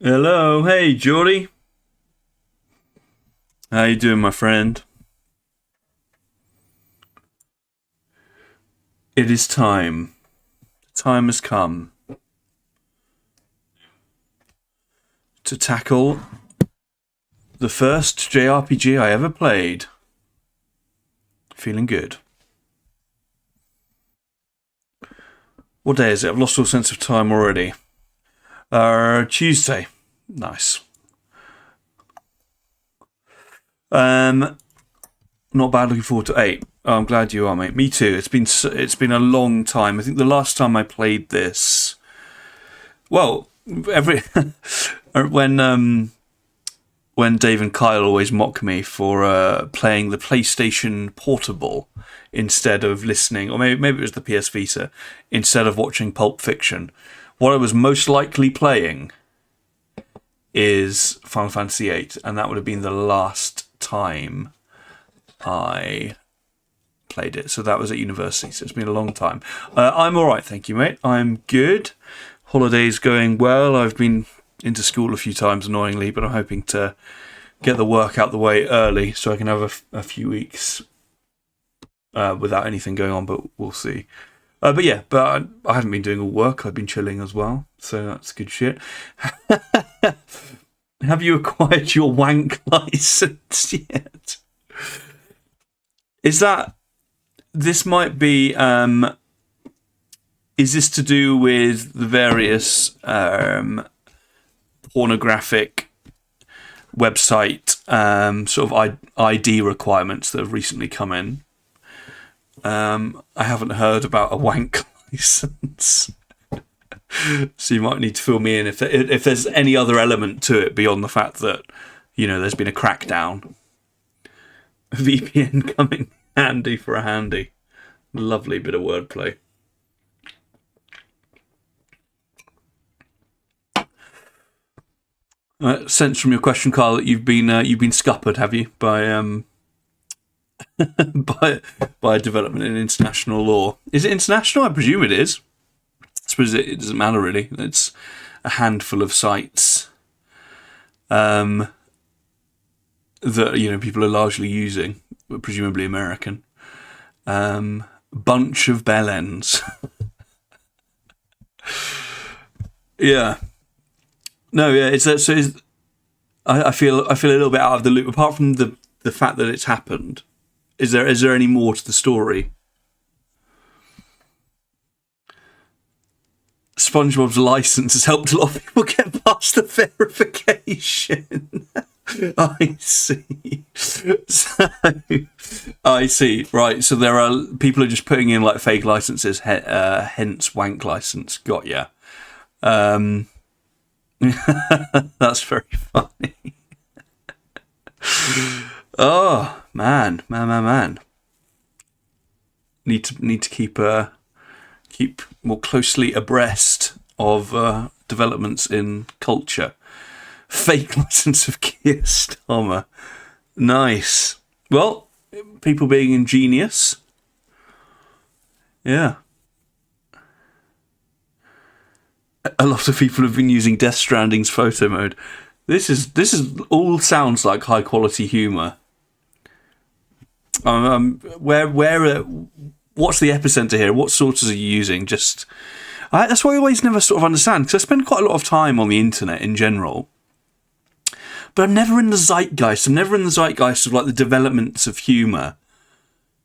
Hello, hey Geordie. How you doing, my friend? It is time. The time has come to tackle the first JRPG I ever played. Feeling good. What day is it? I've lost all sense of time already. Tuesday. Nice. Um, Not bad. Looking forward to 8. Oh, I'm glad you are, mate. Me too. It's been a long time. I think the last time I played this, well, every when Dave and Kyle always mock me for playing the PlayStation Portable instead of listening, or maybe it was the PS Vita, instead of watching Pulp Fiction. What I was most likely playing is Final Fantasy VIII, and that would have been the last time I played it. So that was at university, so it's been a long time. I'm all right, thank you, mate. I'm good. Holiday's going well. I've been into school a few times, annoyingly, but I'm hoping to get the work out the way early so I can have a few weeks without anything going on, but we'll see. But I haven't been doing all work. I've been chilling as well, so that's good shit. Have you acquired your wank license yet? Is that... This might be... is this to do with the various pornographic website sort of ID requirements that have recently come in? I haven't heard about a wank license. So you might need to fill me in if there's any other element to it beyond the fact that, there's been a crackdown. VPN coming handy for a handy. Lovely bit of wordplay. Sense from your question, Carl, that you've been scuppered, have you, by by a development in international law? Is it international? I presume it is. I suppose it doesn't matter really. It's a handful of sites that people are largely using, presumably American. Bunch of bellends. Yeah. No, yeah. I feel a little bit out of the loop. Apart from the fact that it's happened, is there any more to the story? SpongeBob's license has helped a lot of people get past the verification. I see. So, I see. Right. So there are people are just putting in like fake licenses, hence wank license. Got ya. That's very funny. Oh man. Need to keep more closely abreast of developments in culture. Fake license of Keir Starmer. Nice. Well, people being ingenious. Yeah. A lot of people have been using Death Stranding's photo mode. This is all sounds like high quality humour. What's the epicenter here? What sources are you using? That's what I always never sort of understand, because I spend quite a lot of time on the internet in general, but I'm never in the zeitgeist. I'm never in the zeitgeist of like the developments of humour.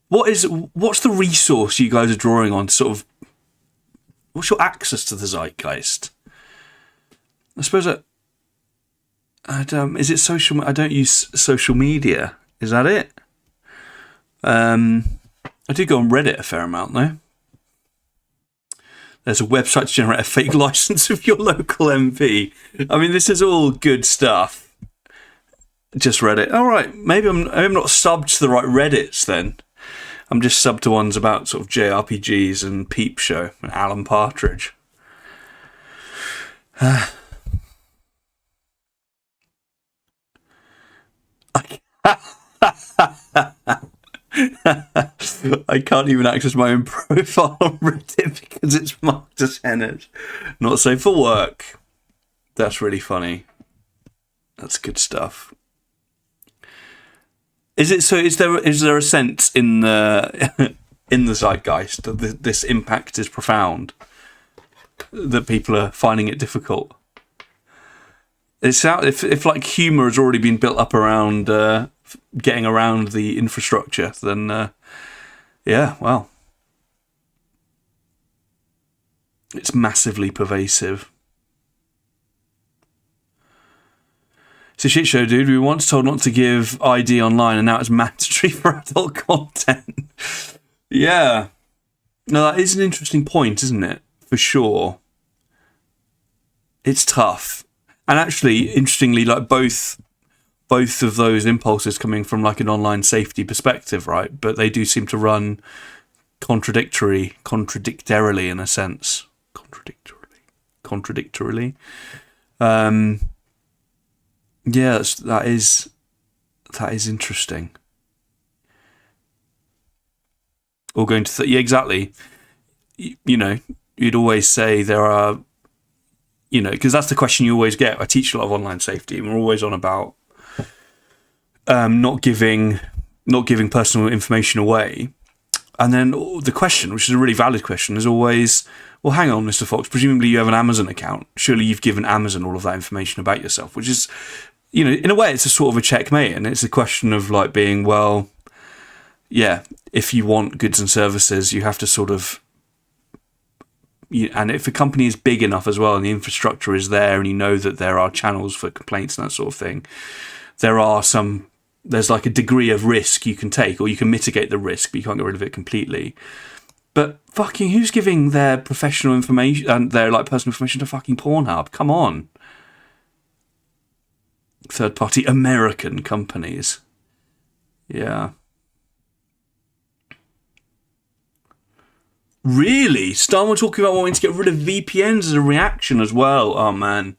What's the resource you guys are drawing on? What's your access to the zeitgeist? I suppose is it social? I don't use social media. Is that it? I do go on Reddit a fair amount though. There's a website to generate a fake license of your local MP. I mean, this is all good stuff. Just Reddit. All right, maybe I'm not subbed to the right Reddits then. I'm just subbed to ones about sort of JRPGs and Peep Show and Alan Partridge. I can't even access my own profile on Reddit because it's marked as Hennett. Not safe for work. That's really funny. That's good stuff. Is it so? Is there a sense in the in the zeitgeist that this impact is profound? That people are finding it difficult. It's out if like humour has already been built up around getting around the infrastructure, then yeah, well, it's massively pervasive. It's a shit show, dude. We were once told not to give ID online, and now it's mandatory for adult content. Yeah. No, that is an interesting point, isn't it? For sure. It's tough. And actually, interestingly, like both of those impulses coming from like an online safety perspective, right? But they do seem to run contradictorily in a sense. Contradictorily. Yeah, that is interesting. Or going to yeah, exactly. You know, you'd always say there are, you know, because that's the question you always get. I teach a lot of online safety, and we're always on about not giving personal information away. And then the question, which is a really valid question, is always, well, hang on, Mr. Fox, presumably you have an Amazon account. Surely you've given Amazon all of that information about yourself, which is, you know, in a way, it's a sort of a checkmate. And it's a question of like being, well, yeah, if you want goods and services, you have to sort of, and if a company is big enough as well and the infrastructure is there and you know that there are channels for complaints and that sort of thing, there's like a degree of risk you can take, or you can mitigate the risk, but you can't get rid of it completely. But fucking who's giving their professional information and their like personal information to fucking Pornhub? Come on. Third-party American companies. Yeah. Really? Starman talking about wanting to get rid of VPNs as a reaction as well. Oh, man.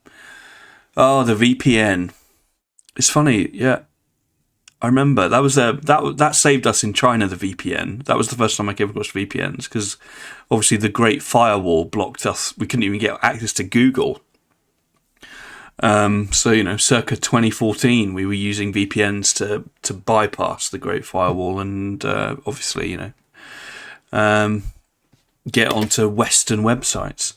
Oh, the VPN. It's funny, yeah. I remember that saved us in China, the VPN. That was the first time I came across VPNs, because obviously the Great Firewall blocked us. We couldn't even get access to Google. So, you know, circa 2014, we were using VPNs to bypass the Great Firewall and obviously, you know, get onto Western websites.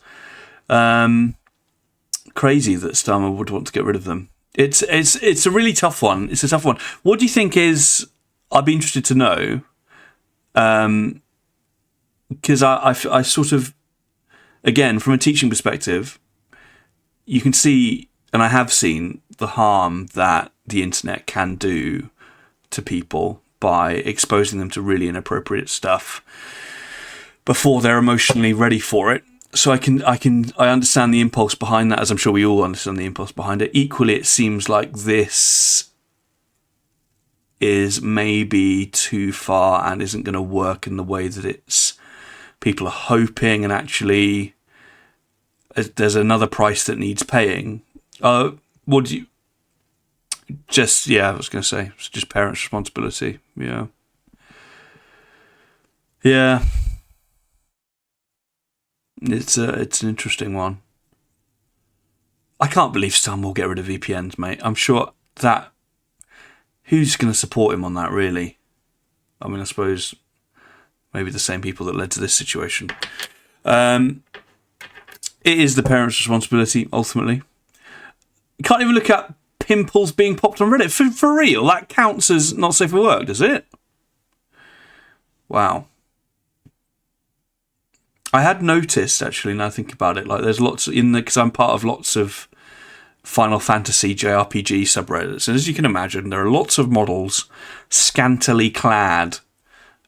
Crazy that Starmer would want to get rid of them. It's a really tough one. It's a tough one. What do you think is? I'd be interested to know, because I sort of, again, from a teaching perspective, you can see, and I have seen the harm that the internet can do to people by exposing them to really inappropriate stuff before they're emotionally ready for it. So I understand the impulse behind that, as I'm sure we all understand the impulse behind it. Equally, it seems like this is maybe too far and isn't going to work in the way that people are hoping, and actually there's another price that needs paying. What do you? Just, yeah, I was going to say, it's just parents' responsibility. Yeah. Yeah. It's an interesting one. I can't believe Stan will get rid of VPNs, mate. I'm sure that... Who's going to support him on that, really? I mean, I suppose maybe the same people that led to this situation. It is the parents' responsibility, ultimately. You can't even look at pimples being popped on Reddit. For real, that counts as not safe for work, does it? Wow. I had noticed, actually, now I think about it, like there's lots because I'm part of lots of Final Fantasy JRPG subreddits, and as you can imagine, there are lots of models scantily clad,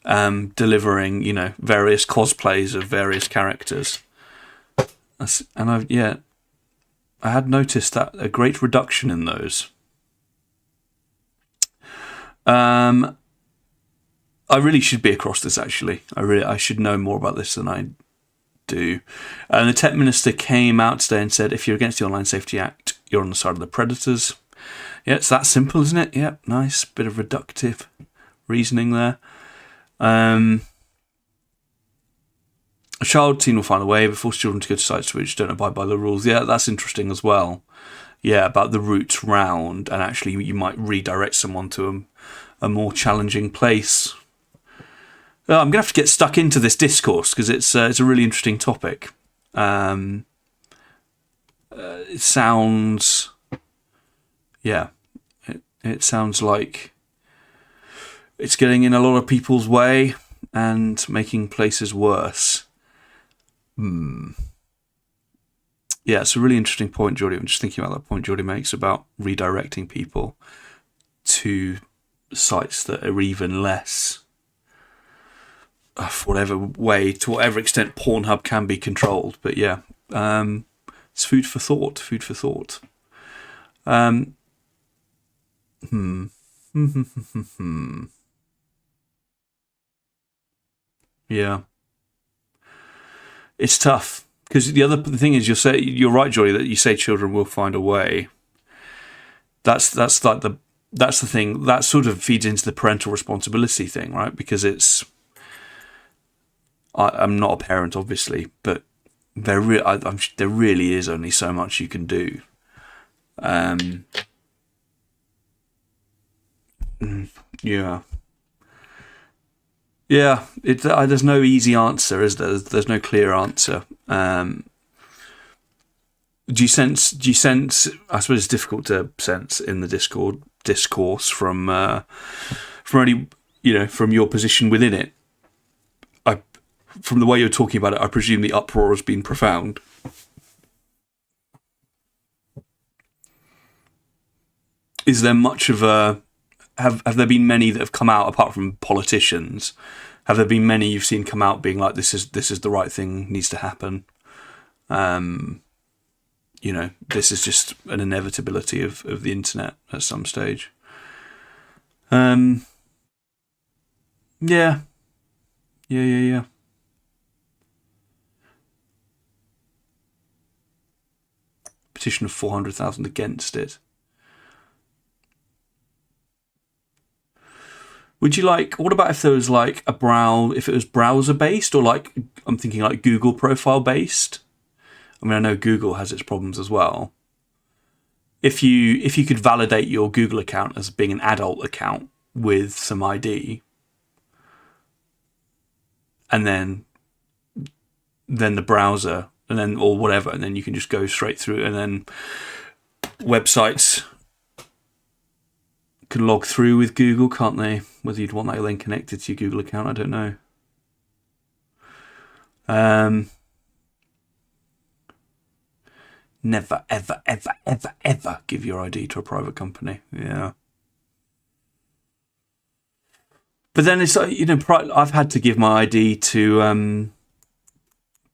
delivering, you know, various cosplays of various characters. And I had noticed that a great reduction in those. I really should be across this, actually. I should know more about this than I do. And the Tech Minister came out today and said, if you're against the Online Safety Act, you're on the side of the predators. Yeah, it's that simple, isn't it? Yeah, nice. Bit of reductive reasoning there. A child teen will find a way, but force children to go to sites which don't abide by the rules. Yeah, that's interesting as well. Yeah, about the routes round, and actually you might redirect someone to a more challenging place. I'm going to have to get stuck into this discourse because it's a really interesting topic. It sounds, yeah, it sounds like it's getting in a lot of people's way and making places worse. Yeah, it's a really interesting point, Geordie. I'm just thinking about that point Geordie makes about redirecting people to sites that are even less, for whatever way, to whatever extent Pornhub can be controlled. But yeah, it's food for thought. Food for thought. Yeah, it's tough because the thing is, you're right, Joy, that you say children will find a way. That's like that's the thing that sort of feeds into the parental responsibility thing, right? Because I'm not a parent, obviously, but there really is only so much you can do. Yeah. Yeah, there's no easy answer, is there? There's no clear answer. Do you sense? I suppose it's difficult to sense in the discourse from any, from your position within it. From the way you're talking about it, I presume the uproar has been profound. Is there much of a have there been many that have come out apart from politicians? Have there been many you've seen come out being like, this is the right thing, needs to happen? This is just an inevitability of the internet at some stage. Yeah. Petition of 400,000 against it. Would you what about if there was if it was browser based, or I'm thinking like Google profile based? I mean, I know Google has its problems as well. If you could validate your Google account as being an adult account with some ID, and then the browser, and then or whatever, and then you can just go straight through, and then websites can log through with Google, can't they? Whether you'd want that then connected to your Google account, I don't know. Never, ever, ever, ever, ever give your ID to a private company. Yeah. But then it's I've had to give my ID to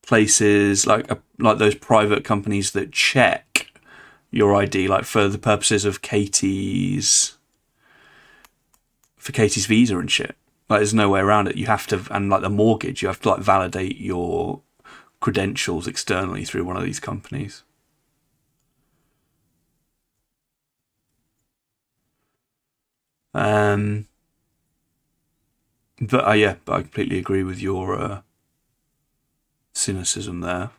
places like those private companies that check your ID, for the purposes of Katie's visa and shit. There's no way around it. You have to, and the mortgage, you have to validate your credentials externally through one of these companies. But I completely agree with your cynicism there.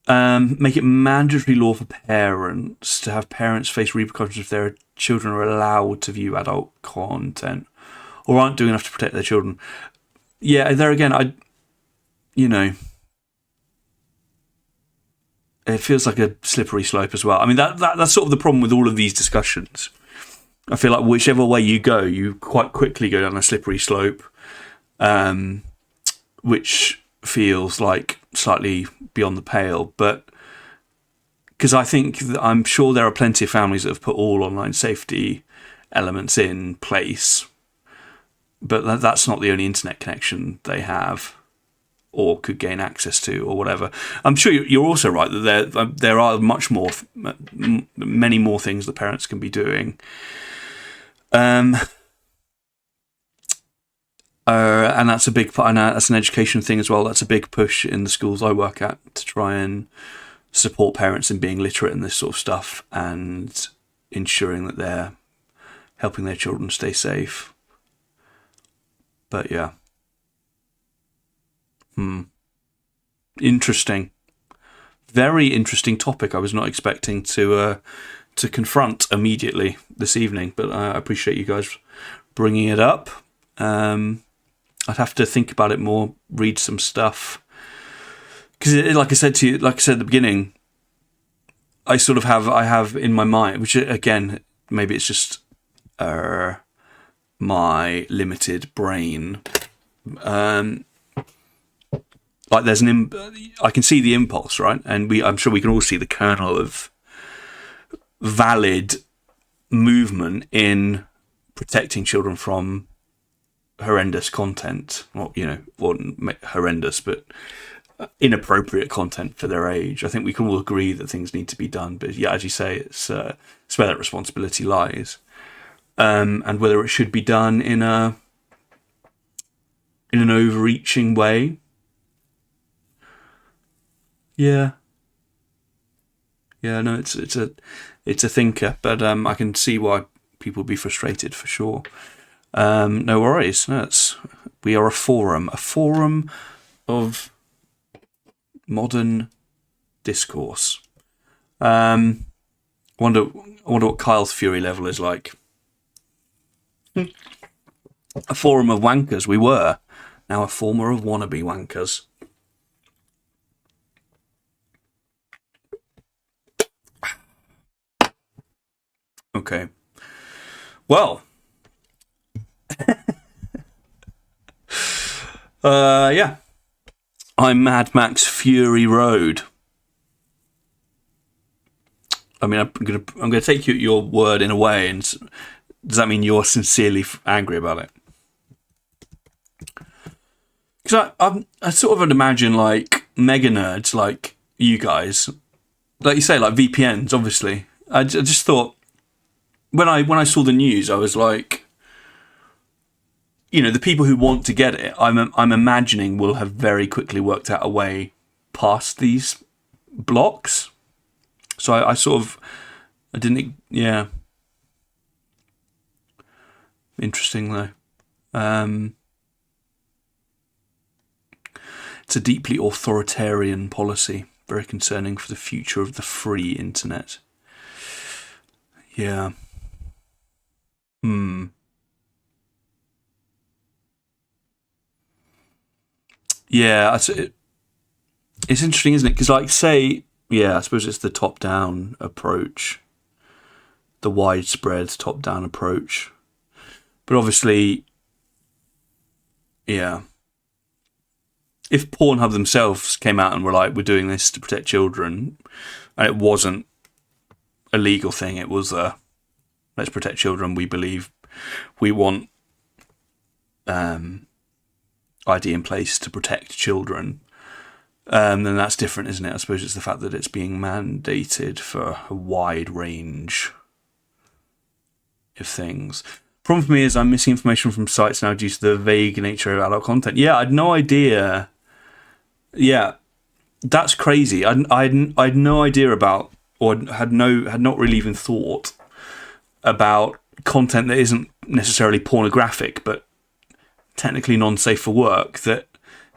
Make it mandatory law for parents to have parents face repercussions if their children are allowed to view adult content or aren't doing enough to protect their children. Yeah, there again, it feels like a slippery slope as well. I mean, that's sort of the problem with all of these discussions. I feel like whichever way you go, you quite quickly go down a slippery slope, which feels like slightly beyond the pale. But because I'm sure there are plenty of families that have put all online safety elements in place, but that's not the only internet connection they have or could gain access to or whatever. I'm sure you're also right that there are many more things that parents can be doing. And that's a big part, and that's an education thing as well. That's a big push in the schools I work at to try and support parents in being literate in this sort of stuff and ensuring that they're helping their children stay safe. But yeah. Interesting. Very interesting topic. I was not expecting to confront immediately this evening, but I appreciate you guys bringing it up. I'd have to think about it more, read some stuff, because like I said to you, like I said at the beginning, I have in my mind, which again maybe it's just my limited brain. Like there's I can see the impulse, right, and I'm sure we can all see the kernel of valid movement in protecting children from horrendous content, or horrendous, but inappropriate content for their age. I think we can all agree that things need to be done, but yeah, as you say, it's where that responsibility lies, and whether it should be done in an overreaching way. Yeah, no, it's a thinker, but I can see why people would be frustrated for sure. No worries. We are a forum of modern discourse. Wonder what Kyle's fury level is like. A forum of wankers we were, now a forum of wannabe wankers. Okay. Well. Yeah. I'm Mad Max Fury Road. I mean, I'm gonna take you at your word in a way, and does that mean you're sincerely angry about it? Because I sort of would imagine like mega nerds like you guys, like you say, like VPNs. Obviously, I just thought when I saw the news, I was like, the people who want to get it, I'm imagining will have very quickly worked out a way past these blocks. So I didn't, yeah. Interesting though. It's a deeply authoritarian policy, very concerning for the future of the free internet. Yeah. Yeah, it's interesting, isn't it? Because, like, say, yeah, I suppose it's the top-down approach, the widespread top-down approach. But obviously, yeah, if Pornhub themselves came out and were like, we're doing this to protect children, and it wasn't a legal thing, it was let's protect children, we believe, we want ID in place to protect children, then that's different, isn't it? I suppose it's the fact that it's being mandated for a wide range of things. Problem for me is I'm missing information from sites now due to the vague nature of adult content. Yeah, I had no idea. Yeah, that's crazy. I had no idea about, or had not really even thought about content that isn't necessarily pornographic, but technically non-safe for work, that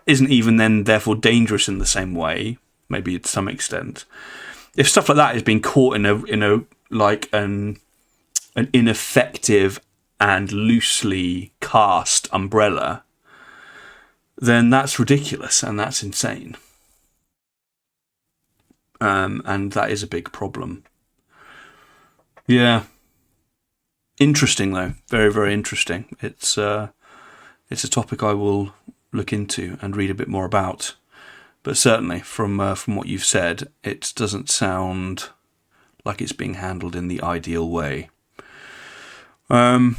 isn't even then therefore dangerous in the same way, maybe to some extent. If stuff like that is being caught in a like an ineffective and loosely cast umbrella, then that's ridiculous and that's insane. And that is a big problem. Yeah. Interesting though, very, very interesting. It's a topic I will look into and read a bit more about. But certainly, from what you've said, it doesn't sound like it's being handled in the ideal way. Yeah,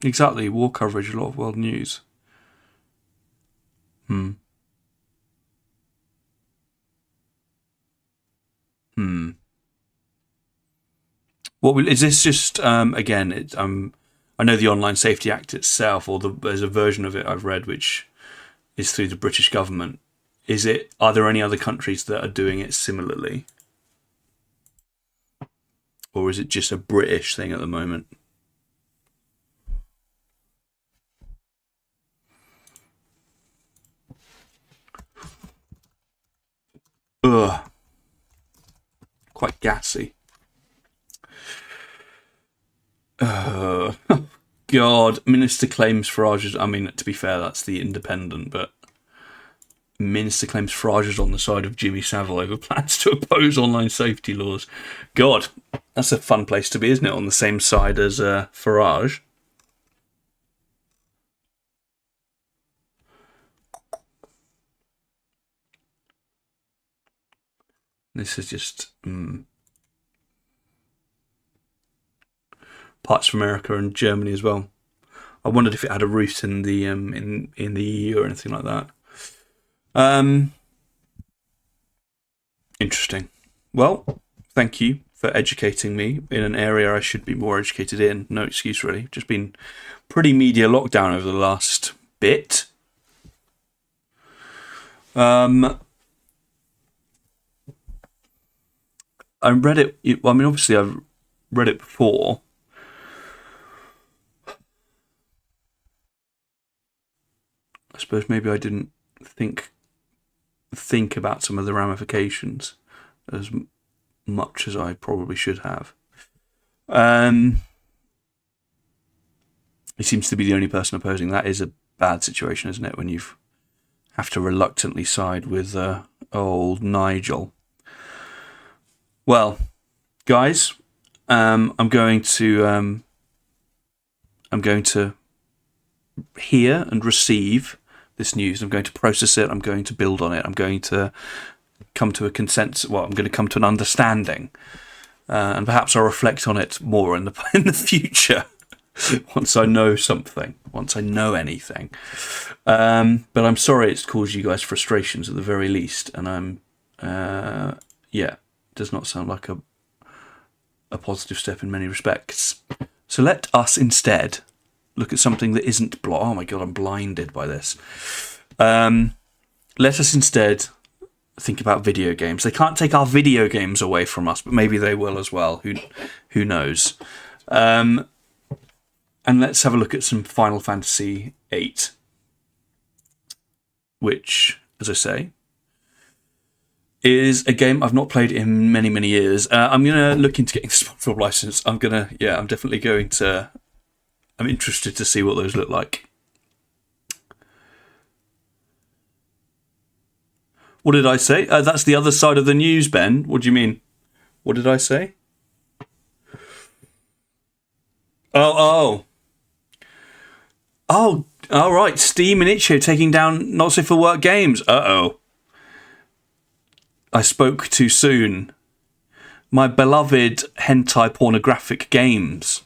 exactly. War coverage, a lot of world news. Hmm. Is this just again? I know the Online Safety Act itself, or there's a version of it I've read which is through the British government. Are there any other countries that are doing it similarly? Or is it just a British thing at the moment? Ugh. Quite gassy. God, Minister claims Farage. I mean, to be fair, that's the Independent, but Minister claims Farage is on the side of Jimmy Savile over plans to oppose online safety laws. God, that's a fun place to be, isn't it? On the same side as Farage. This is just parts of America and Germany as well. I wondered if it had a root in the in the EU or anything like that. Interesting. Well, thank you for educating me in an area I should be more educated in. No excuse, really. Just been pretty media lockdown over the last bit. I read it. I mean, obviously, I've read it before. I suppose maybe I didn't think about some of the ramifications as much as I probably should have. He seems to be the only person opposing. That is a bad situation, isn't it? When you have to reluctantly side with old Nigel. Well, guys, I'm going to hear and receive this news. I'm going to process it. I'm going to build on it. I'm going to come to a consensus. Well, I'm going to come to an understanding, and perhaps I'll reflect on it more in the future once I know something, once I know anything. But I'm sorry it's caused you guys frustrations at the very least, and does not sound like a positive step in many respects. So let us instead look at something that isn't oh my god, I'm blinded by this. Let us instead think about video games. They can't take our video games away from us, but maybe they will as well. Who knows? And let's have a look at some Final Fantasy VIII, which, as I say, is a game I've not played in many, many years. I'm going to look into getting the Sponsor license. I'm definitely going to. I'm interested to see what those look like. What did I say? That's the other side of the news, Ben. What do you mean? What did I say? Oh, all right. Steam and itch.io taking down not safe for work games. Uh-oh. I spoke too soon. My beloved hentai pornographic games.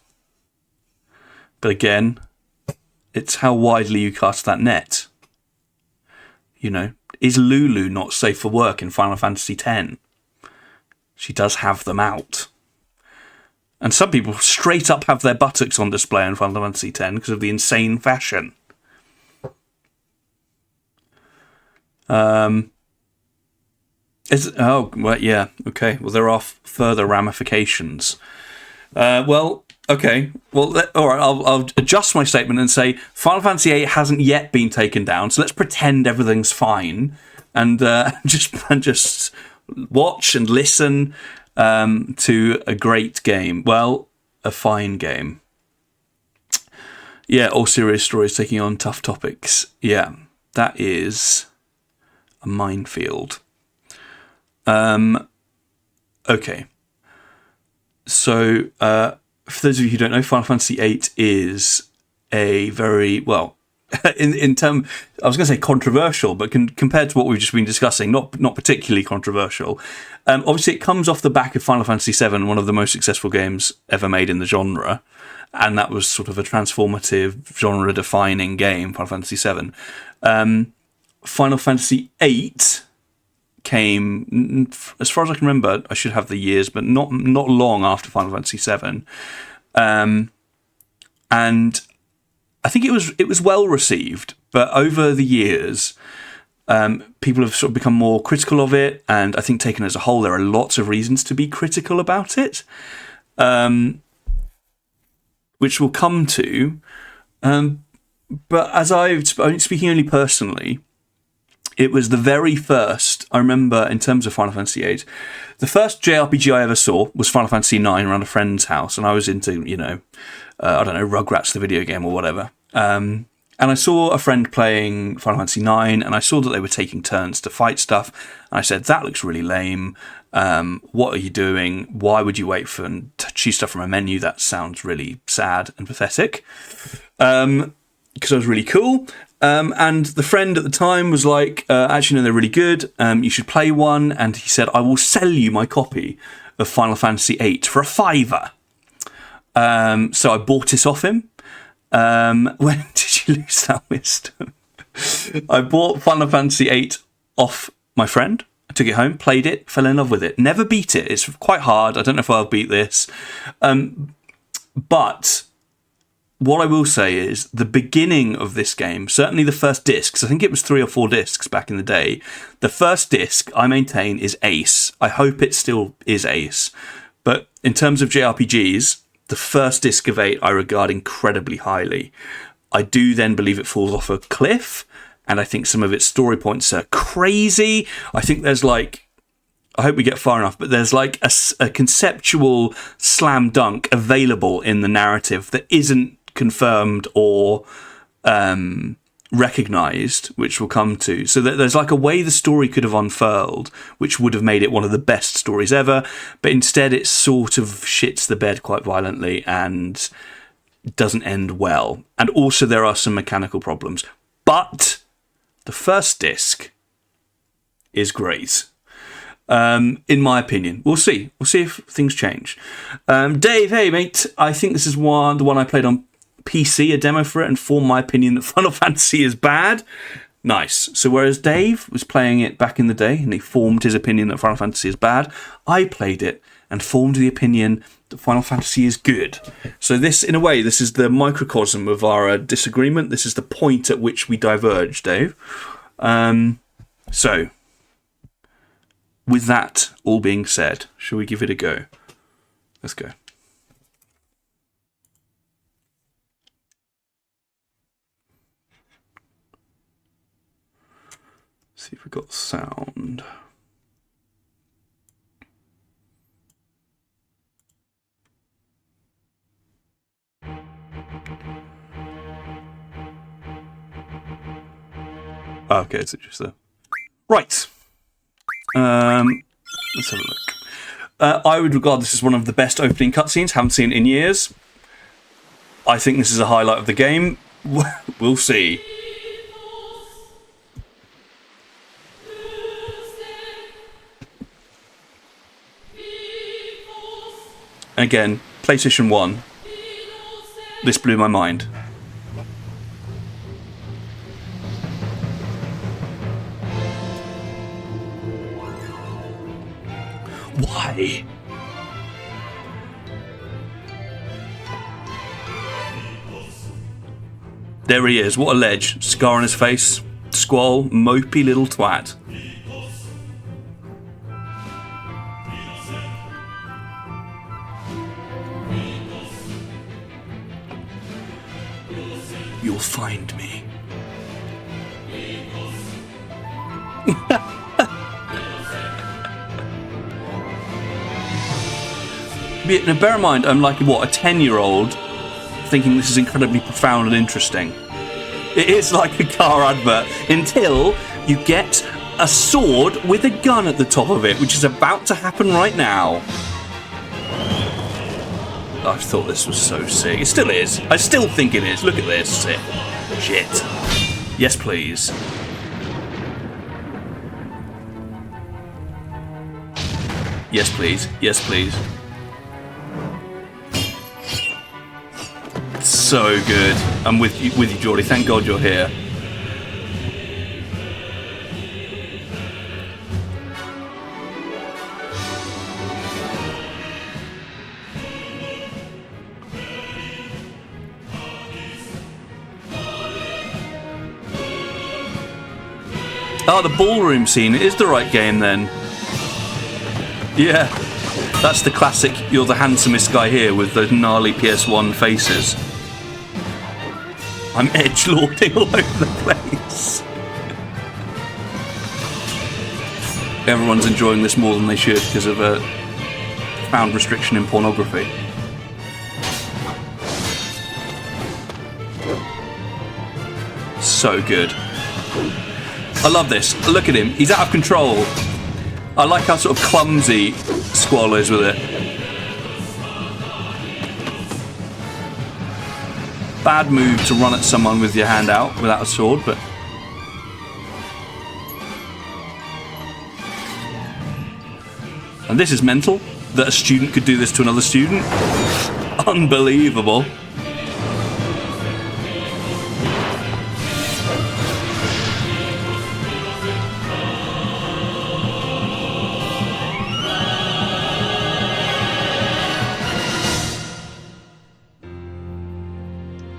But again, it's how widely you cast that net. You know, is Lulu not safe for work in Final Fantasy X? She does have them out. And some people straight up have their buttocks on display in Final Fantasy X because of the insane fashion. Well, yeah, okay. Well, there are further ramifications. Okay. Well, all right. I'll adjust my statement and say Final Fantasy VIII hasn't yet been taken down, so let's pretend everything's fine and just watch and listen to a great game. Well, a fine game. Yeah, all serious stories taking on tough topics. Yeah, that is a minefield. Okay. So, for those of you who don't know, Final Fantasy VIII is a very, well, in term, I was going to say controversial, but compared to what we've just been discussing, not particularly controversial. Obviously, it comes off the back of Final Fantasy VII, one of the most successful games ever made in the genre, and that was sort of a transformative, genre-defining game, Final Fantasy VII. Final Fantasy VIII came, as far as I can remember, I should have the years, but not long after Final Fantasy VII, and I think it was well received, but over the years, people have sort of become more critical of it, and I think taken as a whole, there are lots of reasons to be critical about it, which we'll come to. But as speaking only personally, It was the very first, I remember, in terms of Final Fantasy VIII, the first JRPG I ever saw was Final Fantasy IX around a friend's house, and I was into, I don't know, Rugrats, the video game or whatever. And I saw a friend playing Final Fantasy IX, and I saw that they were taking turns to fight stuff, and I said, that looks really lame. What are you doing? Why would you wait for and choose stuff from a menu? That sounds really sad and pathetic. Because I was really cool. And the friend at the time was like, actually, no, they're really good. You should play one. And he said, I will sell you my copy of Final Fantasy VIII for a £5. So I bought it off him. When did you lose that wisdom? I bought Final Fantasy VIII off my friend. I took it home, played it, fell in love with it. Never beat it. It's quite hard. I don't know if I'll beat this. But what I will say is the beginning of this game, certainly the first discs, I think it was 3 or 4 discs back in the day. The first disc, I maintain, is ace. I hope it still is ace. But in terms of JRPGs, the first disc of 8 I regard incredibly highly. I do then believe it falls off a cliff, and I think some of its story points are crazy. I think there's I hope we get far enough, but there's a conceptual slam dunk available in the narrative that isn't confirmed or recognised, which we'll come to. So that there's a way the story could have unfurled, which would have made it one of the best stories ever, but instead it sort of shits the bed quite violently and doesn't end well. And also there are some mechanical problems. But the first disc is great. In my opinion. We'll see. We'll see if things change. Dave, hey mate, I think this is the one I played on PC, a demo for it, and formed my opinion that Final Fantasy is bad. Nice. So whereas Dave was playing it back in the day and he formed his opinion that Final Fantasy is bad, I played it and formed the opinion that Final Fantasy is good. So this, in a way, this is the microcosm of our disagreement. This is the point at which we diverge, Dave. So, with that all being said, shall we give it a go? Let's go. See if we've got sound. Okay, it's just there. Right. Let's have a look. I would regard this as one of the best opening cutscenes. Haven't seen it in years. I think this is a highlight of the game. We'll see. And again, PlayStation 1. This blew my mind. Why? There he is. What a ledge. Scar on his face. Squall. Mopey little twat. You'll find me. Now bear in mind, I'm like, what, a 10-year-old thinking this is incredibly profound and interesting. It is like a car advert until you get a sword with a gun at the top of it, which is about to happen right now. I thought this was so sick. It still is. I still think it is. Look at this. Sick. Shit. Yes, please. Yes, please. Yes, please. So good. I'm with you, Geordie. Thank God you're here. Oh, the ballroom scene. It is the right game then. Yeah. That's the classic, you're the handsomest guy here with the gnarly PS1 faces. I'm edgelording all over the place. everyone's enjoying this more than they should because of a found restriction in pornography. So good. I love this. Look at him. He's out of control. I like how sort of clumsy Squall is with it. Bad move to run at someone with your hand out without a sword, but... And this is mental, that a student could do this to another student. Unbelievable.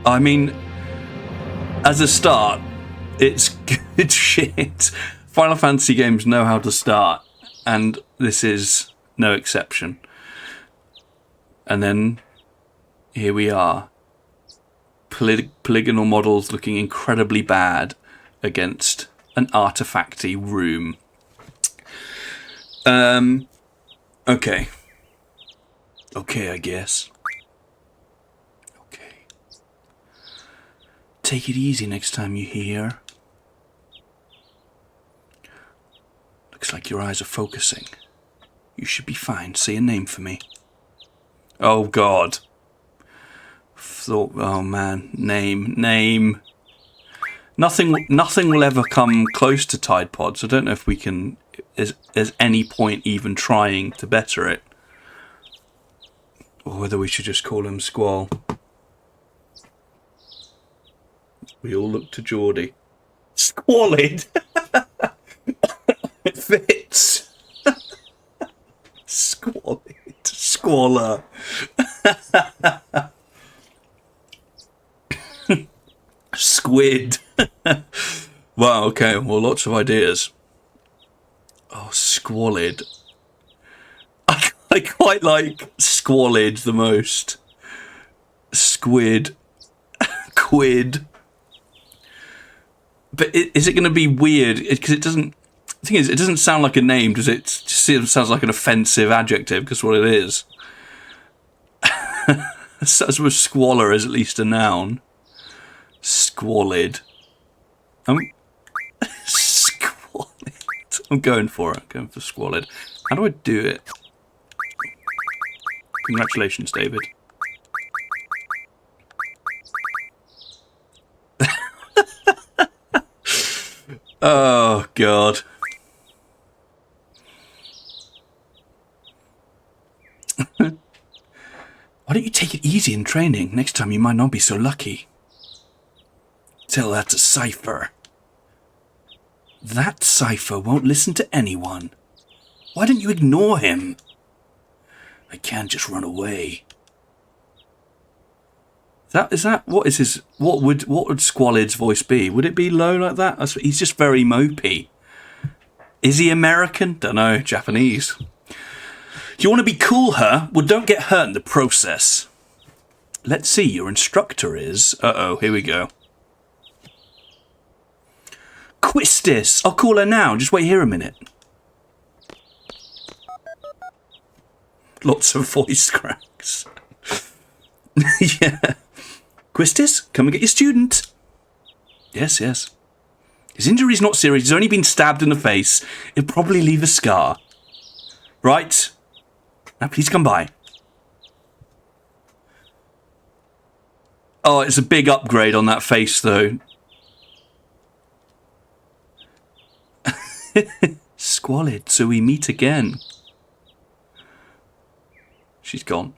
I mean, as a start, it's good shit. Final Fantasy games know how to start, and this is no exception. And then here we are. Polygonal models looking incredibly bad against an artifacty room. Okay. Okay, I guess. Okay. Take it easy next time you're here. Looks like your eyes are focusing. You should be fine. Say a name for me. Oh, God. Oh, man. Name. Nothing will ever come close to Tide Pods. I don't know if we can... There's any point even trying to better it. Or whether we should just call him Squall. We all look to Geordie. Squalid! It fits. Squalid. Squaller. Squid. Wow, okay, well, lots of ideas. Oh, squalid. I quite like squalid the most. Squid. Quid. But is it going to be weird? Because it doesn't... The thing is, it doesn't sound like a name, does it? It just sounds like an offensive adjective, because what it is. As with squalor is at least a noun. Squalid. Squalid. I'm going for it. I'm going for squalid. How do I do it? Congratulations, David. Oh, God. Why don't you take it easy in training? Next time you might not be so lucky. Tell that to Cypher. That Cypher won't listen to anyone. Why don't you ignore him? I can't just run away. What would Squalid's voice be? Would it be low like that? He's just very mopey. Is he American? Don't know. Japanese. You want to be cool, huh? Well, don't get hurt in the process. Let's see. Your instructor is... Uh-oh, here we go. Quistis. I'll call her now. Just wait here a minute. Lots of voice cracks. Yeah. Quistis, come and get your student. Yes, yes. His injury's not serious. He's only been stabbed in the face. It'll probably leave a scar. Right. Now, please come by. Oh, it's a big upgrade on that face, though. Squalid, so we meet again. She's gone.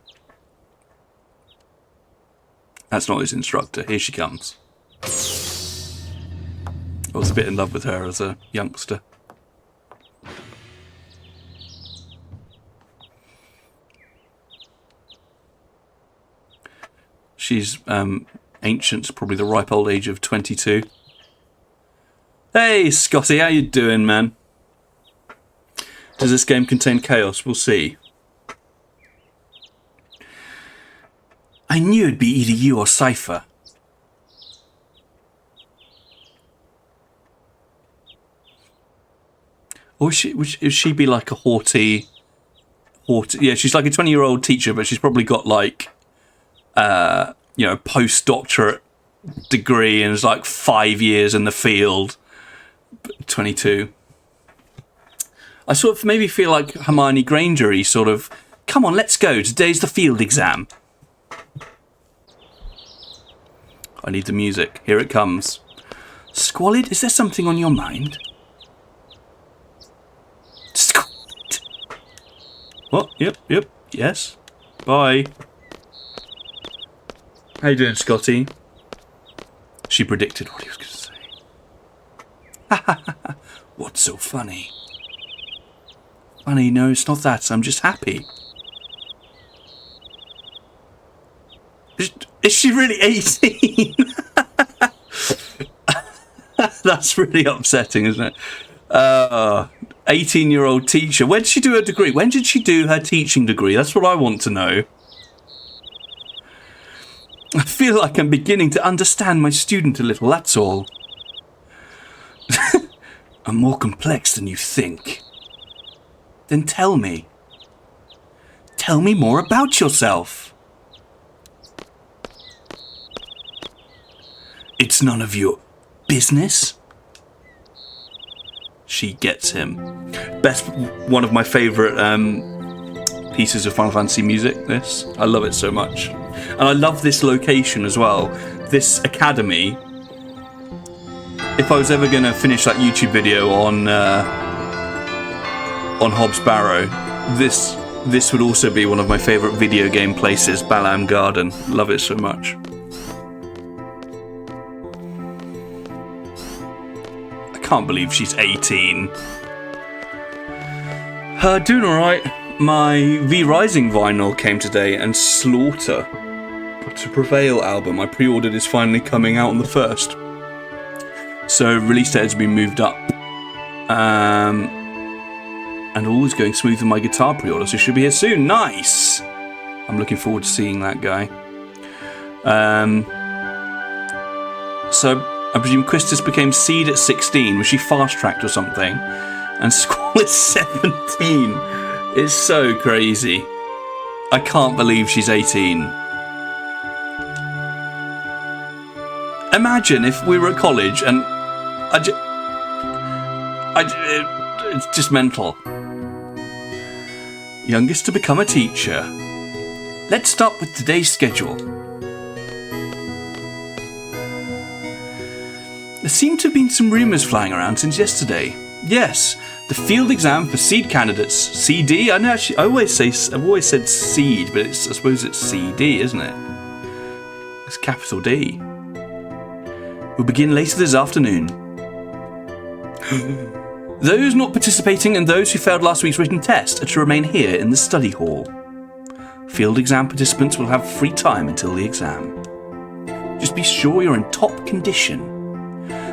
That's not his instructor. Here she comes. I was a bit in love with her as a youngster. She's ancient, probably the ripe old age of 22. Hey, Scotty, how you doing, man? Does this game contain chaos? We'll see. I knew it'd be either you or Cypher. Or would she be like a haughty? Yeah, she's like a 20-year-old teacher, but she's probably got like, postdoctorate degree and is like 5 years in the field. 22. I sort of maybe feel like Hermione Granger-y, sort of, come on, let's go. Today's the field exam. I need the music. Here it comes. Squalid, is there something on your mind? Squalid. What? Yep. Yes. Bye. How you doing, Scotty? She predicted what he was going to say. Ha ha ha. What's so funny? Funny? No, it's not that. I'm just happy. Is she really 18? That's really upsetting, isn't it? 18-year-old teacher. When did she do her degree? When did she do her teaching degree? That's what I want to know. I feel like I'm beginning to understand my student a little, that's all. I'm more complex than you think. Then tell me. Tell me more about yourself. It's none of your business. She gets him. One of my favourite pieces of Final Fantasy music, this. I love it so much. And I love this location as well. This academy. If I was ever going to finish that YouTube video on Hobbs Barrow, this would also be one of my favourite video game places, Balam Garden. Love it so much. I can't believe she's 18. Doing alright. My V Rising vinyl came today, and Slaughter to Prevail album I pre-ordered is finally coming out on the 1st. So release date has been moved up. And all is going smooth with my guitar pre-order, so it should be here soon. Nice! I'm looking forward to seeing that guy. So I presume Quistis became Seed at 16. Was she fast-tracked or something? And Squall is 17. It's so crazy. I can't believe she's 18. Imagine if we were at college and it's just mental. Youngest to become a teacher. Let's start with today's schedule. There seem to have been some rumours flying around since yesterday. Yes, the field exam for seed candidates. CD? I know actually, I've always said seed, but I suppose it's CD, isn't it? It's capital D. We'll begin later this afternoon. Those not participating and those who failed last week's written test are to remain here in the study hall. Field exam participants will have free time until the exam. Just be sure you're in top condition.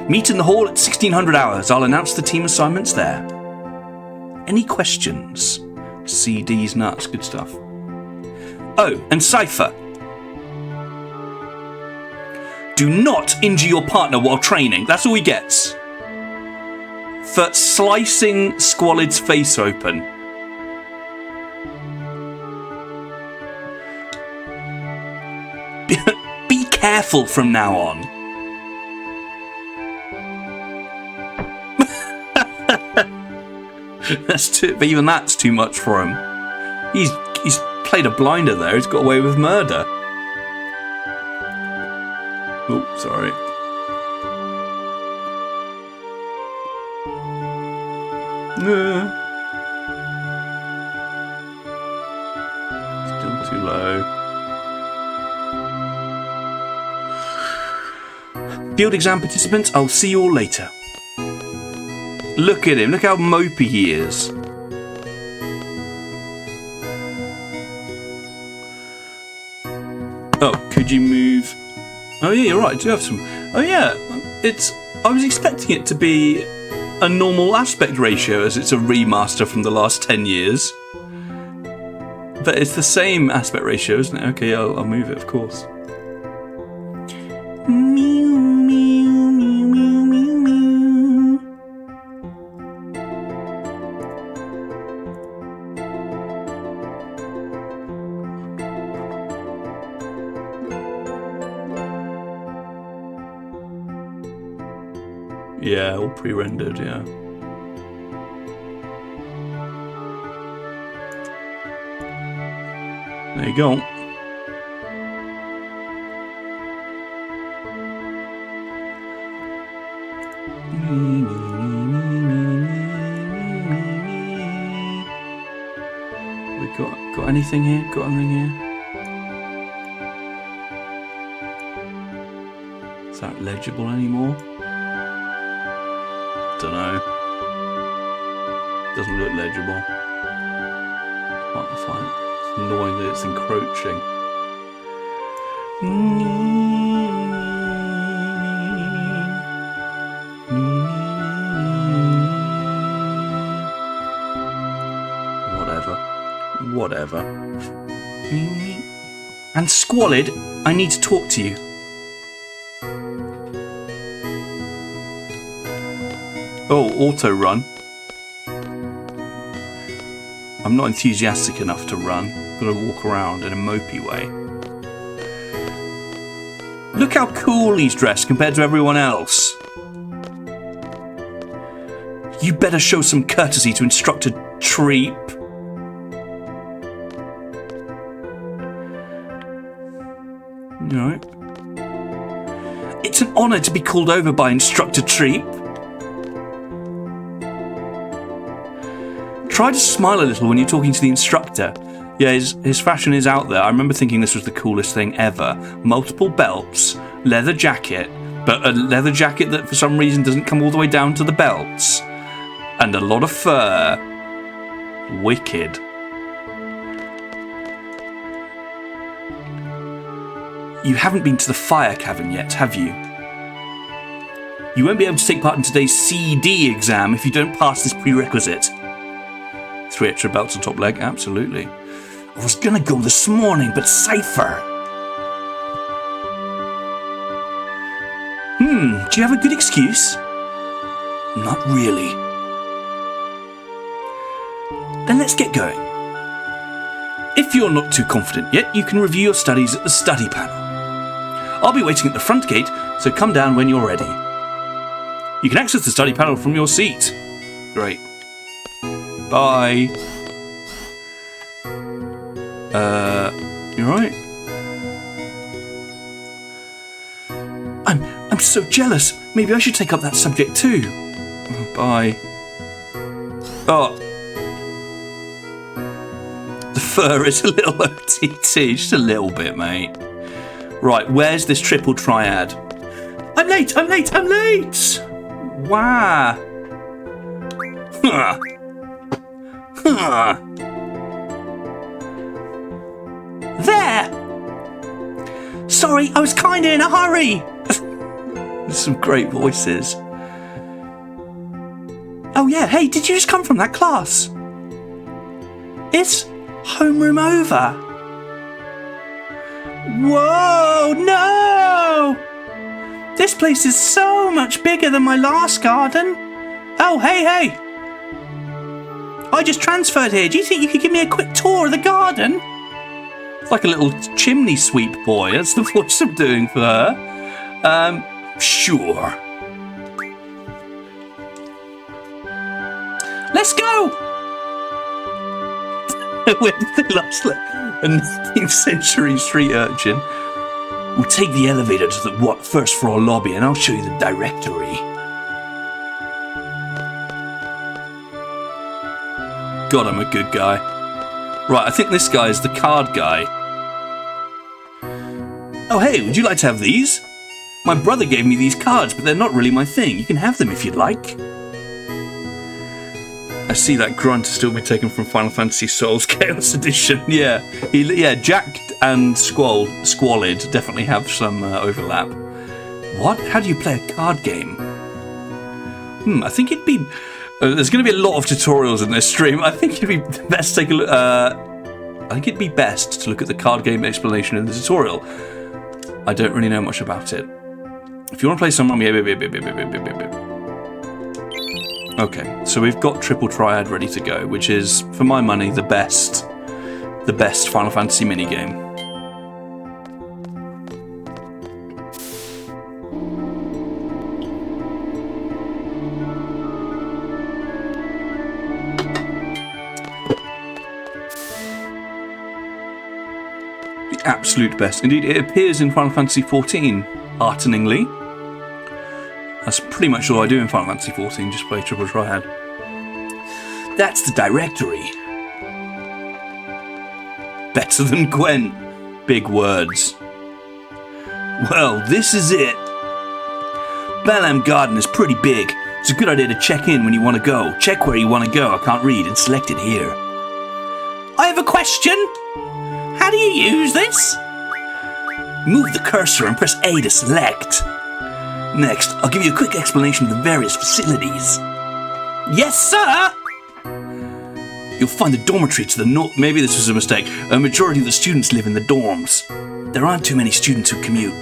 Meet in the hall at 1600 hours. I'll announce the team assignments there. Any questions? CD's nuts. Good stuff. Oh, and Cypher. Do not injure your partner while training. That's all he gets. For slicing Squalid's face open. Be careful from now on. But even that's too much for him. He's played a blinder there. He's got away with murder. Oh, sorry. Still too low. Field exam participants, I'll see you all later. Look at him. Look how mopey he is. Oh, could you move? Oh yeah, you're right. I do have some. Oh yeah, I was expecting it to be a normal aspect ratio, as it's a remaster from the last 10 years. But it's the same aspect ratio, isn't it? Okay, I'll move it, of course. Mew, mew, mew, mew, mew, mew. Yeah, all pre-rendered, yeah. There you go. We got anything here? Got anything here? Is that legible anymore? Dunno. Doesn't look legible. Can't find it. It's annoying that it's encroaching. Whatever. And Squalid, I need to talk to you. Oh, auto run. I'm not enthusiastic enough to run. I've got to walk around in a mopey way. Look how cool he's dressed compared to everyone else. You better show some courtesy to Instructor Treep. Alright. It's an honour to be called over by Instructor Treep. Try to smile a little when you're talking to the instructor. Yeah, his fashion is out there. I remember thinking this was the coolest thing ever. Multiple belts, leather jacket, but a leather jacket that for some reason doesn't come all the way down to the belts. And a lot of fur. Wicked. You haven't been to the fire cavern yet, have you? You won't be able to take part in today's CD exam if you don't pass this prerequisite. 3 extra belts on top leg, absolutely. I was gonna go this morning, but Cypher. Do you have a good excuse? Not really. Then let's get going. If you're not too confident yet, you can review your studies at the study panel. I'll be waiting at the front gate, so come down when you're ready. You can access the study panel from your seat. Great. Bye. You alright? I'm so jealous. Maybe I should take up that subject too. Bye. Oh. The fur is a little OTT, just a little bit, mate. Right, where's this triple triad? I'm late! Wow. Huh. Huh. There! Sorry, I was kinda in a hurry! There's some great voices. Oh yeah, hey, did you just come from that class? Is homeroom over? Whoa, no! This place is so much bigger than my last garden. Oh, hey. I just transferred here. Do you think you could give me a quick tour of the garden? It's like a little chimney sweep boy. That's the voice I'm doing for her. Sure. Let's go! Where did they last look? A 19th century street urchin. We'll take the elevator to the first floor lobby and I'll show you the directory. God, I'm a good guy. Right, I think this guy is the card guy. Oh, hey, would you like to have these? My brother gave me these cards, but they're not really my thing. You can have them if you'd like. I see that grunt has still been taken from Final Fantasy Souls Chaos Edition. Yeah, Jack and Squalid definitely have some overlap. What? How do you play a card game? I think it'd be... there's going to be a lot of tutorials in this stream. I think it'd be best to take a look... I think it'd be best to look at the card game explanation in the tutorial. I don't really know much about it. If you want to play someone... Okay, so we've got Triple Triad ready to go, which is, for my money, the best Final Fantasy minigame. absolute best. Indeed, it appears in Final Fantasy XIV, hearteningly. That's pretty much all I do in Final Fantasy XIV, just play Triple Triad. That's the directory. Better than Gwent. Big words. Well, this is it. Balam Garden is pretty big. It's a good idea to check in when you want to go. Check where you want to go, I can't read, and select it here. I have a question. How do you use this? Move the cursor and press A to select. Next, I'll give you a quick explanation of the various facilities. Yes, sir! You'll find the dormitory to the north. Maybe this was a mistake. A majority of the students live in the dorms. There aren't too many students who commute.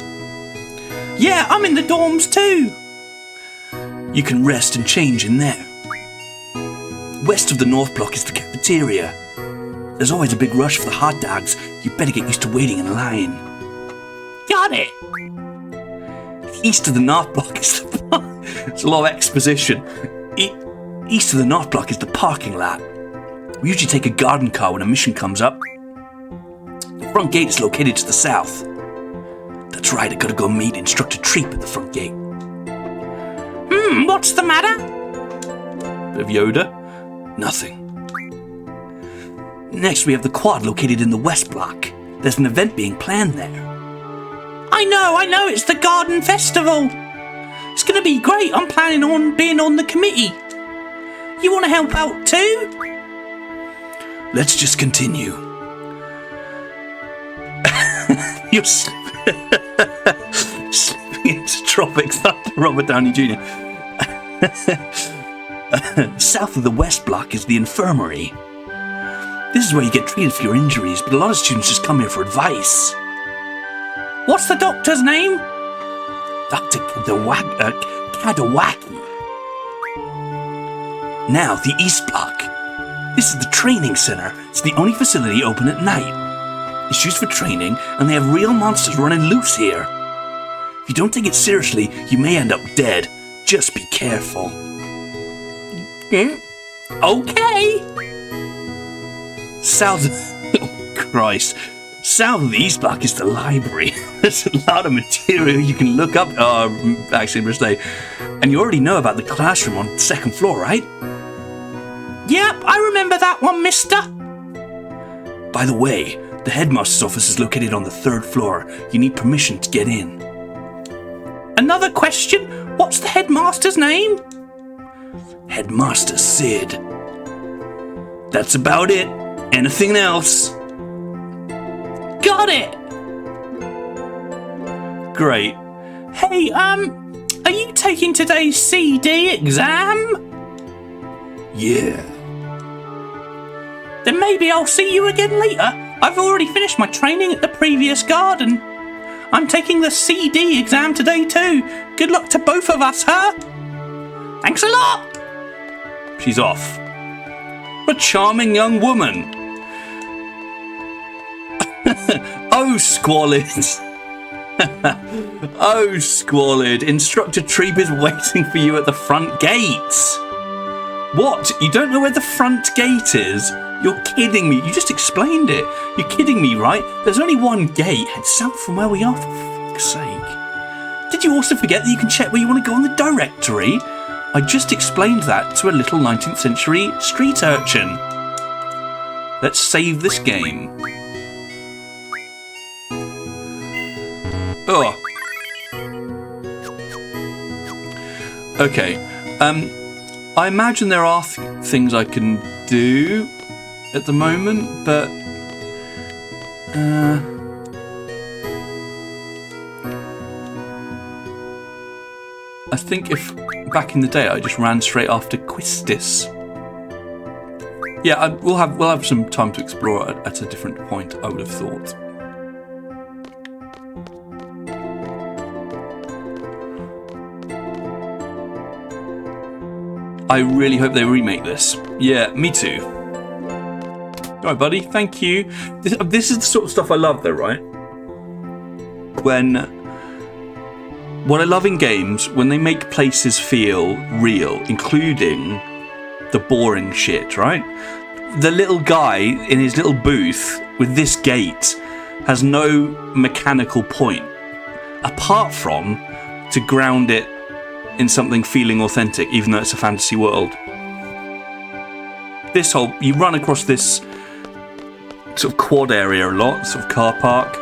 Yeah, I'm in the dorms too. You can rest and change in there. West of the North Block is the cafeteria. There's always a big rush for the hot dogs. You better get used to waiting in line. Got it! East of the North Block is the... It's a lot of exposition. East of the North Block is the parking lot. We usually take a garden car when a mission comes up. The front gate is located to the south. That's right, I gotta go meet Instructor Treep at the front gate. What's the matter? Bit of Yoda? Nothing. Next, we have the quad located in the West Block. There's an event being planned there. I know, it's the Garden Festival. It's gonna be great, I'm planning on being on the committee. You wanna help out too? Let's just continue. You're slipping into Tropic Thunder, Robert Downey Jr. South of the West Block is the infirmary. This is where you get treated for your injuries, but a lot of students just come here for advice. What's the doctor's name? Dr. Kadawaki. Now, the East Block. This is the training center. It's the only facility open at night. It's used for training, and they have real monsters running loose here. If you don't take it seriously, you may end up dead. Just be careful. Okay. South... Oh, Christ. South of the East Block is the library. There's a lot of material you can look up. Actually, mistake. And you already know about the classroom on the second floor, right? Yep, I remember that one, mister. By the way, the headmaster's office is located on the third floor. You need permission to get in. Another question? What's the headmaster's name? Headmaster Sid. That's about it. Anything else? Got it! Great. Hey, are you taking today's CD exam? Yeah. Then maybe I'll see you again later. I've already finished my training at the previous garden. I'm taking the CD exam today too. Good luck to both of us, huh? Thanks a lot! She's off. A charming young woman. Oh, Squalid. Oh, Squalid. Instructor Treep is waiting for you at the front gate. What? You don't know where the front gate is? You're kidding me. You just explained it. You're kidding me, right? There's only one gate. Head south from where we are, for fuck's sake. Did you also forget that you can check where you want to go on the directory? I just explained that to a little 19th century street urchin. Let's save this game. Oh. Okay. I imagine there are things I can do at the moment, but I think if back in the day I just ran straight after Quistis. Yeah, we'll have some time to explore at a different point, I would have thought. I really hope they remake this. Yeah, me too. Alright, buddy, thank you. This is the sort of stuff I love, though, right? What I love in games, when they make places feel real, including the boring shit, right? The little guy in his little booth with this gate has no mechanical point apart from to ground it in something feeling authentic, even though it's a fantasy world. You run across this sort of quad area a lot, sort of car park.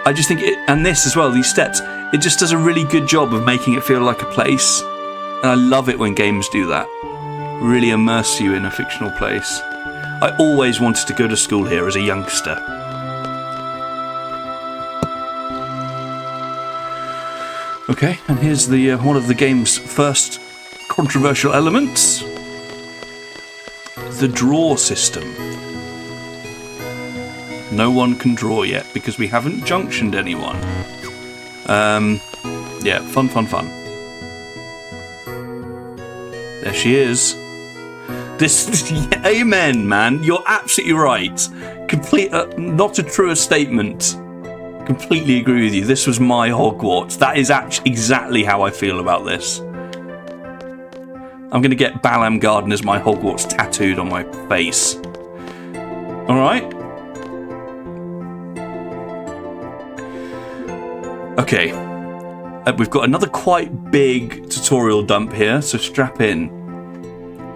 I just think and this as well, these steps, it just does a really good job of making it feel like a place. And I love it when games do that. Really immerse you in a fictional place. I always wanted to go to school here as a youngster. Okay, and here's the one of the game's first controversial elements. The draw system. No one can draw yet because we haven't junctioned anyone. Yeah, fun. There she is. Amen, man. You're absolutely right. Not a truer statement. Completely agree with you. This was my Hogwarts. That is actually exactly how I feel about this. I'm going to get Balam Garden as my Hogwarts tattooed on my face. Alright. Okay. We've got another quite big tutorial dump here, so strap in.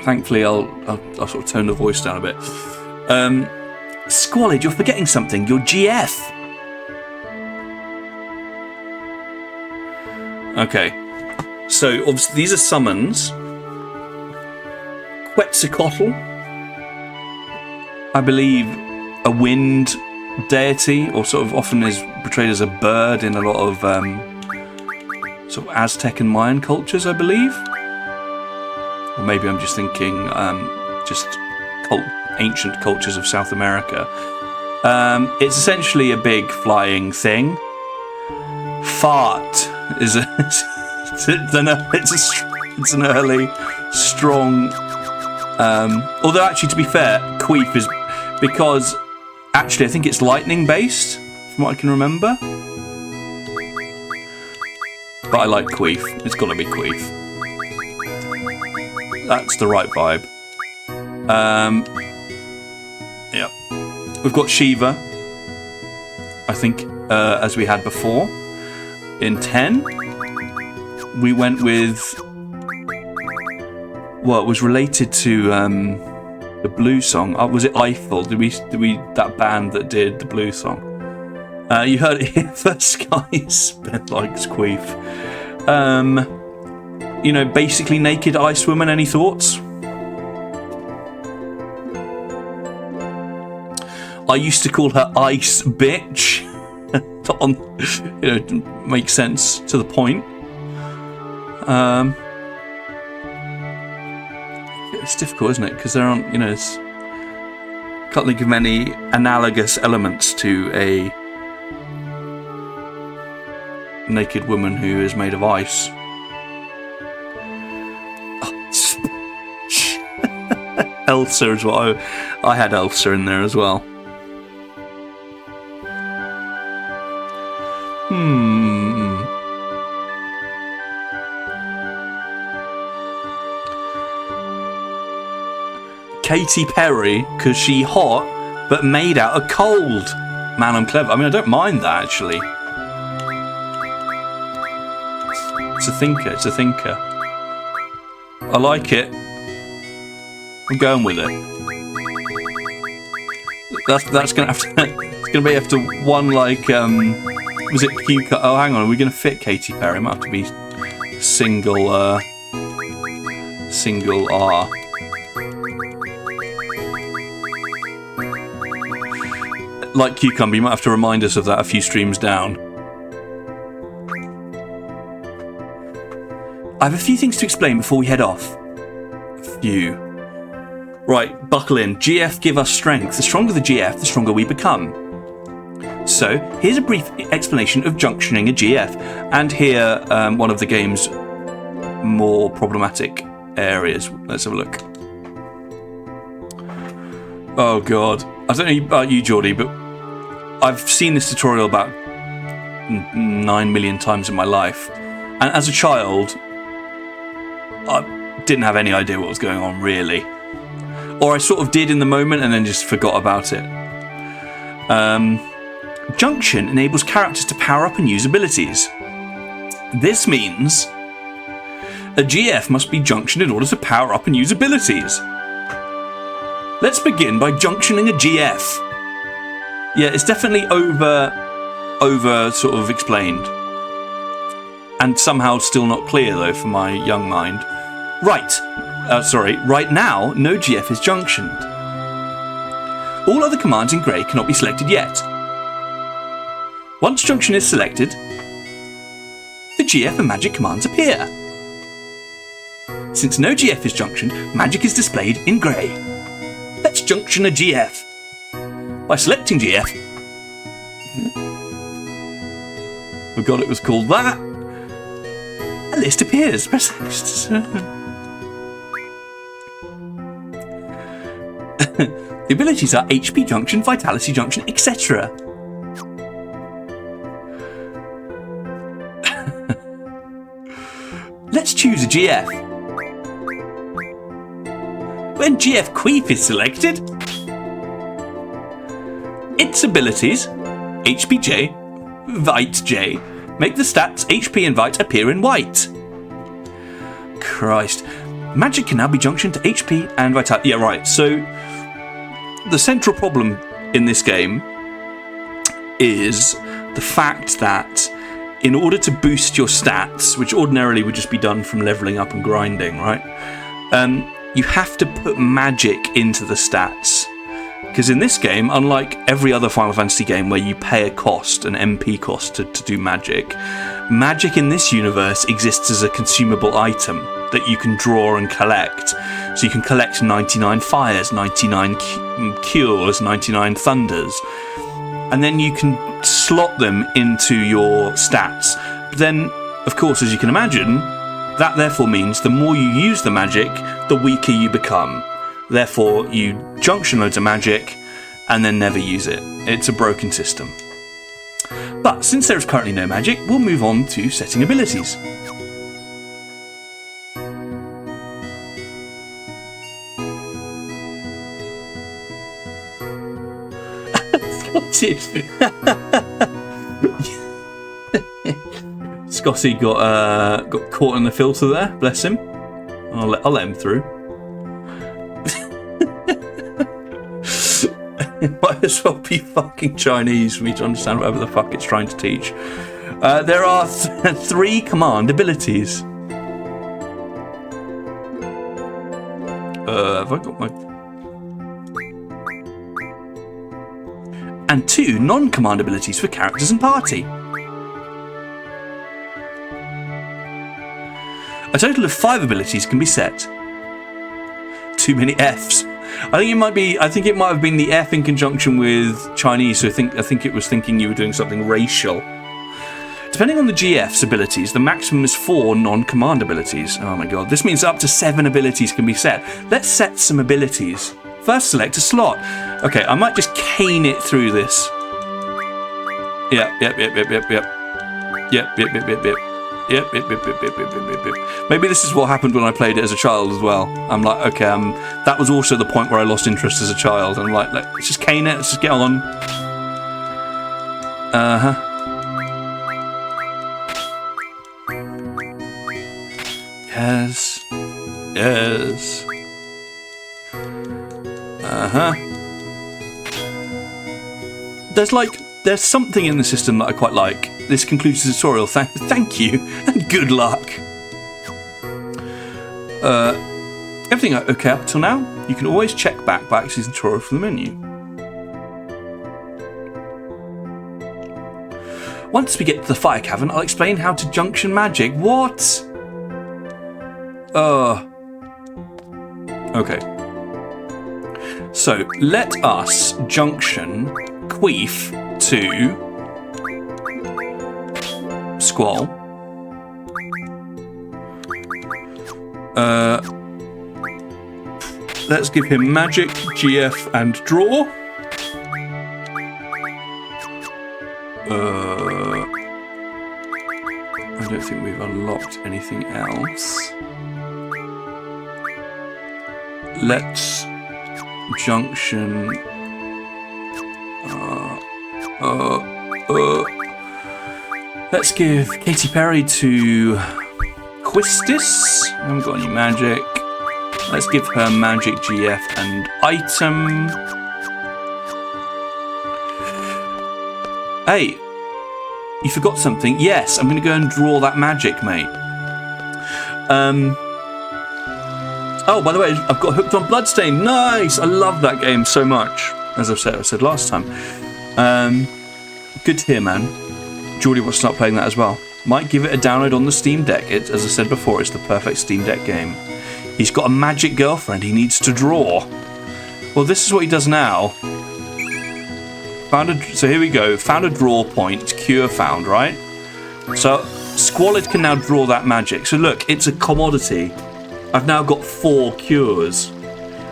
Thankfully, I'll sort of tone the voice down a bit. Squalid, you're forgetting something. You're GF. Okay. So, obviously, these are summons. Quetzalcoatl, I believe, a wind deity, or sort of often is portrayed as a bird in a lot of sort of Aztec and Mayan cultures, I believe. Or maybe I'm just thinking just ancient cultures of South America. It's essentially a big flying thing. Fart is it's an early, strong. Although actually, to be fair, Queef is because actually I think it's lightning based, from what I can remember. But I like Queef. It's got to be Queef. That's the right vibe. Yeah. We've got Shiva, I think, as we had before. In 10, we went with well, it was related to the blue song. Was it Eiffel? Did we that band that did the blue song? You heard it here first, guys. Ben likes Queef. You know, basically naked ice woman. Any thoughts? I used to call her Ice Bitch. Makes sense to the point. It's difficult, isn't it? Because there aren't, can't think of many analogous elements to a naked woman who is made of ice. Elsa is what I had Elsa in there as well. Katy Perry, because she hot, but made out of cold. Man, I'm clever. I mean, I don't mind that, actually. It's a thinker. I like it. I'm going with it. That's gonna have to. It's gonna be after one like. Was it Q? Oh, hang on. Are we gonna fit Katy Perry? It might have to be single R. Like Cucumber, you might have to remind us of that a few streams down. I have a few things to explain before we head off. A few. Right, buckle in. GF give us strength. The stronger the GF, the stronger we become. So, here's a brief explanation of junctioning a GF. And here, one of the game's more problematic areas. Let's have a look. Oh god. I don't know about you, Geordie, but I've seen this tutorial about 9 million times in my life. And as a child, I didn't have any idea what was going on, really. Or I sort of did in the moment and then just forgot about it. Junction enables characters to power up and use abilities. This means a GF must be junctioned in order to power up and use abilities. Let's begin by junctioning a GF. Yeah, it's definitely over sort of explained. And somehow still not clear though for my young mind. Right now, no GF is junctioned. All other commands in grey cannot be selected yet. Once junction is selected, the GF and magic commands appear. Since no GF is junctioned, magic is displayed in grey. Let's junction a GF. By selecting GF, forgot it was called that, a list appears. Press X. The abilities are HP junction, vitality junction, etc. Let's choose a GF. When GF Queef is selected, its abilities, HPJ, ViteJ, make the stats HP and Vite appear in white. Christ. Magic can now be junctioned to HP and Vitality. Yeah, right. So, the central problem in this game is the fact that in order to boost your stats, which ordinarily would just be done from leveling up and grinding, right? You have to put magic into the stats. Because in this game, unlike every other Final Fantasy game where you pay a cost, an MP cost to do magic, magic in this universe exists as a consumable item that you can draw and collect. So you can collect 99 fires, 99 cures, 99 thunders, and then you can slot them into your stats. But then, of course, as you can imagine, that therefore means the more you use the magic, the weaker you become. Therefore, you junction loads of magic and then never use it. It's a broken system. But since there is currently no magic, we'll move on to setting abilities. Scotty got caught in the filter there. Bless him. I'll let him through. It might as well be fucking Chinese for me to understand whatever the fuck it's trying to teach. There are 3 command abilities. Have I got my... And 2 non-command abilities for characters and party. A total of 5 abilities can be set. Too many Fs. I think it might have been the F in conjunction with Chinese, so I think it was thinking you were doing something racial. Depending on the GF's abilities, the maximum is 4 non-command abilities. Oh my god, this means up to 7 abilities can be set. Let's set some abilities. First, select a slot. Okay, I might just cane it through this. Yep. Maybe this is what happened when I played it as a child as well. I'm like, okay, that was also the point where I lost interest as a child. I'm like, let's just cane it, let's just get on. Yes. There's something in the system that I quite like. This concludes the tutorial. Thank you, and good luck. Everything okay up till now? You can always check back by accessing the tutorial from the menu. Once we get to the fire cavern, I'll explain how to junction magic. What? Okay. So, let us junction Queef to Squall. Let's give him magic, GF, and draw. I don't think we've unlocked anything else. Let's junction Let's give Katy Perry to Quistis. I haven't got any magic. Let's give her magic GF and item. Hey, you forgot something. Yes, I'm going to go and draw that magic, mate. Oh, by the way, I've got hooked on Bloodstain. Nice! I love that game so much. As I said last time. Good to hear, man. Geordie wants to start playing that as well. Might give it a download on the Steam Deck. As I said before, it's the perfect Steam Deck game. He's got a magic girlfriend he needs to draw. Well, this is what he does now. So here we go. Found a draw point. Cure found, right? So Squalid can now draw that magic. So look, it's a commodity. I've now got 4 cures.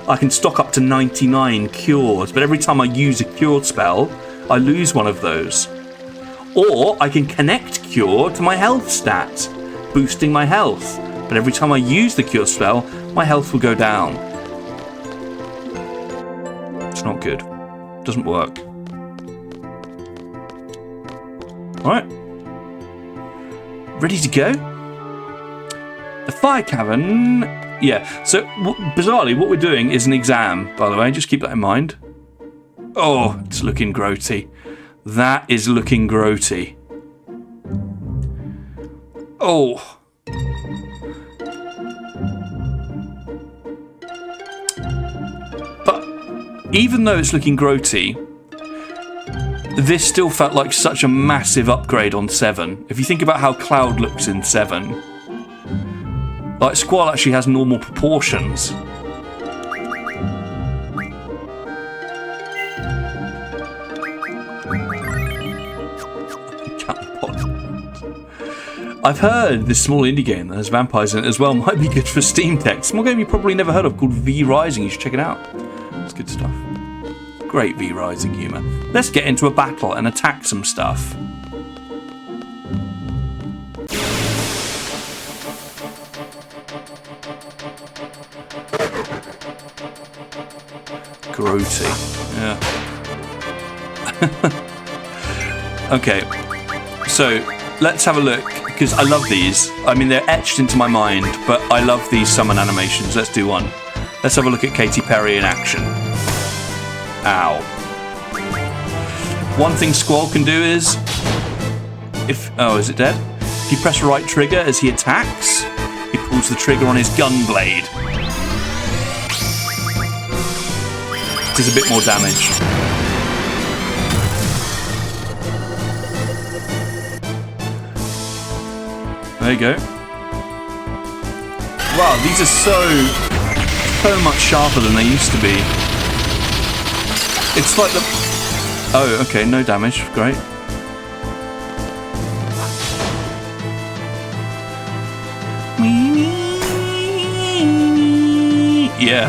I can stock up to 99 cures, but every time I use a cured spell, I lose one of those. Or I can connect cure to my health stat, boosting my health. But every time I use the cure spell, my health will go down. It's not good. Doesn't work. Alright. Ready to go? The fire cavern. Yeah, so bizarrely, what we're doing is an exam, by the way. Just keep that in mind. Oh, it's looking grody. That is looking grody. Oh. But even though it's looking grody, this still felt like such a massive upgrade on 7. If you think about how Cloud looks in 7, like Squall actually has normal proportions. I've heard this small indie game that has vampires in it as well might be good for Steam Deck. Small game you probably never heard of called V Rising. You should check it out. It's good stuff. Great V Rising humour. Let's get into a battle and attack some stuff. Grody. Yeah. Okay. So, let's have a look. Because I love these. I mean, they're etched into my mind, but I love these summon animations. Let's do one. Let's have a look at Katy Perry in action. Ow. One thing Squall can do is... Oh, is it dead? If you press right trigger as he attacks, he pulls the trigger on his gun blade. It does a bit more damage. There you go. Wow, these are so much sharper than they used to be. It's like the... Oh, okay, no damage. Great. Yeah.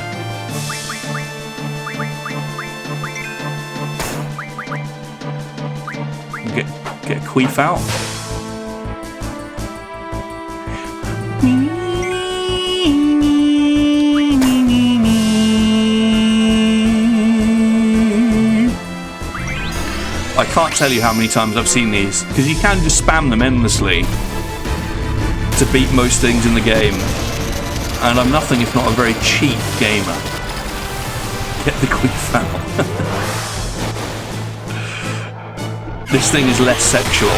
Get a queef out. I can't tell you how many times I've seen these, because you can just spam them endlessly to beat most things in the game. And I'm nothing if not a very cheap gamer. Get the queef out. This thing is less sexual.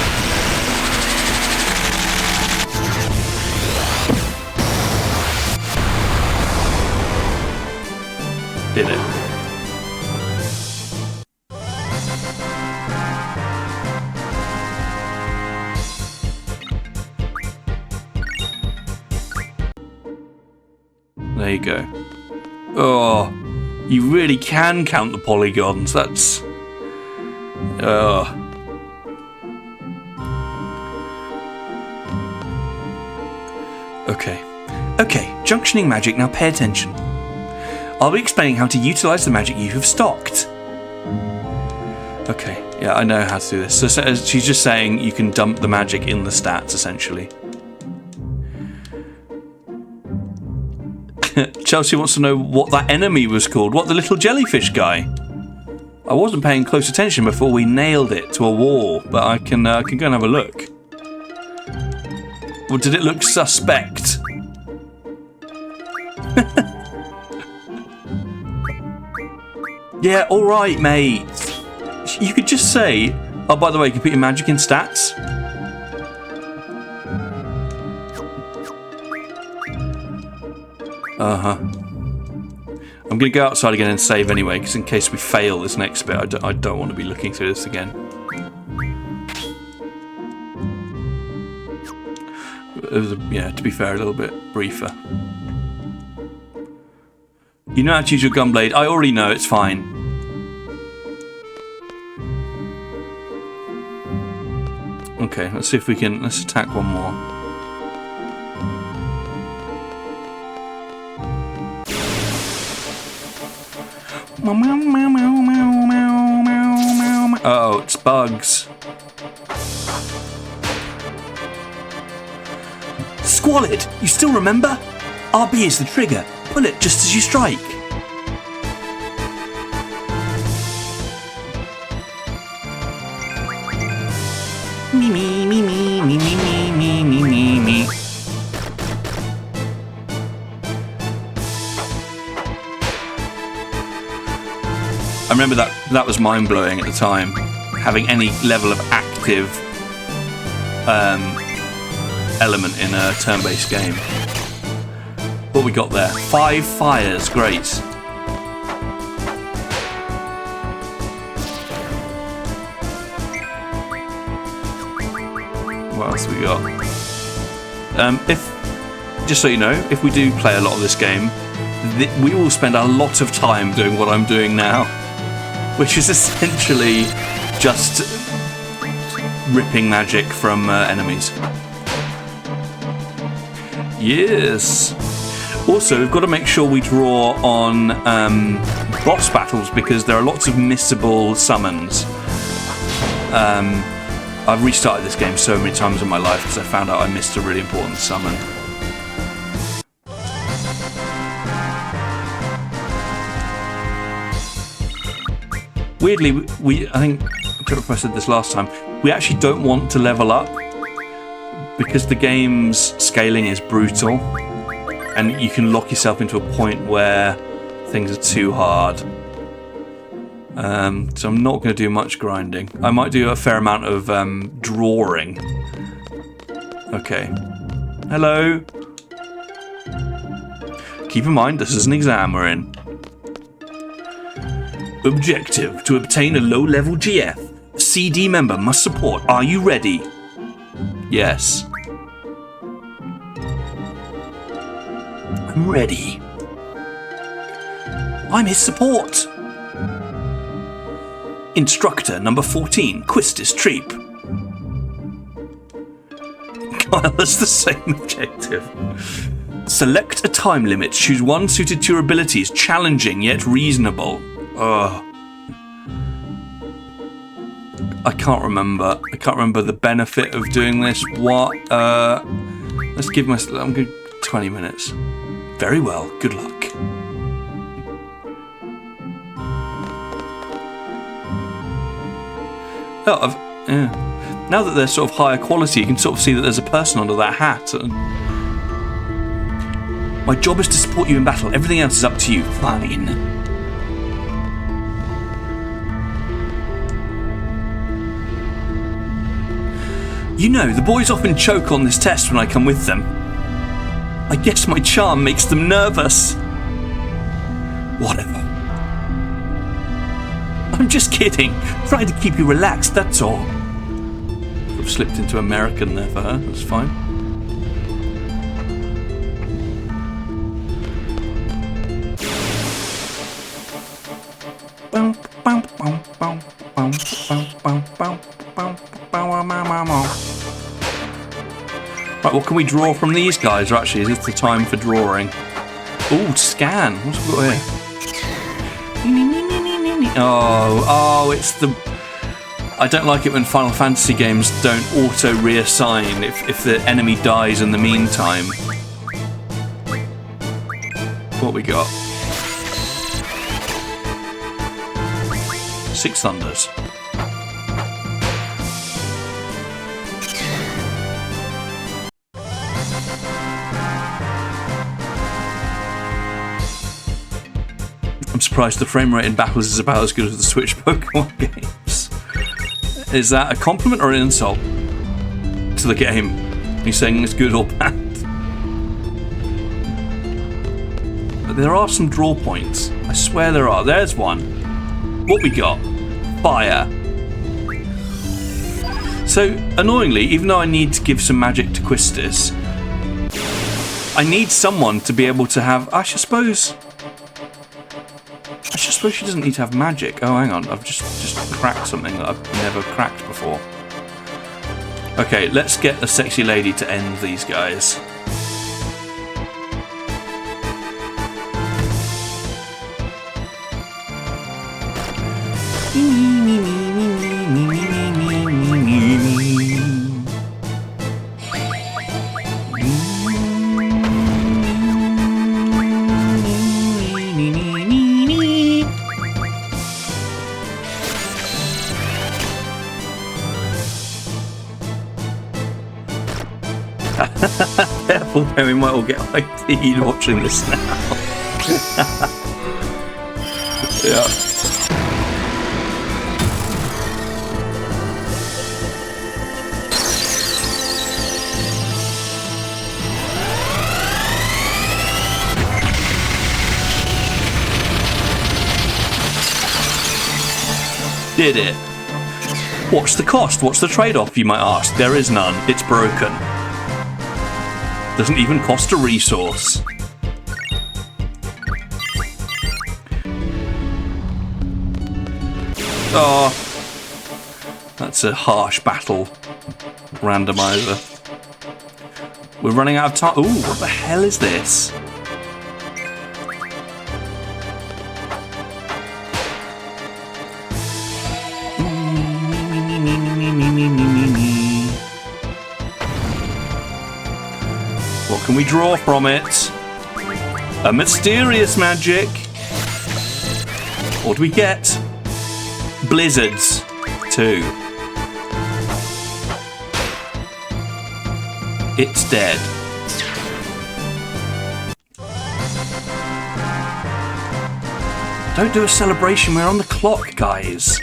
Did it? There you go. Oh, you really can count the polygons. That's... Okay. Okay, junctioning magic, now pay attention. I'll be explaining how to utilise the magic you have stocked. Okay, yeah, I know how to do this. So she's just saying you can dump the magic in the stats, essentially. Chelsea wants to know what that enemy was called. What, the little jellyfish guy? I wasn't paying close attention before we nailed it to a wall, but I can go and have a look. Or did it look suspect? Yeah, alright, mate. You could just say, oh, by the way, you can put your magic in stats. Uh-huh. I'm going to go outside again and save anyway, because in case we fail this next bit, I don't want to be looking through this again. It was, yeah, to be fair, a little bit briefer. You know how to use your gunblade. I already know, it's fine. Okay, let's see if we can... Let's attack one more. Oh, it's bugs. Squalid, you still remember? RB is the trigger. Pull it just as you strike. Me, me, me, me, me, me, me, me, me, me. I remember that was mind-blowing at the time, having any level of active element in a turn-based game. What we got there? 5 fires, great. What else we got? Just so you know, if we do play a lot of this game, we will spend a lot of time doing what I'm doing now, which is essentially just ripping magic from enemies. Yes. Also, we've got to make sure we draw on boss battles because there are lots of missable summons. I've restarted this game so many times in my life because I found out I missed a really important summon. Weirdly, I think I don't know if I said this last time, we actually don't want to level up because the game's scaling is brutal and you can lock yourself into a point where things are too hard. So I'm not going to do much grinding. I might do a fair amount of drawing. Okay. Hello. Keep in mind, this is an exam we're in. Objective: to obtain a low-level GF, a CD member must support. Are you ready? Yes. I'm ready. I'm his support. Instructor number 14, Quistis Treep. Kyle has the same objective. Select a time limit. Choose one suited to your abilities. Challenging yet reasonable. Ugh. I can't remember the benefit of doing this. What? Let's give myself. I'm good. 20 minutes. Very well. Good luck. Oh, yeah. Now that they're sort of higher quality, you can sort of see that there's a person under that hat. My job is to support you in battle. Everything else is up to you. Fine. You know, the boys often choke on this test when I come with them. I guess my charm makes them nervous. Whatever. I'm just kidding. Trying to keep you relaxed, that's all. I've slipped into American there for her. That's fine. Right, what can we draw from these guys? Or actually, is this the time for drawing? Ooh, scan. What's we got here? Oh, it's the... I don't like it when Final Fantasy games don't auto-reassign if the enemy dies in the meantime. What we got? 6 thunders. I'm surprised the frame rate in battles is about as good as the Switch Pokemon games. Is that a compliment or an insult to the game? Are you saying it's good or bad? But there are some draw points. I swear there are. There's one. What we got? Fire. So, annoyingly, even though I need to give some magic to Quistis, I need someone to be able to have... I suppose she doesn't need to have magic. Oh, hang on. I've just cracked something that I've never cracked before. Okay, let's get a sexy lady to end these guys. Careful, we might all get ID'd watching this now. Yeah. Did it? What's the cost? What's the trade-off, you might ask? There is none. It's broken. Doesn't even cost a resource. Oh, that's a harsh battle randomizer. We're running out of time. Ooh, what the hell is this? What can we draw from it? A mysterious magic. What do we get? Blizzards. 2. It's dead. Don't do a celebration, we're on the clock, guys.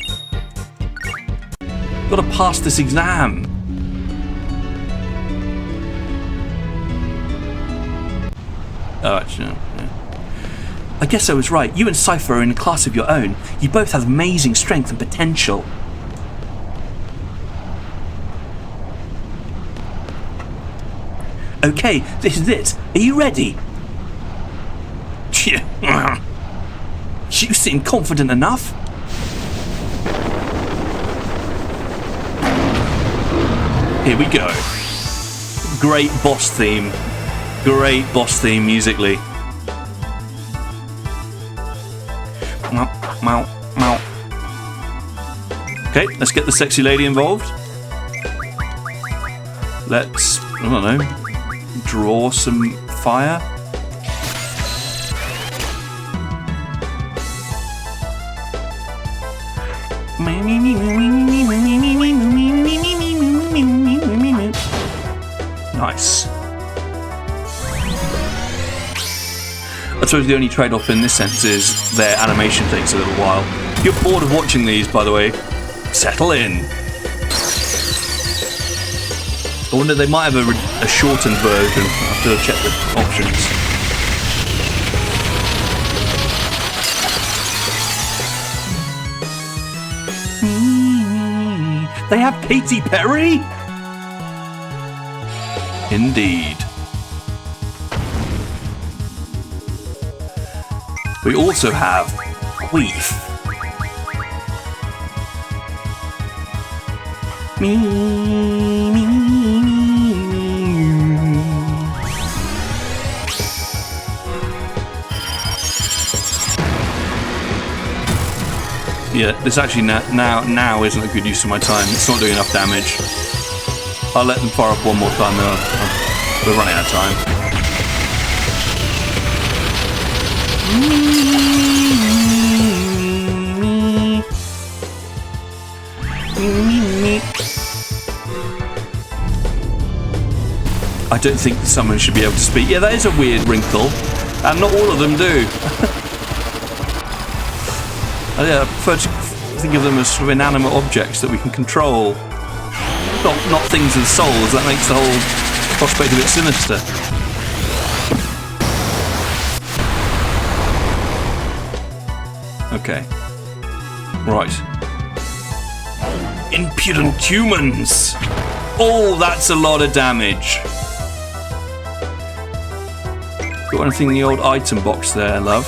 We've got to pass this exam. Oh, actually, no. Yeah. I guess I was right. You and Cypher are in a class of your own. You both have amazing strength and potential. Okay, this is it. Are you ready? You seem confident enough. Here we go. Great boss theme. Great boss theme musically. Meow, meow. Okay, let's get the sexy lady involved. Let's, I don't know, draw some fire. Nice. I suppose the only trade-off in this sense is their animation takes a little while. If you're bored of watching these, by the way, settle in. I wonder, they might have a shortened version. I'll have to check the options. They have Katy Perry? Indeed. We also have Queef. Yeah, this actually now isn't a good use of my time. It's not doing enough damage. I'll let them fire up one more time, then we're running out of time. I don't think someone should be able to speak. Yeah, that is a weird wrinkle. And not all of them do. I prefer to think of them as sort of inanimate objects that we can control. Not things with souls. That makes the whole prospect a bit sinister. Okay. Right. Impudent humans! Oh, that's a lot of damage. Got anything in the old item box there, love?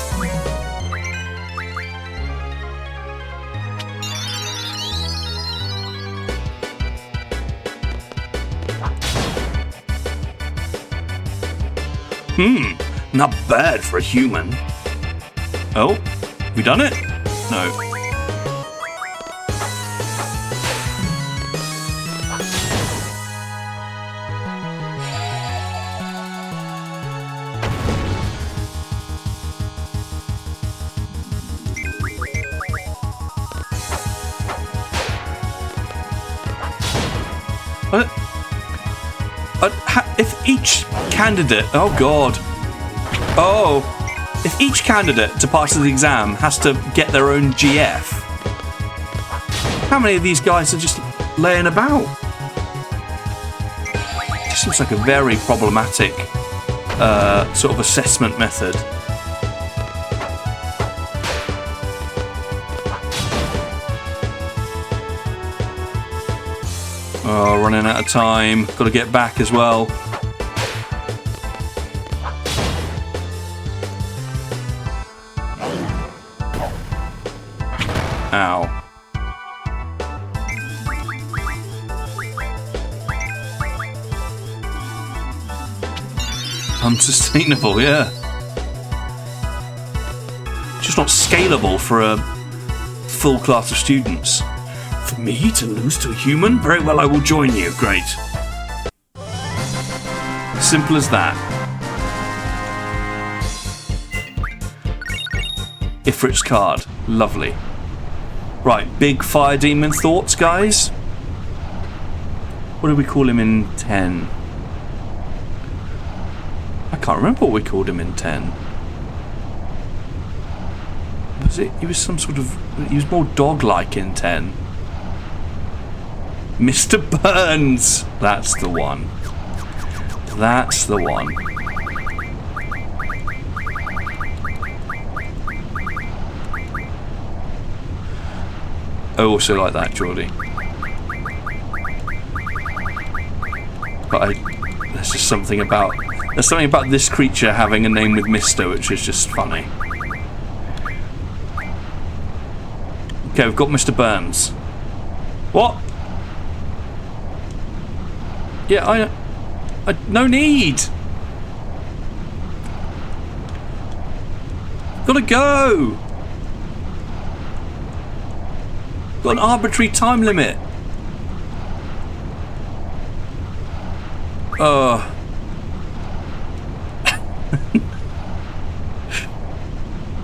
Not bad for a human. Oh, we done it? No. If each candidate... Oh, God. Oh. If each candidate to pass the exam has to get their own GF, how many of these guys are just laying about? It just seems like a very problematic sort of assessment method. Oh, running out of time. Got to get back as well. Ow. Unsustainable, yeah. Just not scalable for a full class of students. For me to lose to a human? Very well, I will join you. Great. Simple as that. Ifrit's card. Lovely. Right, big fire demon thoughts, guys? What did we call him in 10? I can't remember what we called him in 10. Was it? He was some sort of... He was more dog-like in 10. Mr. Burns! That's the one. That's the one. I also like that, Geordie. But there's just something about... There's something about this creature having a name with Mr. which is just funny. Okay, we've got Mr. Burns. What? Yeah, I no need. Gotta go. Got an arbitrary time limit.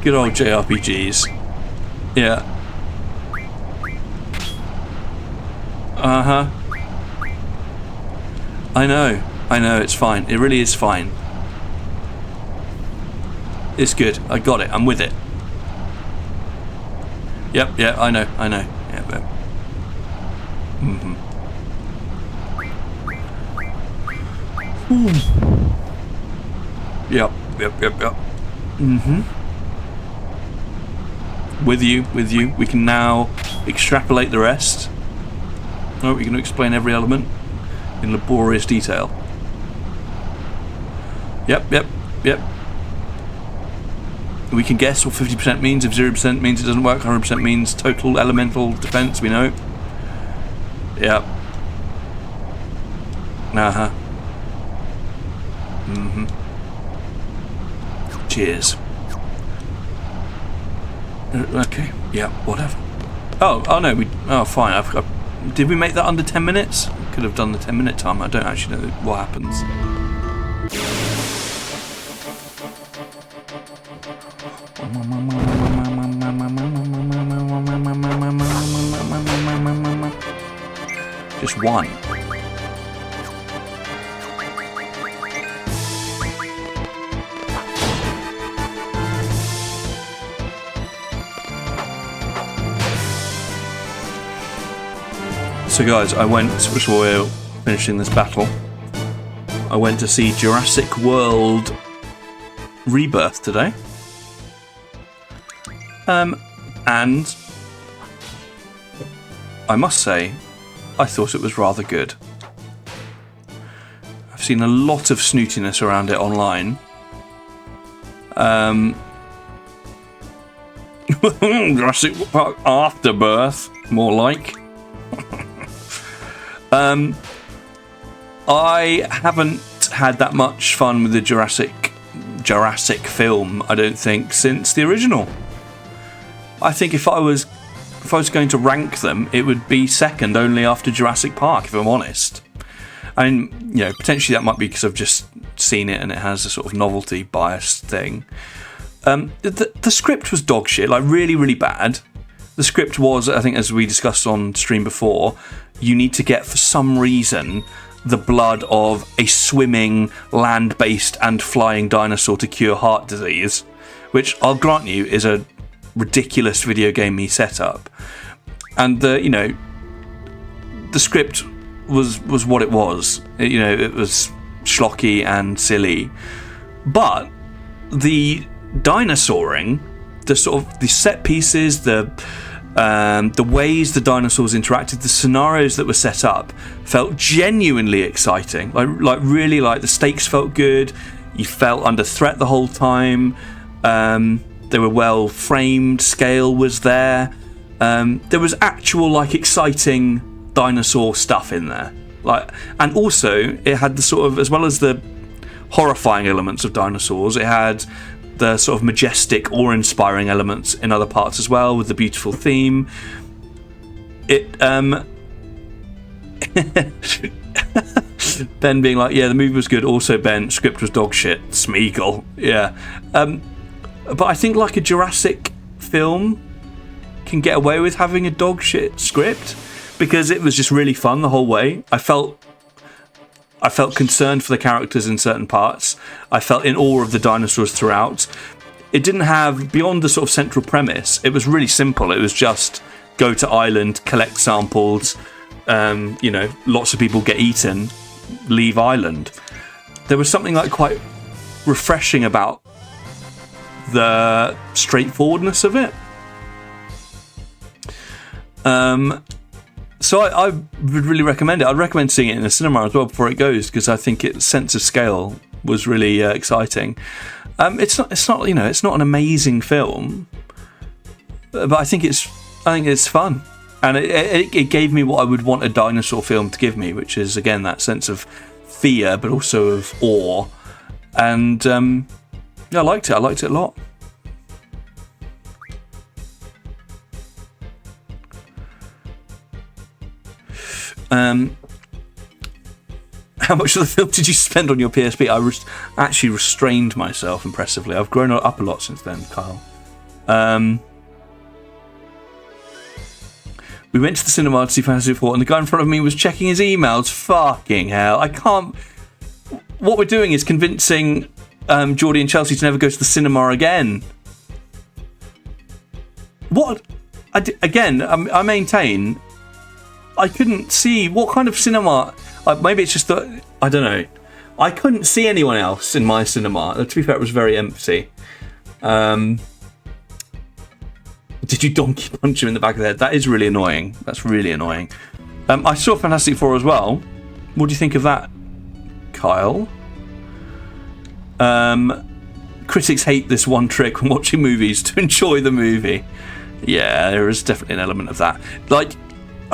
Good old JRPGs. Yeah. Uh-huh. I know, it's fine. It really is fine. It's good. I got it. I'm with it. Yep, yeah, I know. Yeah, but... Mm-hmm. Yep. Mm-hmm. With you. We can now extrapolate the rest. Oh, we're going to explain every element in laborious detail. Yep. We can guess what 50% means. If 0% means it doesn't work, 100% means total elemental defense, we know. Yep. Uh-huh. Mm-hmm. Cheers. Okay. Yeah, whatever. Oh no, oh, fine. Did we make that under 10 minutes? Could have done the 10-minute time. I don't actually know what happens. Just one. So guys, I went, before we're finishing this battle, I went to see Jurassic World Rebirth today. And I must say, I thought it was rather good. I've seen a lot of snootiness around it online. Jurassic Park Afterbirth, more like. I haven't had that much fun with the Jurassic film, I don't think, since the original. I think if I was going to rank them, it would be second only after Jurassic Park, if I'm honest. I mean, potentially that might be because I've just seen it and it has a sort of novelty bias thing. The script was dog shit, like really, really bad. The script was, I think, as we discussed on stream before, you need to get, for some reason, the blood of a swimming, land-based and flying dinosaur to cure heart disease, which I'll grant you is a ridiculous video gamey setup. And the script was what it was. It was schlocky and silly. But the dinosauring, the set pieces, the ways the dinosaurs interacted, the scenarios that were set up felt genuinely exciting. Like really, like the stakes felt good. You felt under threat the whole time. They were well framed. Scale was there. There was actual exciting dinosaur stuff in there. And also it had the sort of, as well as the horrifying elements of dinosaurs, it had the sort of majestic, awe-inspiring elements in other parts as well, with the beautiful theme. It Ben being like, yeah, the movie was good. Also, Ben, script was dog shit. Smeagol. Yeah. But I think a Jurassic film can get away with having a dog shit script because it was just really fun the whole way. I felt concerned for the characters in certain parts. I felt in awe of the dinosaurs throughout. It didn't have, beyond the sort of central premise, it was really simple. It was just go to island, collect samples, lots of people get eaten, leave island. There was something quite refreshing about the straightforwardness of it. So I would really recommend it. I'd recommend seeing it in a cinema as well before it goes, because I think its sense of scale was really exciting. It's not an amazing film, but I think it's fun, and it gave me what I would want a dinosaur film to give me, which is again that sense of fear, but also of awe. And I liked it. I liked it a lot. How much of the film did you spend on your PSP? I actually restrained myself impressively. I've grown up a lot since then, Kyle. We went to the cinema to see Fantasy VIII, and the guy in front of me was checking his emails. Fucking hell. I can't... What we're doing is convincing Geordie and Chelsea to never go to the cinema again. What? I maintain... I couldn't see what kind of cinema. Maybe it's just that I don't know. I couldn't see anyone else in my cinema. To be fair, it was very empty. Did you donkey punch him in the back of the head? That is really annoying. That's really annoying. I saw Fantastic Four as well. What do you think of that, Kyle? Critics hate this one trick when watching movies to enjoy the movie. Yeah, there is definitely an element of that.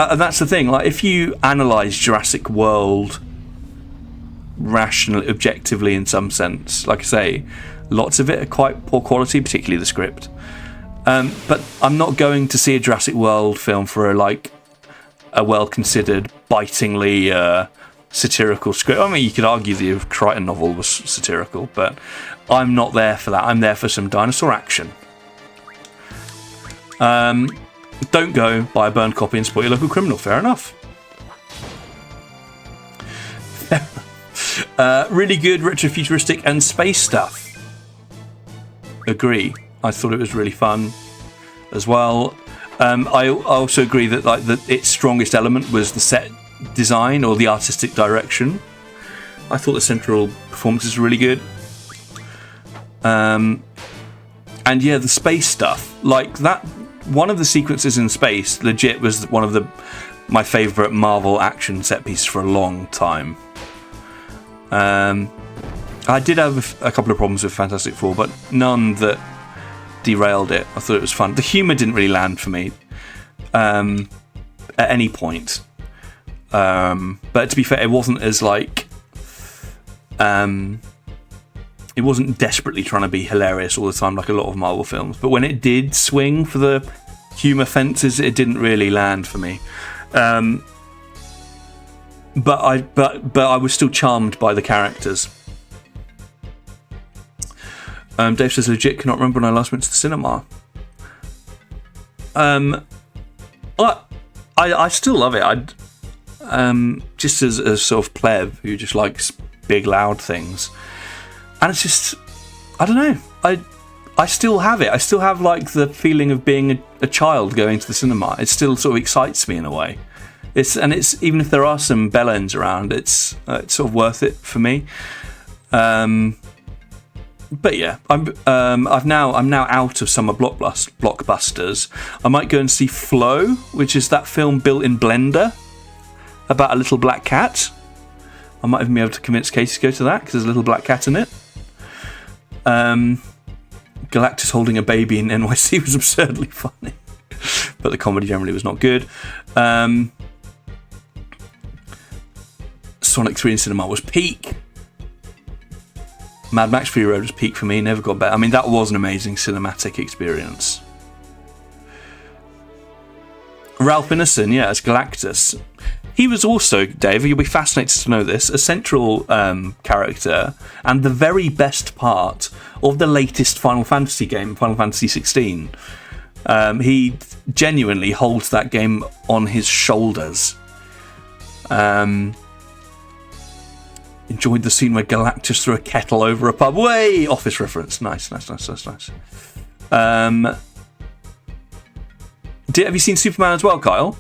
And that's the thing, if you analyse Jurassic World rationally, objectively in some sense, like I say, lots of it are quite poor quality, particularly the script. But I'm not going to see a Jurassic World film for a well-considered, bitingly satirical script. I mean, you could argue the Crichton novel was satirical, but I'm not there for that. I'm there for some dinosaur action. Don't go buy a burned copy and support your local criminal. Fair enough. Really good retrofuturistic and space stuff. Agree. I thought it was really fun as well. I also agree that its strongest element was the set design or the artistic direction. I thought the central performances were really good. And yeah, the space stuff, like that. One of the sequences in space, legit, was one of my favourite Marvel action set pieces for a long time. I did have a couple of problems with Fantastic Four, but none that derailed it. I thought it was fun. The humour didn't really land for me at any point. But to be fair, it wasn't as like... it wasn't desperately trying to be hilarious all the time like a lot of Marvel films. But when it did swing for the humour fences, it didn't really land for me. But I was still charmed by the characters. Dave says, legit cannot remember when I last went to the cinema. I still love it. Just as a sort of pleb who just likes big loud things. And it's just, I don't know. I still have it. I still have like the feeling of being a child going to the cinema. It still sort of excites me in a way. It's even if there are some bellends around, it's sort of worth it for me. But yeah, I'm now out of summer blockbusters. I might go and see Flow, which is that film built in Blender about a little black cat. I might even be able to convince Katie to go to that because there's a little black cat in it. Galactus holding a baby in NYC was absurdly funny, but the comedy generally was not good. Sonic 3 in cinema was peak. Mad Max Fury Road was peak for me, never got better. I mean, that was an amazing cinematic experience. Ralph Ineson, yeah, as Galactus. He was also, Dave, you'll be fascinated to know this, a central character and the very best part of the latest Final Fantasy game, Final Fantasy XVI. He genuinely holds that game on his shoulders. Enjoyed the scene where Galactus threw a kettle over a pub. Way! Office reference. Nice. Have you seen Superman as well, Kyle?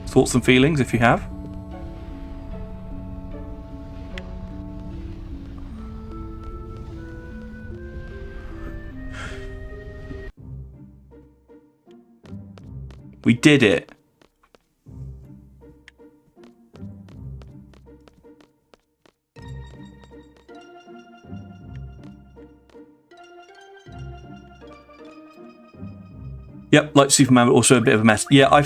Thoughts and feelings, if you have? We did it. Yep, like Superman, but also a bit of a mess. Yeah, I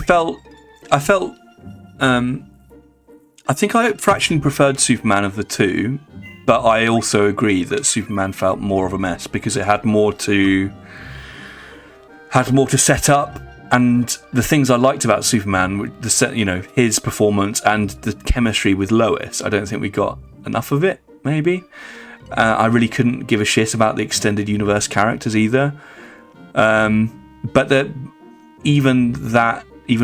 think I fractionally preferred Superman of the two, but I also agree that Superman felt more of a mess because it had more to set up, and the things I liked about Superman, his performance and the chemistry with Lois, I don't think we got enough of it. Maybe I really couldn't give a shit about the extended universe characters either. But even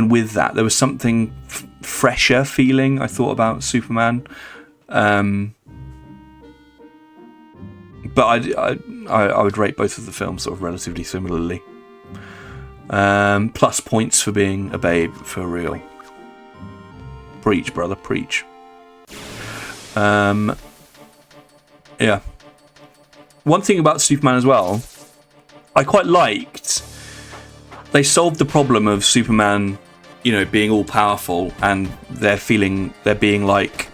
with that, there was something fresher feeling I thought about Superman. But I would rate both of the films sort of relatively similarly. Plus points for being a babe, for real. Preach, brother, preach. Yeah. One thing about Superman as well, I quite liked. They solved the problem of Superman, being all powerful, and there being like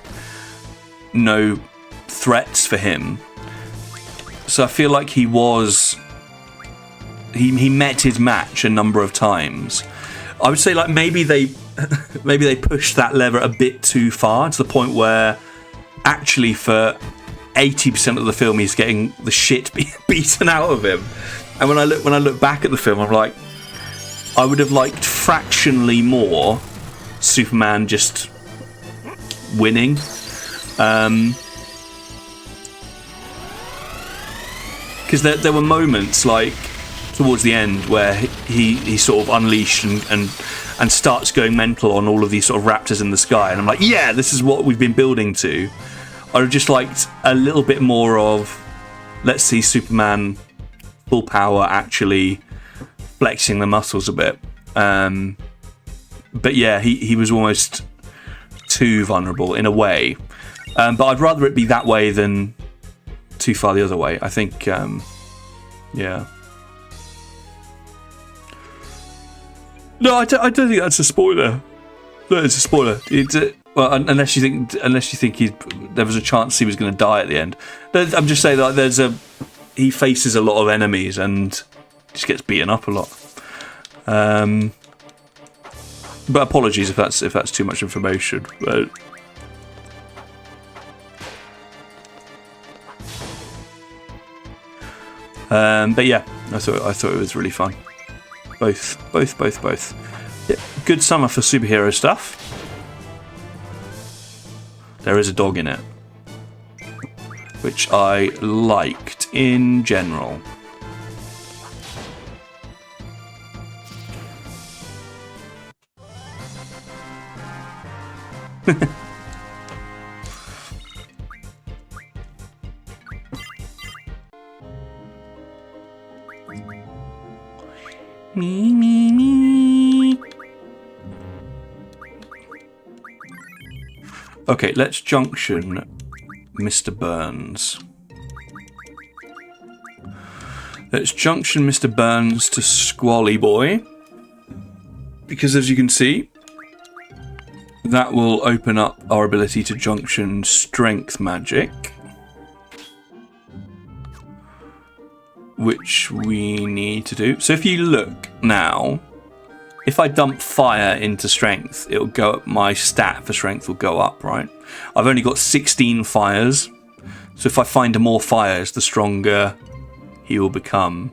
no threats for him. So I feel like he met his match a number of times. I would say like maybe they pushed that lever a bit too far to the point where actually for 80% of the film he's getting the shit beaten out of him. And when I look back at the film, I'm like, I would have liked fractionally more Superman just winning. Because there were moments like towards the end where he sort of unleashed and starts going mental on all of these sort of raptors in the sky, and I'm like, yeah, this is what we've been building to. I'd have just liked a little bit more of, let's see Superman full power actually flexing the muscles a bit. But yeah, he was almost too vulnerable in a way. But I'd rather it be that way than too far the other way. I think, yeah. No, I don't think that's a spoiler. No, it's a spoiler. Well, unless you think there was a chance he was going to die at the end. I'm just saying that he faces a lot of enemies and just gets beaten up a lot. But apologies if that's too much information. But yeah, I thought it was really fun. Both. Yeah, good summer for superhero stuff. There is a dog in it, which I liked in general. Me. Okay, let's junction Mr. Burns. Let's junction Mr. Burns to Squally Boy. Because as you can see, that will open up our ability to junction Strength Magic, which we need to do. So if you look now, if I dump fire into strength, it'll go up. My stat for strength will go up, right? I've only got 16 fires, so if I find more fires, the stronger he will become.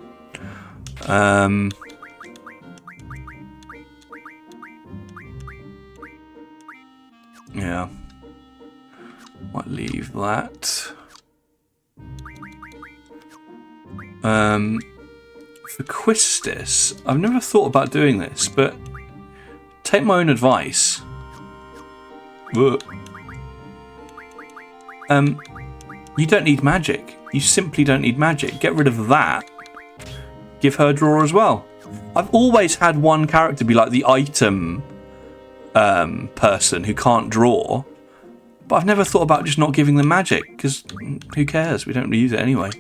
Yeah, might leave that. For Quistis, I've never thought about doing this, but take my own advice. You don't need magic. You simply don't need magic. Get rid of that. Give her draw as well. I've always had one character be like the item person who can't draw, but I've never thought about just not giving them magic, because who cares? We don't use it anyway.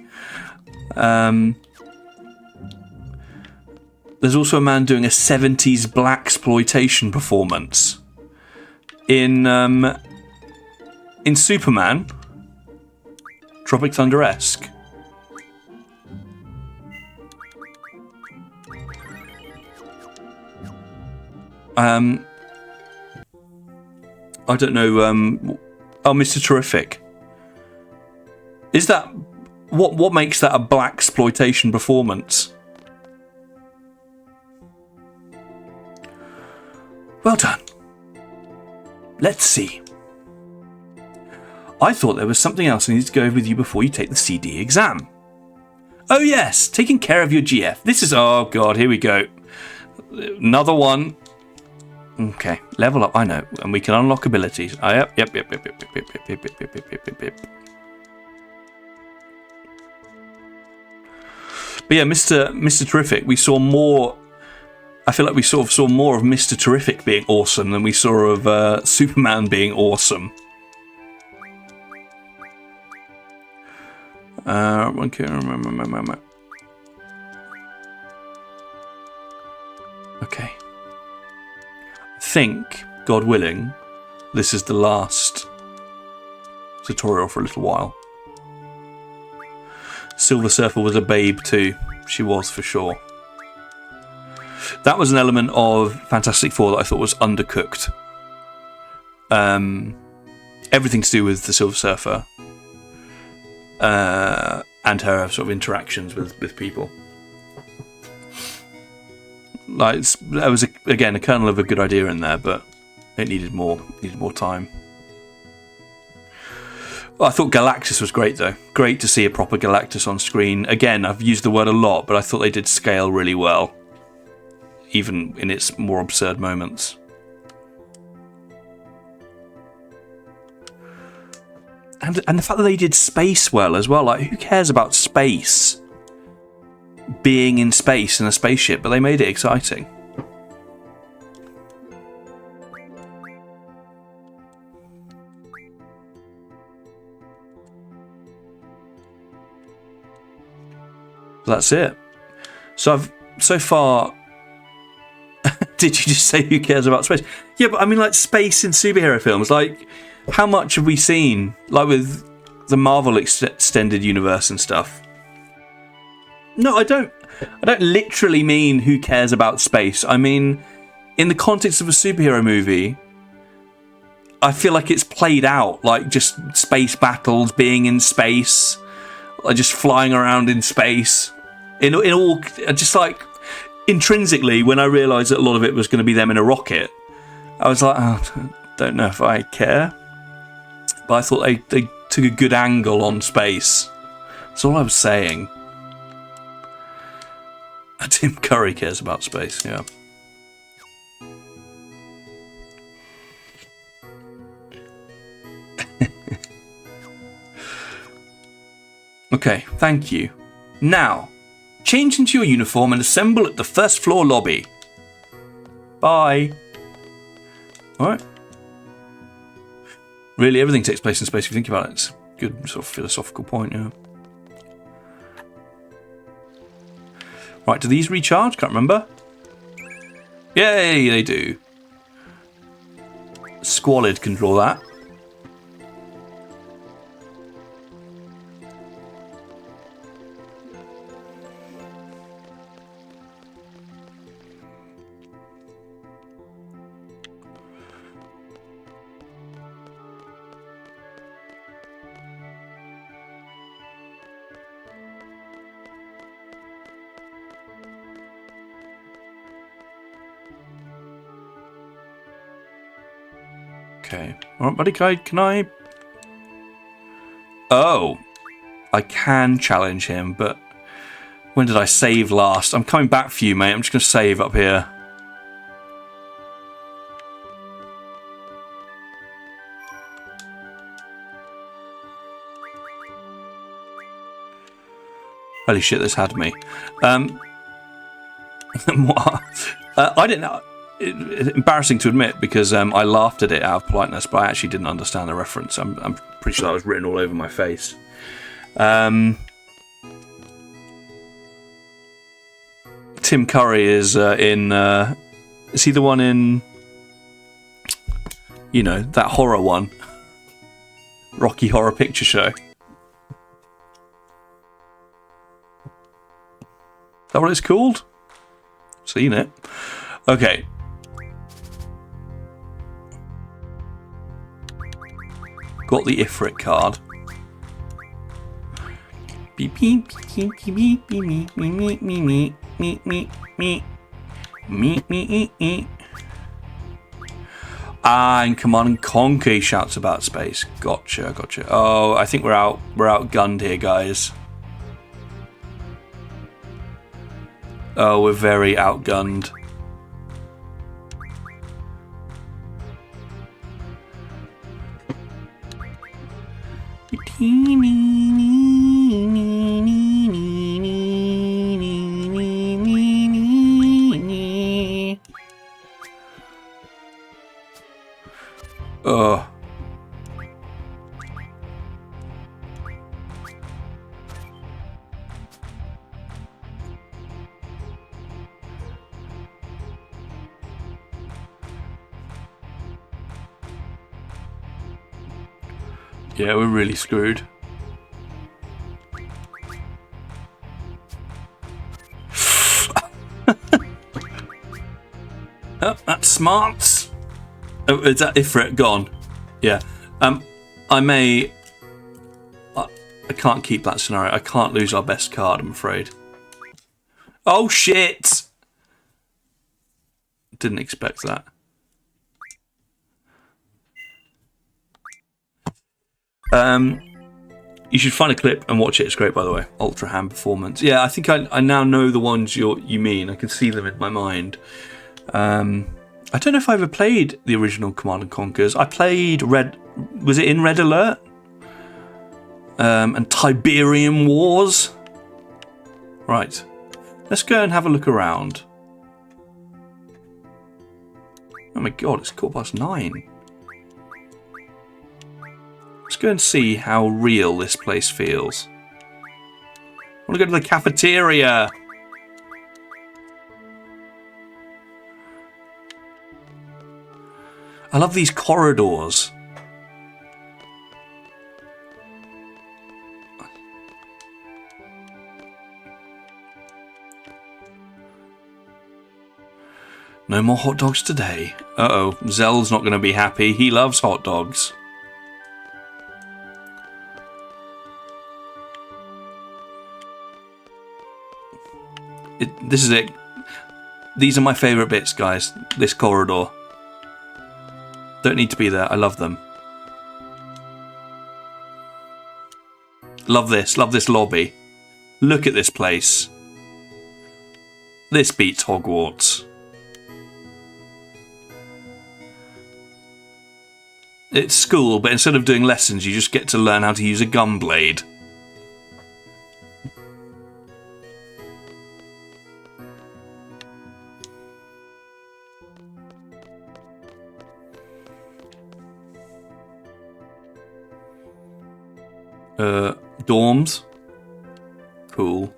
There's also a man doing a 70s blaxploitation performance in Superman, Tropic Thunder-esque. I don't know. Oh, Mr. Terrific. Is that what makes that a blaxploitation performance? Well done. Let's see. I thought there was something else I needed to go over with you before you take the CD exam. Oh yes, taking care of your GF. This is, oh god, here we go. Another one. Okay, level up, I know, and we can unlock abilities. Oh, yep. But yeah, Mr. Terrific, we saw more. I feel like we sort of saw more of Mr. Terrific being awesome than we saw of Superman being awesome. Okay. I think, God willing, this is the last tutorial for a little while. Silver Surfer was a babe too. She was, for sure. That was an element of Fantastic Four that I thought was undercooked. Everything to do with the Silver Surfer and her sort of interactions with people. Like, there was again a kernel of a good idea in there, but it needed more time. I thought Galactus was great, though. Great to see a proper Galactus on screen. Again, I've used the word a lot, but I thought they did scale really well, even in its more absurd moments. And the fact that they did space well as well. Like, who cares about space? Being in space in a spaceship, but they made it exciting. That's it. So far. Did you just say who cares about space? Yeah, but I mean, like, space in superhero films. Like, how much have we seen? Like with the Marvel extended universe and stuff. No, I don't literally mean who cares about space. I mean, in the context of a superhero movie, I feel like it's played out, like just space battles, being in space, like just flying around in space. In all, just like intrinsically, when I realised that a lot of it was going to be them in a rocket, I was like, oh, don't know if I care. But I thought they took a good angle on space. That's all I was saying. Tim Curry cares about space, yeah. Okay, thank you. Now, change into your uniform and assemble at the first floor lobby. Bye. Alright. Really, everything takes place in space if you think about it. It's a good sort of philosophical point, yeah. Right, do these recharge? Can't remember. Yay, they do. Squalid can draw that. Okay. Alright, buddy, can I... Oh. I can challenge him, but... When did I save last? I'm coming back for you, mate. I'm just going to save up here. Holy shit, this had me. I didn't know... It's embarrassing to admit because I laughed at it out of politeness, but I actually didn't understand the reference. I'm pretty sure that was written all over my face. Tim Curry is in... is he the one in... You know, that horror one? Rocky Horror Picture Show. Is that what it's called? Seen it. Okay. Got the Ifrit card. Beep beep beep beep beep beep beep beep beep beep beep beep. Ah, and Command and Conquer, he shouts about space. Gotcha. Oh, I think we're outgunned here, guys. Oh, we're very outgunned. Ugh. Yeah, we're really screwed. Oh, that's smart. Oh, is that Ifrit gone? Yeah. I may... I can't keep that scenario. I can't lose our best card, I'm afraid. Oh, shit! Didn't expect that. You should find a clip and watch it. It's great, by the way. Ultra Hand Performance. Yeah, I think I now know the ones you mean. I can see them in my mind. I don't know if I ever played the original Command & Conquers. I played Red... Was it in Red Alert? And Tiberium Wars? Right. Let's go and have a look around. Oh my god, it's 9:15. Let's go and see how real this place feels. I want to go to the cafeteria. I love these corridors. No more hot dogs today. Uh-oh, Zell's not going to be happy. He loves hot dogs. This is it. These are my favourite bits, guys. This corridor. Don't need to be there. I love them. Love this. Love this lobby. Look at this place. This beats Hogwarts. It's school, but instead of doing lessons, you just get to learn how to use a gun blade. Dorms. Cool.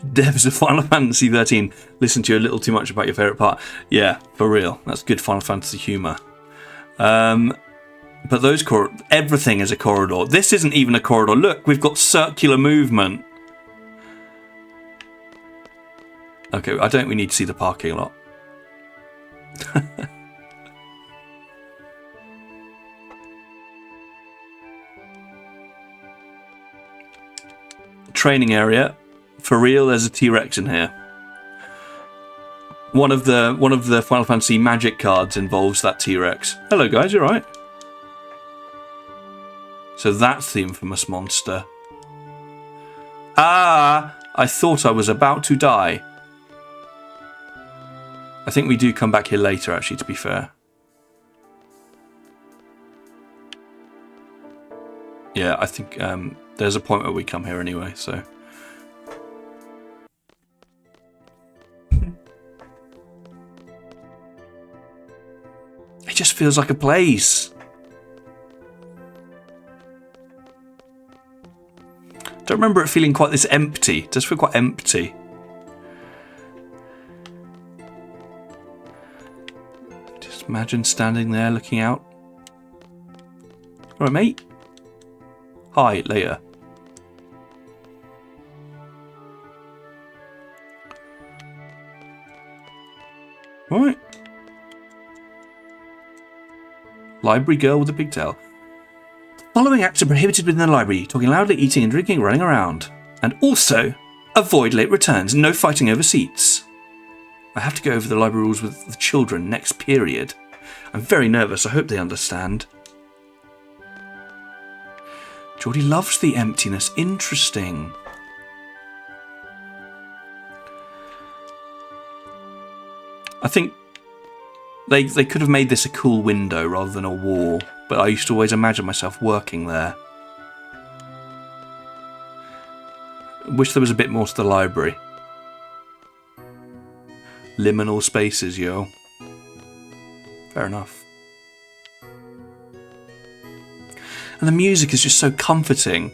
Devs of Final Fantasy XIII. Listen to you a little too much about your favourite part. Yeah, for real. That's good Final Fantasy humour. But those everything is a corridor. This isn't even a corridor. Look, we've got circular movement. Okay, we need to see the parking lot. Training area. For real, there's a T-Rex in here. One of the Final Fantasy magic cards involves that T-Rex. Hello guys, you alright? So that's the infamous monster. Ah! I thought I was about to die. I think we do come back here later, actually, to be fair. Yeah, I think there's a point where we come here anyway, so... It just feels like a place. Don't remember it feeling quite this empty. It does feel quite empty. Just imagine standing there looking out. Alright, mate. Hi, later. Alright. Library girl with a pigtail. Following acts are prohibited within the library. Talking loudly, eating and drinking, running around. And also, avoid late returns. No fighting over seats. I have to go over the library rules with the children next period. I'm very nervous. I hope they understand. Geordie loves the emptiness. Interesting. I think they could have made this a cool window rather than a wall, but I used to always imagine myself working there. Wish there was a bit more to the library. Liminal spaces, yo. Fair enough. And the music is just so comforting.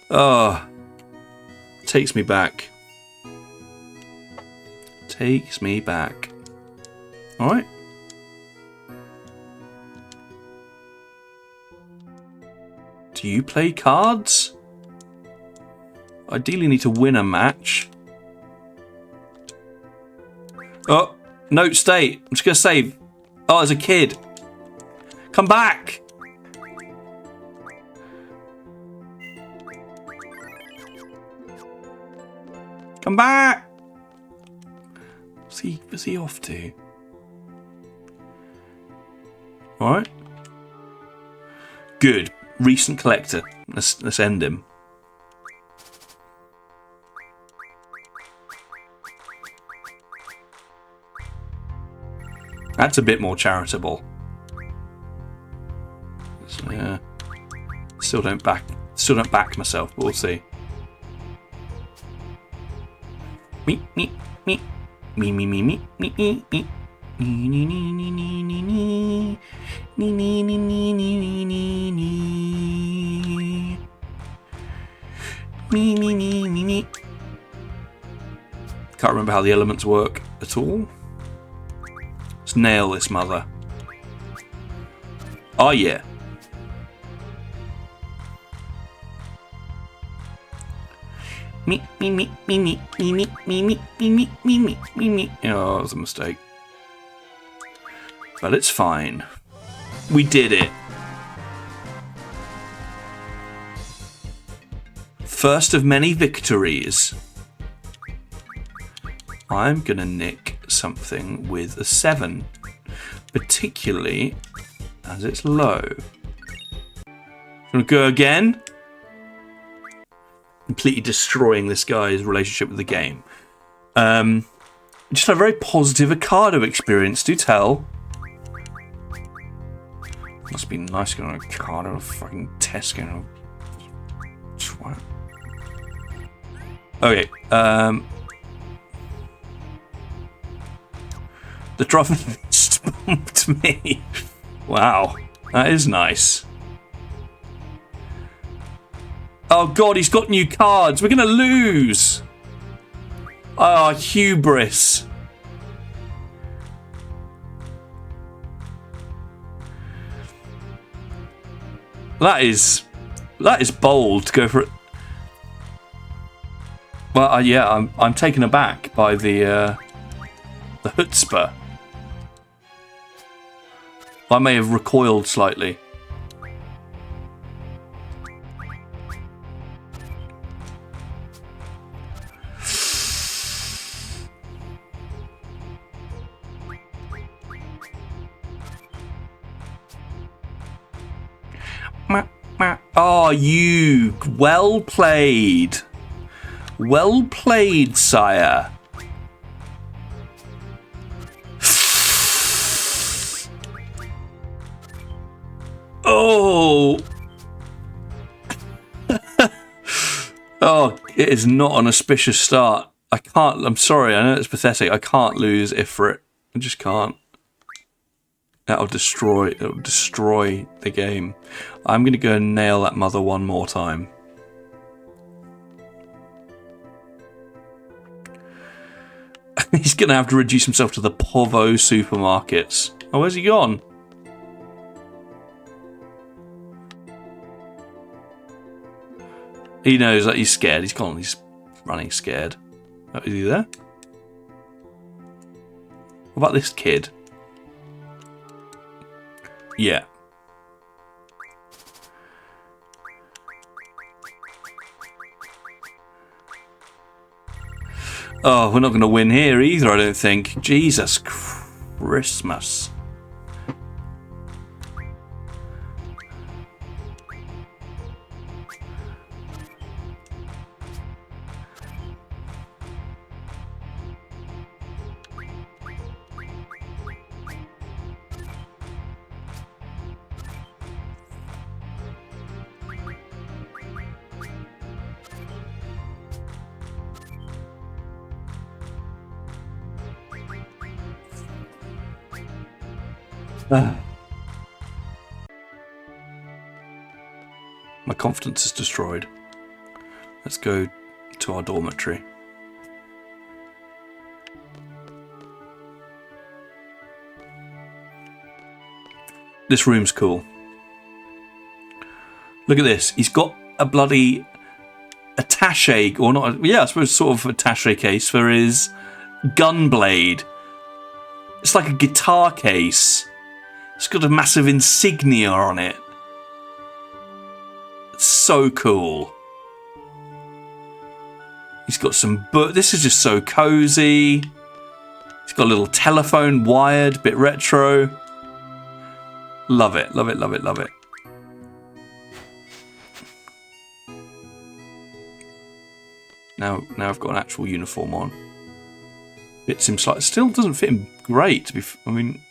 Oh, takes me back. Takes me back. Alright. Do you play cards? Ideally need to win a match. Oh, note state. I'm just going to save. Oh, as a kid. Come back. Come back! Where's he off to? Alright. Good. Recent collector. Let's end him. That's a bit more charitable. So, yeah. Still don't back myself, but we'll see. Me. Me. Can't remember how the elements work at all. Let's nail this mother. Oh yeah. Me. Oh, that was a mistake. But it's fine. We did it. First of many victories. I'm gonna nick something with a 7, particularly as it's low. Gonna go again. Completely destroying this guy's relationship with the game. Just a very positive Ocado experience, do tell. Must be nice going on Ocado or fucking Tesco. Twat. Okay, the driver bumped me. Wow, that is nice. Oh god, he's got new cards. We're gonna lose. Ah, hubris. That is bold to go for it. Well, yeah, I'm taken aback by the chutzpah. I may have recoiled slightly. Oh, you. Well played. Well played, sire. Oh. Oh, it is not an auspicious start. I can't. I'm sorry. I know it's pathetic. I can't lose Ifrit. I just can't. It'll destroy the game. I'm going to go and nail that mother one more time. He's going to have to reduce himself to the Povo supermarkets. Oh, where's he gone? He knows that he's scared. He's gone. He's running scared. Oh, is he there? What about this kid? Yeah. Oh, we're not going to win here either, I don't think. Jesus Christmas. My confidence is destroyed. Let's go to our dormitory. This room's cool. Look at this. He's got a bloody attache, or not, yeah, I suppose sort of attache case for his gun blade. It's like a guitar case. It's got a massive insignia on it. It's so cool. He's got some book. This is just so cozy. He's got a little telephone, wired, bit retro. Love it, love it, love it, love it. Now I've got an actual uniform on. Fits him slightly. Still doesn't fit him great. I mean,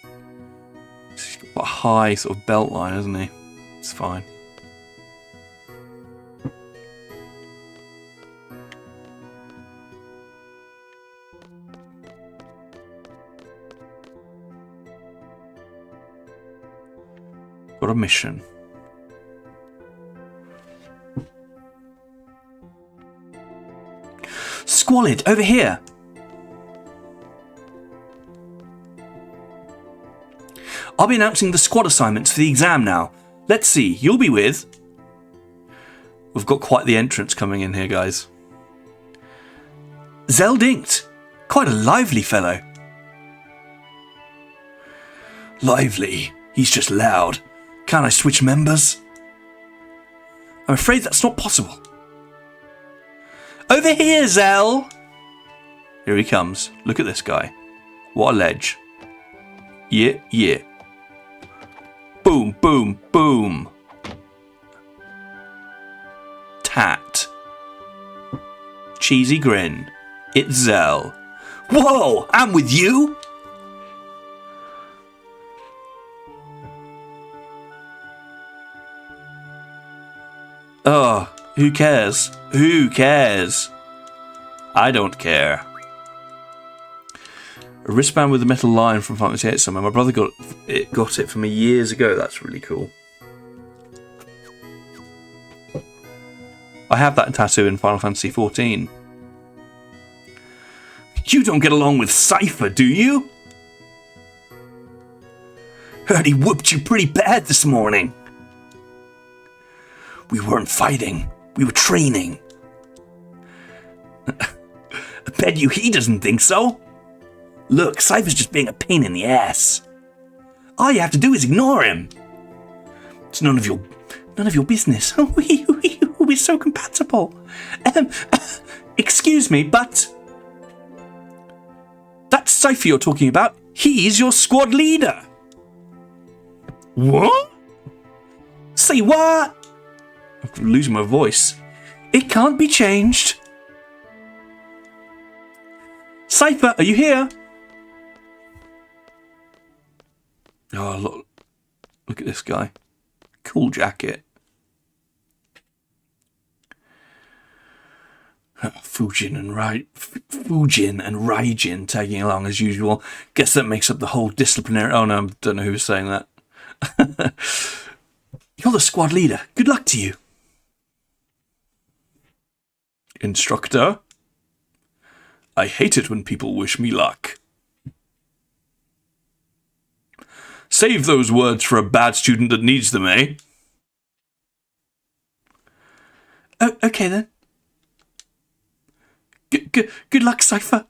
he's got a high sort of belt line, hasn't he? It's fine. Got a mission. Squalid, over here. I'll be announcing the squad assignments for the exam now. Let's see, you'll be with... We've got quite the entrance coming in here, guys. Zeldinkt. Quite a lively fellow. Lively? He's just loud. Can't I switch members? I'm afraid that's not possible. Over here, Zell! Here he comes. Look at this guy. What a ledge. Yeah, yeah. Boom, boom, boom. Tat. Cheesy grin. It's Zell. Whoa, I'm with you? Oh, who cares? Who cares? I don't care. A wristband with a metal line from Fantasy VIII somewhere. My brother got it for me years ago. That's really cool. I have that tattoo in Final Fantasy XIV. You don't get along with Cypher, do you? Heard he whooped you pretty bad this morning. We weren't fighting. We were training. I bet you he doesn't think so. Look, Cypher's just being a pain in the ass. All you have to do is ignore him. It's none of your business. Oh, we're so compatible. Excuse me, but that Cypher you're talking about, he's your squad leader. What? Say what? I'm losing my voice. It can't be changed. Cypher, are you here? Oh, look at this guy. Cool jacket. Fujin and Raijin tagging along as usual. Guess that makes up the whole disciplinary... Oh no, I don't know who was saying that. You're the squad leader. Good luck to you. Instructor? I hate it when people wish me luck. Save those words for a bad student that needs them, eh? Oh, okay then. Good luck, Cypher.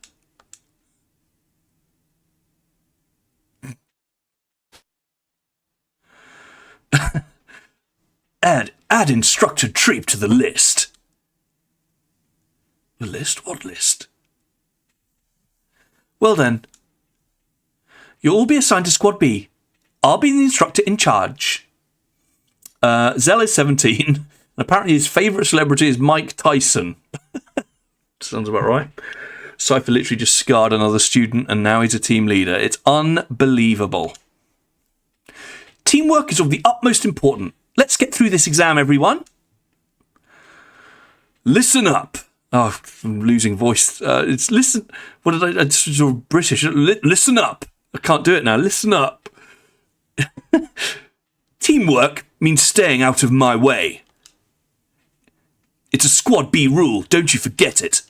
Add instructor Treep to the list. The list? What list? Well then. You'll all be assigned to Squad B. I'll be the instructor in charge. Zell is 17. And apparently his favourite celebrity is Mike Tyson. Sounds about right. Cypher literally just scarred another student and now he's a team leader. It's unbelievable. Teamwork is of the utmost importance. Let's get through this exam, everyone. Listen up. Oh, I'm losing voice. It's listen. What did I? It's sort of British. Listen up. I can't do it now. Listen up. Teamwork means staying out of my way. It's a Squad B rule. Don't you forget it.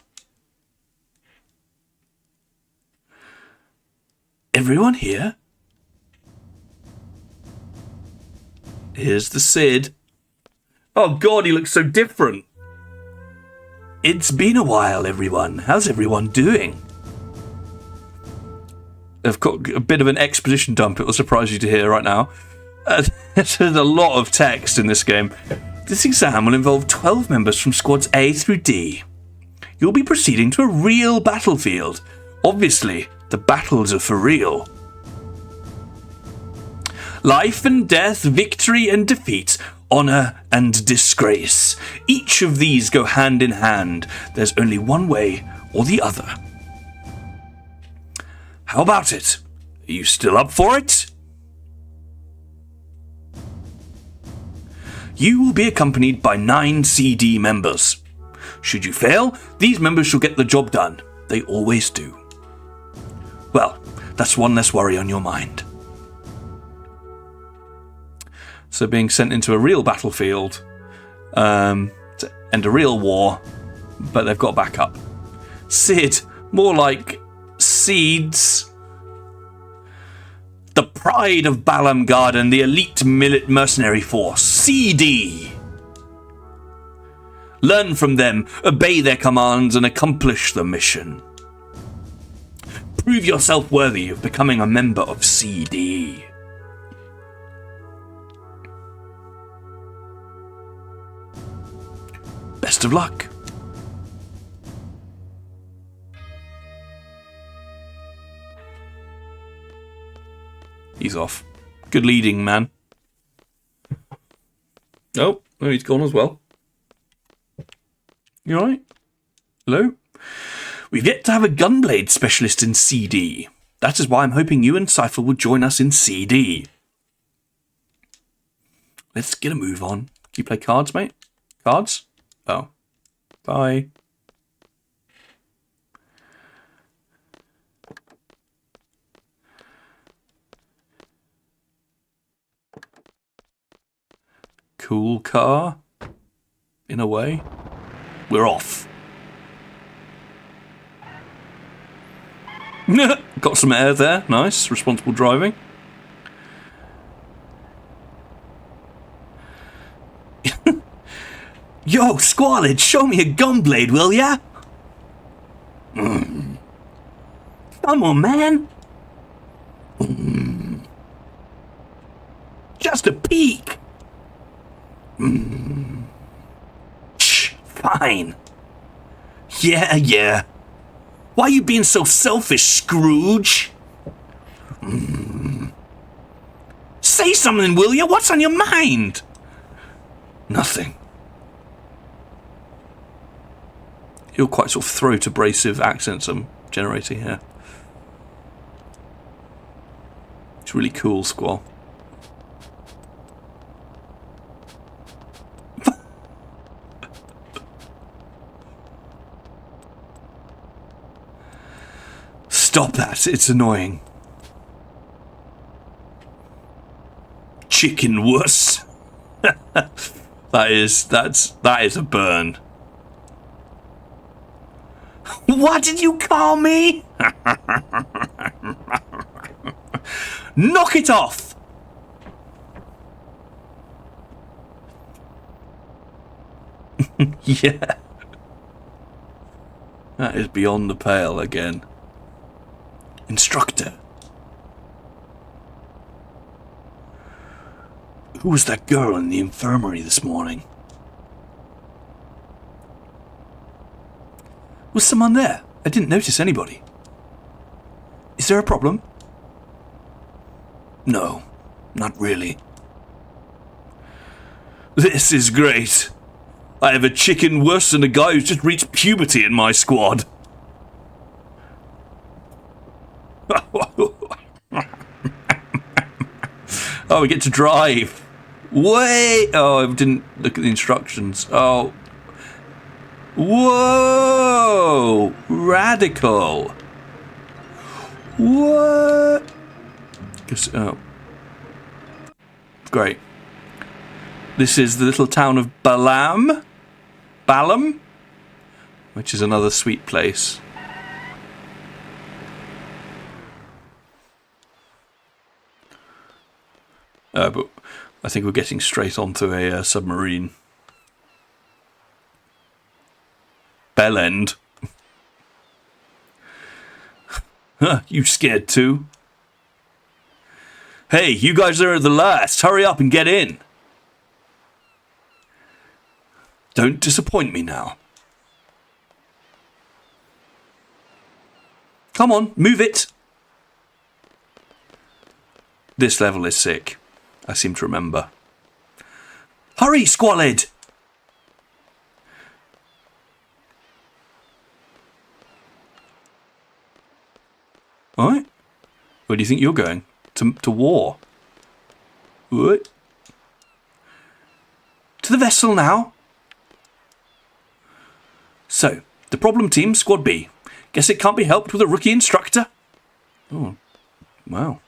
Everyone here? Here's the Cid. Oh God, he looks so different. It's been a while, everyone. How's everyone doing? I've got a bit of an exposition dump. It will surprise you to hear right now. There's a lot of text in this game. This exam will involve 12 members from squads A through D. you'll be proceeding to a real battlefield. Obviously, the battles are for real. Life and death, victory and defeat, honour and disgrace. Each of these go hand in hand. There's only one way or the other. How about it? Are you still up for it? You will be accompanied by 9 CD members. Should you fail, these members shall get the job done. They always do. Well, that's one less worry on your mind. So being sent into a real battlefield and a real war, but they've got backup. Sid, more like Seeds. The pride of Balam Garden, the elite mercenary force, CD. Learn from them, obey their commands, and accomplish the mission. Prove yourself worthy of becoming a member of CD. Best of luck. He's off. Good leading, man. Oh, he's gone as well. You alright? Hello? We've yet to have a gunblade specialist in CD. That is why I'm hoping you and Cypher will join us in CD. Let's get a move on. Can you play cards, mate? Cards? Oh. Bye. Cool car. In a way. We're off. Got some air there. Nice. Responsible driving. Yo, Squalid, show me a gunblade, will ya? Come on, man. Just a peek. Shh, fine. Yeah. Why are you being so selfish, Scrooge? Say something, will ya? What's on your mind? Nothing. You're quite sort of throat abrasive accents I'm generating here. It's really cool, Squall. Stop that, it's annoying. Chicken wuss. that is a burn. What did you call me? Knock it off! Yeah. That is beyond the pale again. Instructor. Who was that girl in the infirmary this morning? Was someone there? I didn't notice anybody. Is there a problem? No, not really. This is great. I have a chicken wuss and a guy who's just reached puberty in my squad. Oh, we get to drive. Wait! Oh, I didn't look at the instructions. Oh. Whoa! Radical. What? Oh. Great. This is the little town of Balam, which is another sweet place. But I think we're getting straight onto a submarine. Bellend. Huh, you scared too? Hey, you guys are the last. Hurry up and get in. Don't disappoint me now. Come on, move it. This level is sick. I seem to remember. Hurry, Squalid! Alright. Where do you think you're going? To war? What? To the vessel now? So, the problem team, Squad B. Guess it can't be helped with a rookie instructor? Oh, wow.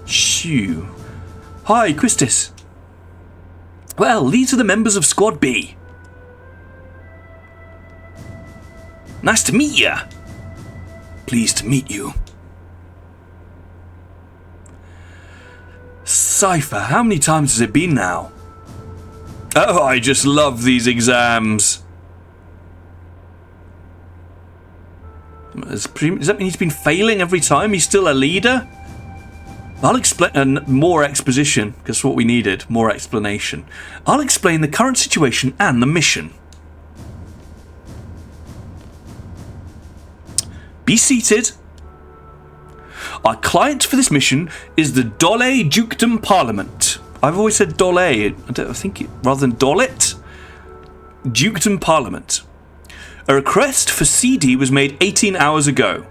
Shoo. Hi, Quistis. Well, these are the members of Squad B. Nice to meet ya. Pleased to meet you. Cypher, how many times has it been now? Oh, I just love these exams. Does that mean he's been failing every time? He's still a leader? I'll explain more exposition, because what we needed, more explanation. I'll explain the current situation and the mission. Be seated. Our client for this mission is the Dole Dukedom Parliament. I've always said Dole. I think rather than Dolet. Dukedom Parliament. A request for CD was made 18 hours ago.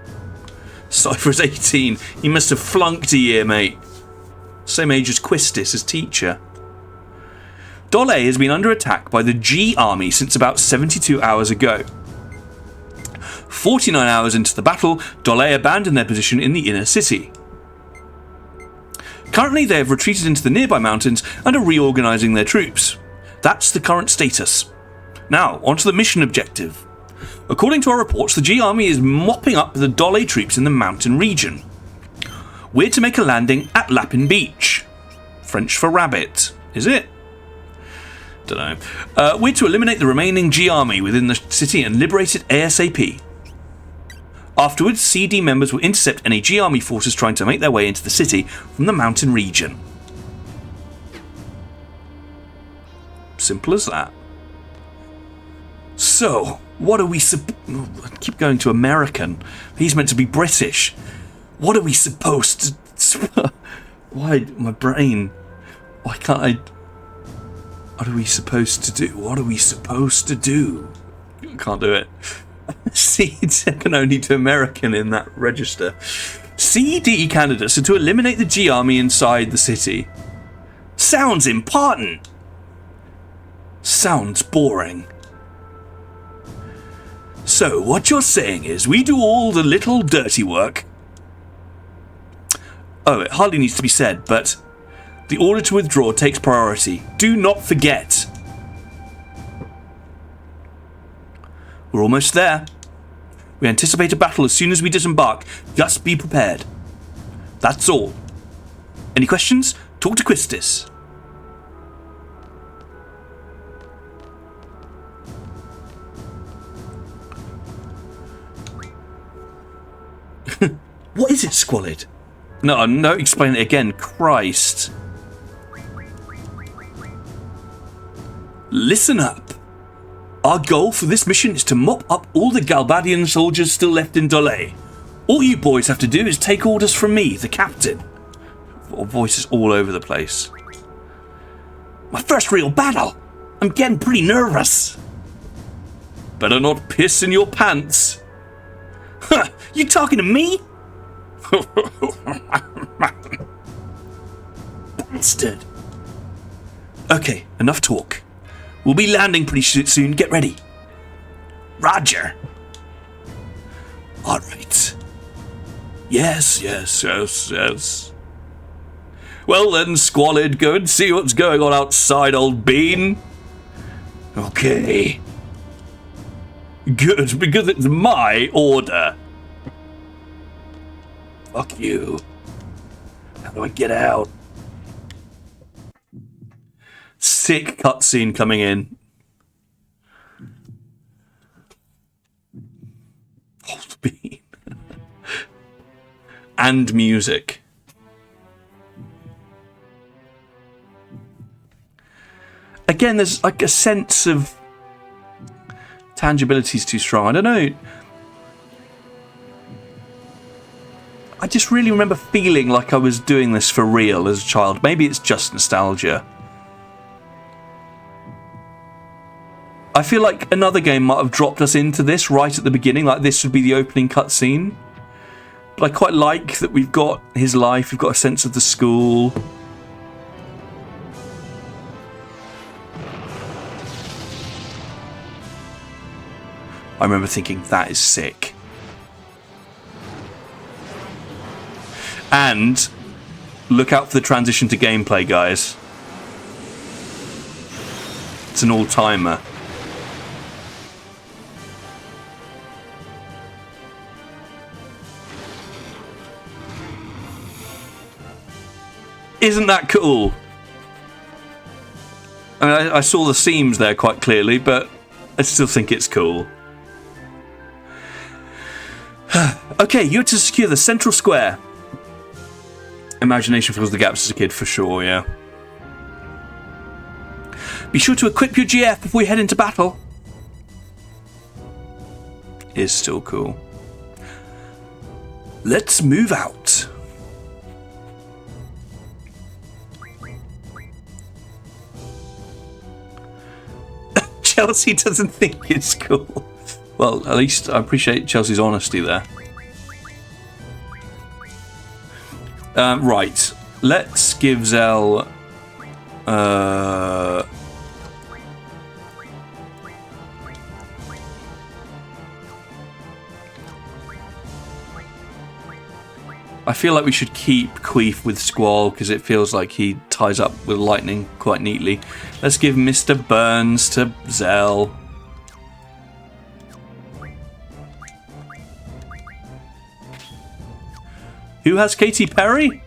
Cypher's 18. He must have flunked a year, mate. Same age as Quistis as teacher. Dole has been under attack by the G army since about 72 hours ago. 49 hours into the battle, Dole abandoned their position in the inner city. Currently, they have retreated into the nearby mountains and are reorganising their troops. That's the current status. Now, onto the mission objective. According to our reports, the G army is mopping up the Dole troops in the mountain region. We're to make a landing at Lapin Beach. French for rabbit, is it? Don't know. We're to eliminate the remaining G army within the city and liberate it ASAP. Afterwards, CD members will intercept any G army forces trying to make their way into the city from the mountain region. Simple as that. So, what are we I keep going to American. He's meant to be British. What are we supposed to... Why, my brain... Why can't I... What are we supposed to do? What are we supposed to do? I can't do it. See, I can only do American in that register. CED candidates are to eliminate the G army inside the city. Sounds important. Sounds boring. So, what you're saying is we do all the little dirty work. Oh, it hardly needs to be said, but the order to withdraw takes priority. Do not forget. We're almost there. We anticipate a battle as soon as we disembark. Just be prepared. That's all. Any questions? Talk to Quistis. What is it, Squalid? No, explain it again. Christ. Listen up. Our goal for this mission is to mop up all the Galbadian soldiers still left in Dole. All you boys have to do is take orders from me, the captain. Voices all over the place. My first real battle. I'm getting pretty nervous. Better not piss in your pants. Huh, you talking to me? Bastard. Okay, enough talk. We'll be landing pretty soon. Get ready. Roger. All right. Yes. Well then, Squalid, go and see what's going on outside, old bean. Okay. Good, because it's my order. Fuck you. How do I get out? Sick cutscene coming in. Old bean. And music. again, there's like a sense of tangibility is too strong. I don't know. I just really remember feeling like I was doing this for real as a child. Maybe it's just nostalgia. I feel like another game might have dropped us into this right at the beginning, like this would be the opening cutscene. But I quite like that we've got his life, we've got a sense of the school. I remember thinking, that is sick. And look out for the transition to gameplay, guys. It's an all-timer. Isn't that cool? I mean, I saw the seams there quite clearly, but I still think it's cool. Okay, you have to secure the central square. Imagination fills the gaps as a kid, for sure, yeah. Be sure to equip your GF before you head into battle. Is still cool. Let's move out. Chelsea doesn't think it's cool. Well, at least I appreciate Chelsea's honesty there. Right, let's give Zell. I feel like we should keep Queef with Squall because it feels like he ties up with lightning quite neatly. Let's give Mr. Burns to Zell. Who has Katy Perry?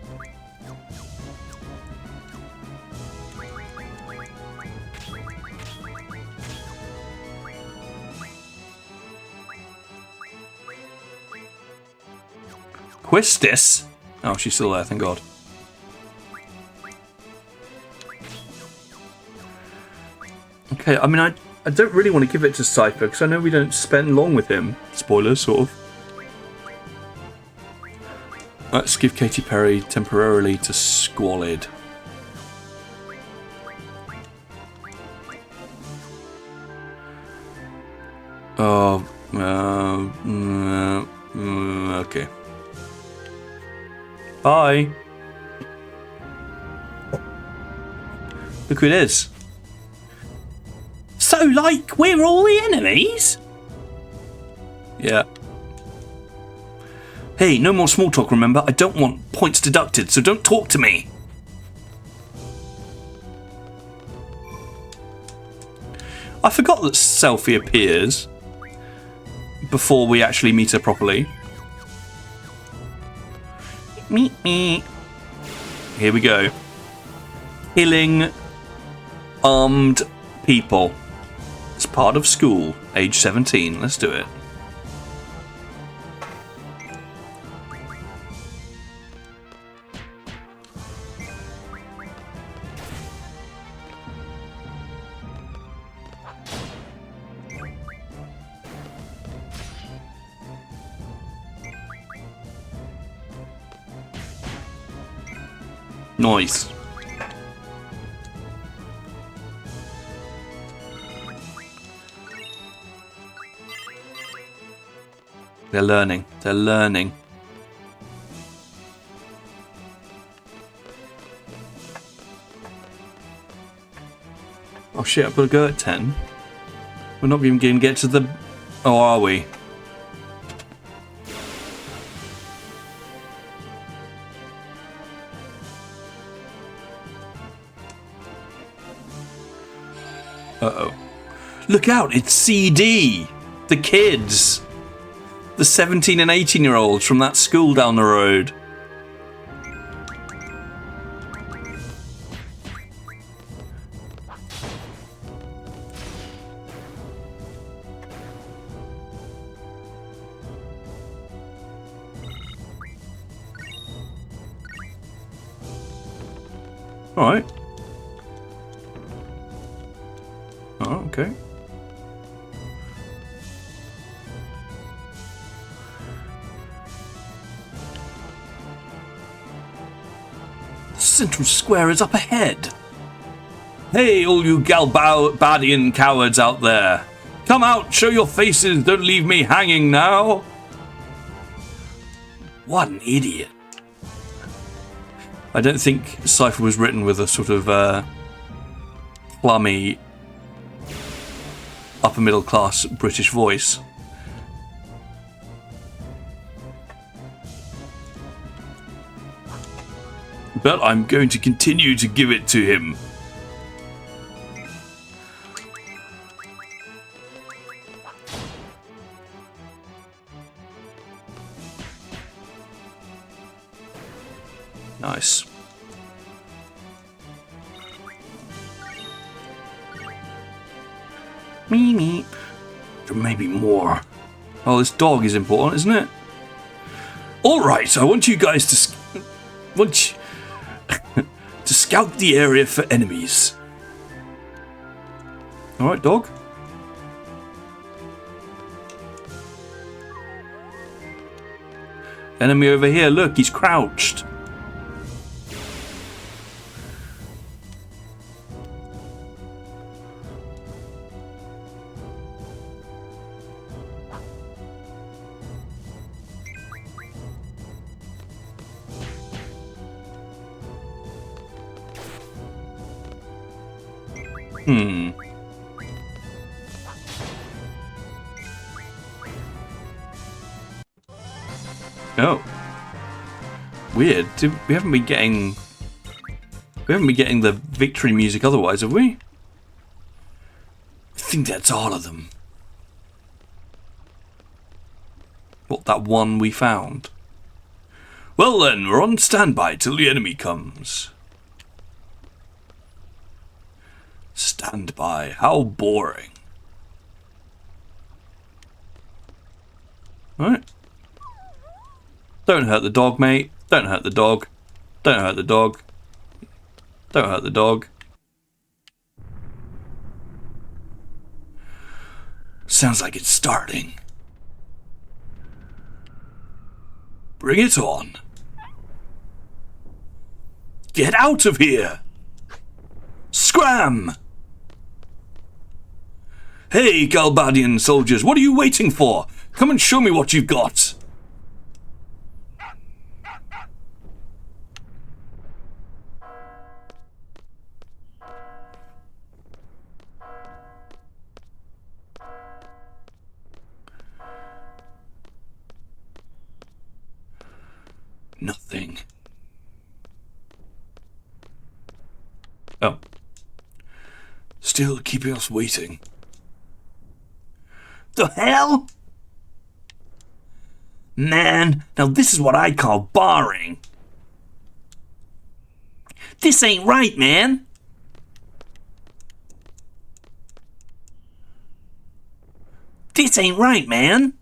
Quistis? Oh, she's still there, thank God. Okay, I mean, I don't really want to give it to Cypher because I know we don't spend long with him. Spoilers, sort of. Let's give Katy Perry temporarily to Squalid. Oh, okay. Bye. Look who it is. So, like, we're all the enemies? Yeah. Hey, no more small talk, remember? I don't want points deducted, so don't talk to me. I forgot that Selfie appears before we actually meet her properly. Meet me. Here we go. Killing armed people. It's part of school. Age 17. Let's do it. Noise. They're learning. They're learning. Oh shit, I've got to go at 10. We're not even going to get to the... Oh, are we? Uh-oh. Look out, it's CD! The kids! The 17 and 18-year-olds from that school down the road. Alright. Okay. The central square is up ahead. Hey, all you Galbadian cowards out there. Come out, show your faces, don't leave me hanging now. What an idiot. I don't think Cypher was written with a sort of plummy, upper middle class British voice. But I'm going to continue to give it to him. Nice. Me. There may be more. Oh, this dog is important, isn't it? All right, I want you guys to to scout the area for enemies. All right, dog. Enemy over here. Look, he's crouched. Oh. Weird. We haven't been getting the victory music otherwise, have we? I think that's all of them. What, that one we found? Well then, we're on standby till the enemy comes. Standby? How boring. Alright. Don't hurt the dog, mate. Don't hurt the dog. Don't hurt the dog. Don't hurt the dog. Sounds like it's starting. Bring it on. Get out of here! Scram! Hey, Galbadian soldiers, what are you waiting for? Come and show me what you've got. Nothing. Oh. Still keeping us waiting. The hell? Man, now this is what I call barring. This ain't right, man. This ain't right, man.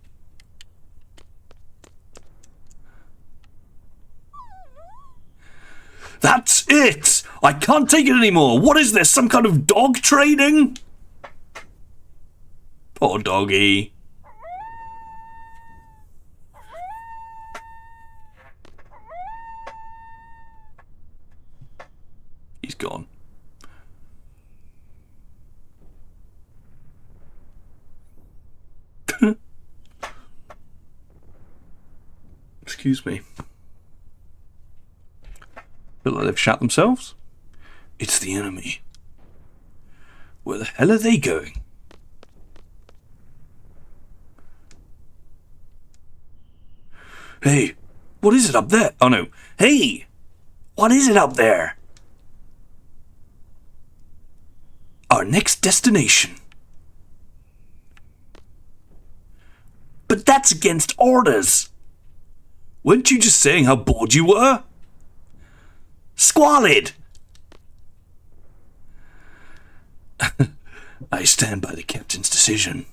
That's it! I can't take it anymore. What is this? Some kind of dog trading? Poor doggy. He's gone. Excuse me. Look like they've shot themselves. It's the enemy. Where the hell are they going? Hey, what is it up there? Oh no. Hey, what is it up there? Our next destination. But that's against orders. Weren't you just saying how bored you were? Squalid! I stand by the captain's decision.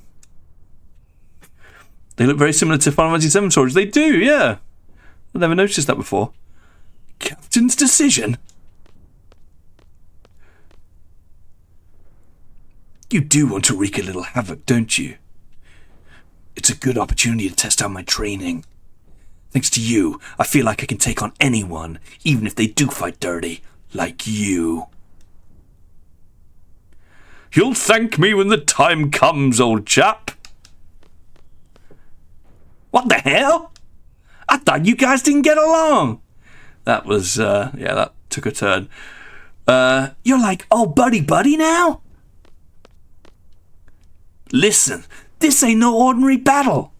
They look very similar to Final Fantasy VII soldiers. They do, yeah. I've never noticed that before. Captain's decision? You do want to wreak a little havoc, don't you? It's a good opportunity to test out my training. Thanks to you, I feel like I can take on anyone, even if they do fight dirty, like you. You'll thank me when the time comes, old chap. What the hell? I thought you guys didn't get along. That was, yeah, that took a turn. You're like, oh, buddy now? Listen, this ain't no ordinary battle.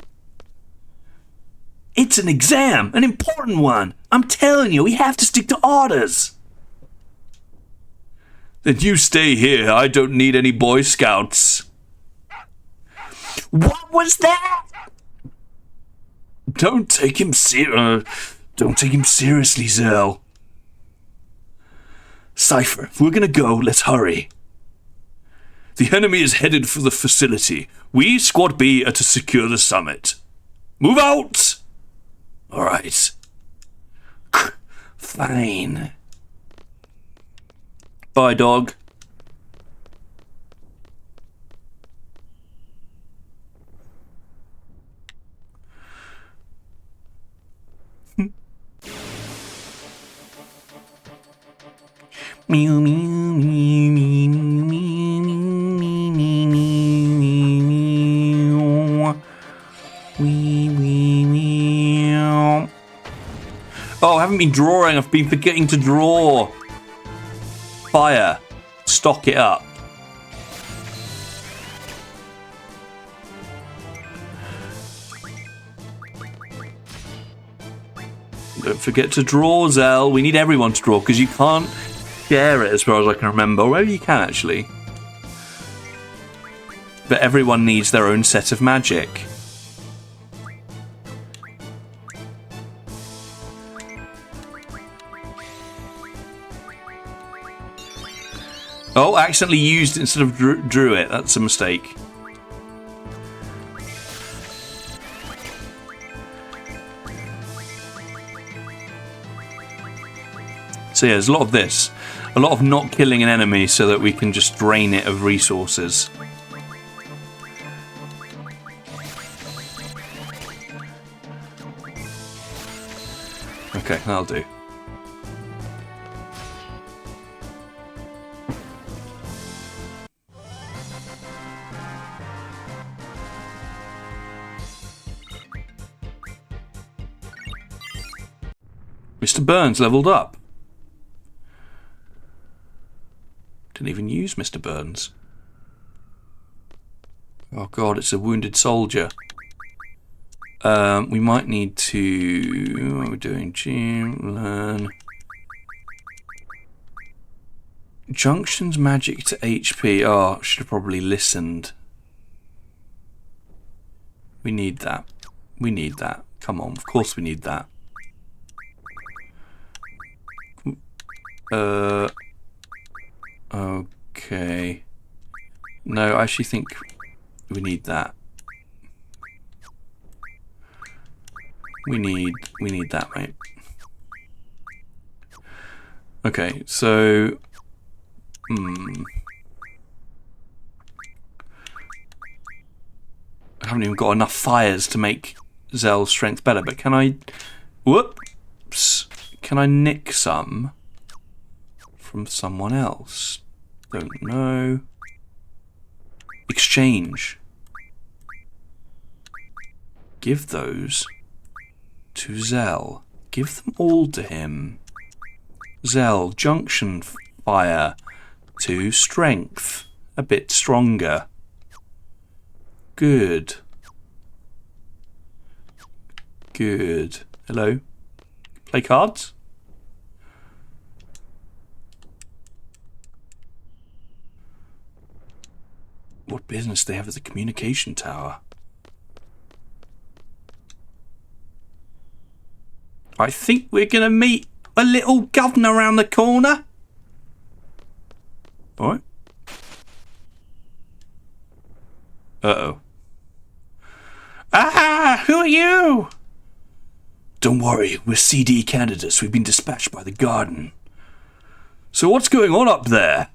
It's an exam, an important one. I'm telling you, we have to stick to orders. Then you stay here. I don't need any Boy Scouts. What was that? Don't take him seriously, Zell. Cypher, if we're gonna go, let's hurry. The enemy is headed for the facility. We, Squad B, are to secure the summit. Move out! All right. Fine. Bye, dog. Meow, meow, meow, meow, meow. Oh, I haven't been drawing. I've been forgetting to draw. Fire. Stock it up. Don't forget to draw, Zell. We need everyone to draw because you can't share it as far as I can remember. Or maybe you can actually. But everyone needs their own set of magic. Oh, I accidentally used it instead of drew it. That's a mistake. So yeah, there's a lot of this. A lot of not killing an enemy so that we can just drain it of resources. Okay, that'll do. Mr. Burns leveled up. Didn't even use Mr. Burns. Oh god, it's a wounded soldier. We might need to... What are we doing? Gym, learn. Junctions magic to HP. Oh, I should have probably listened. We need that. We need that. Come on, of course we need that. Okay. No, I actually think we need that. We need that, mate. Okay, so I haven't even got enough fires to make Zell's strength better, but can I... Whoops! Can I nick some from someone else? Don't know. Exchange. Give those to Zell. Give them all to him. Zell, junction fire to strength. A bit stronger. Good. Good. Hello. Play cards? What business do they have at the communication tower? I think we're going to meet a little governor around the corner. Alright. Uh-oh. Ah! Who are you? Don't worry, we're CD candidates. We've been dispatched by the garden. So what's going on up there?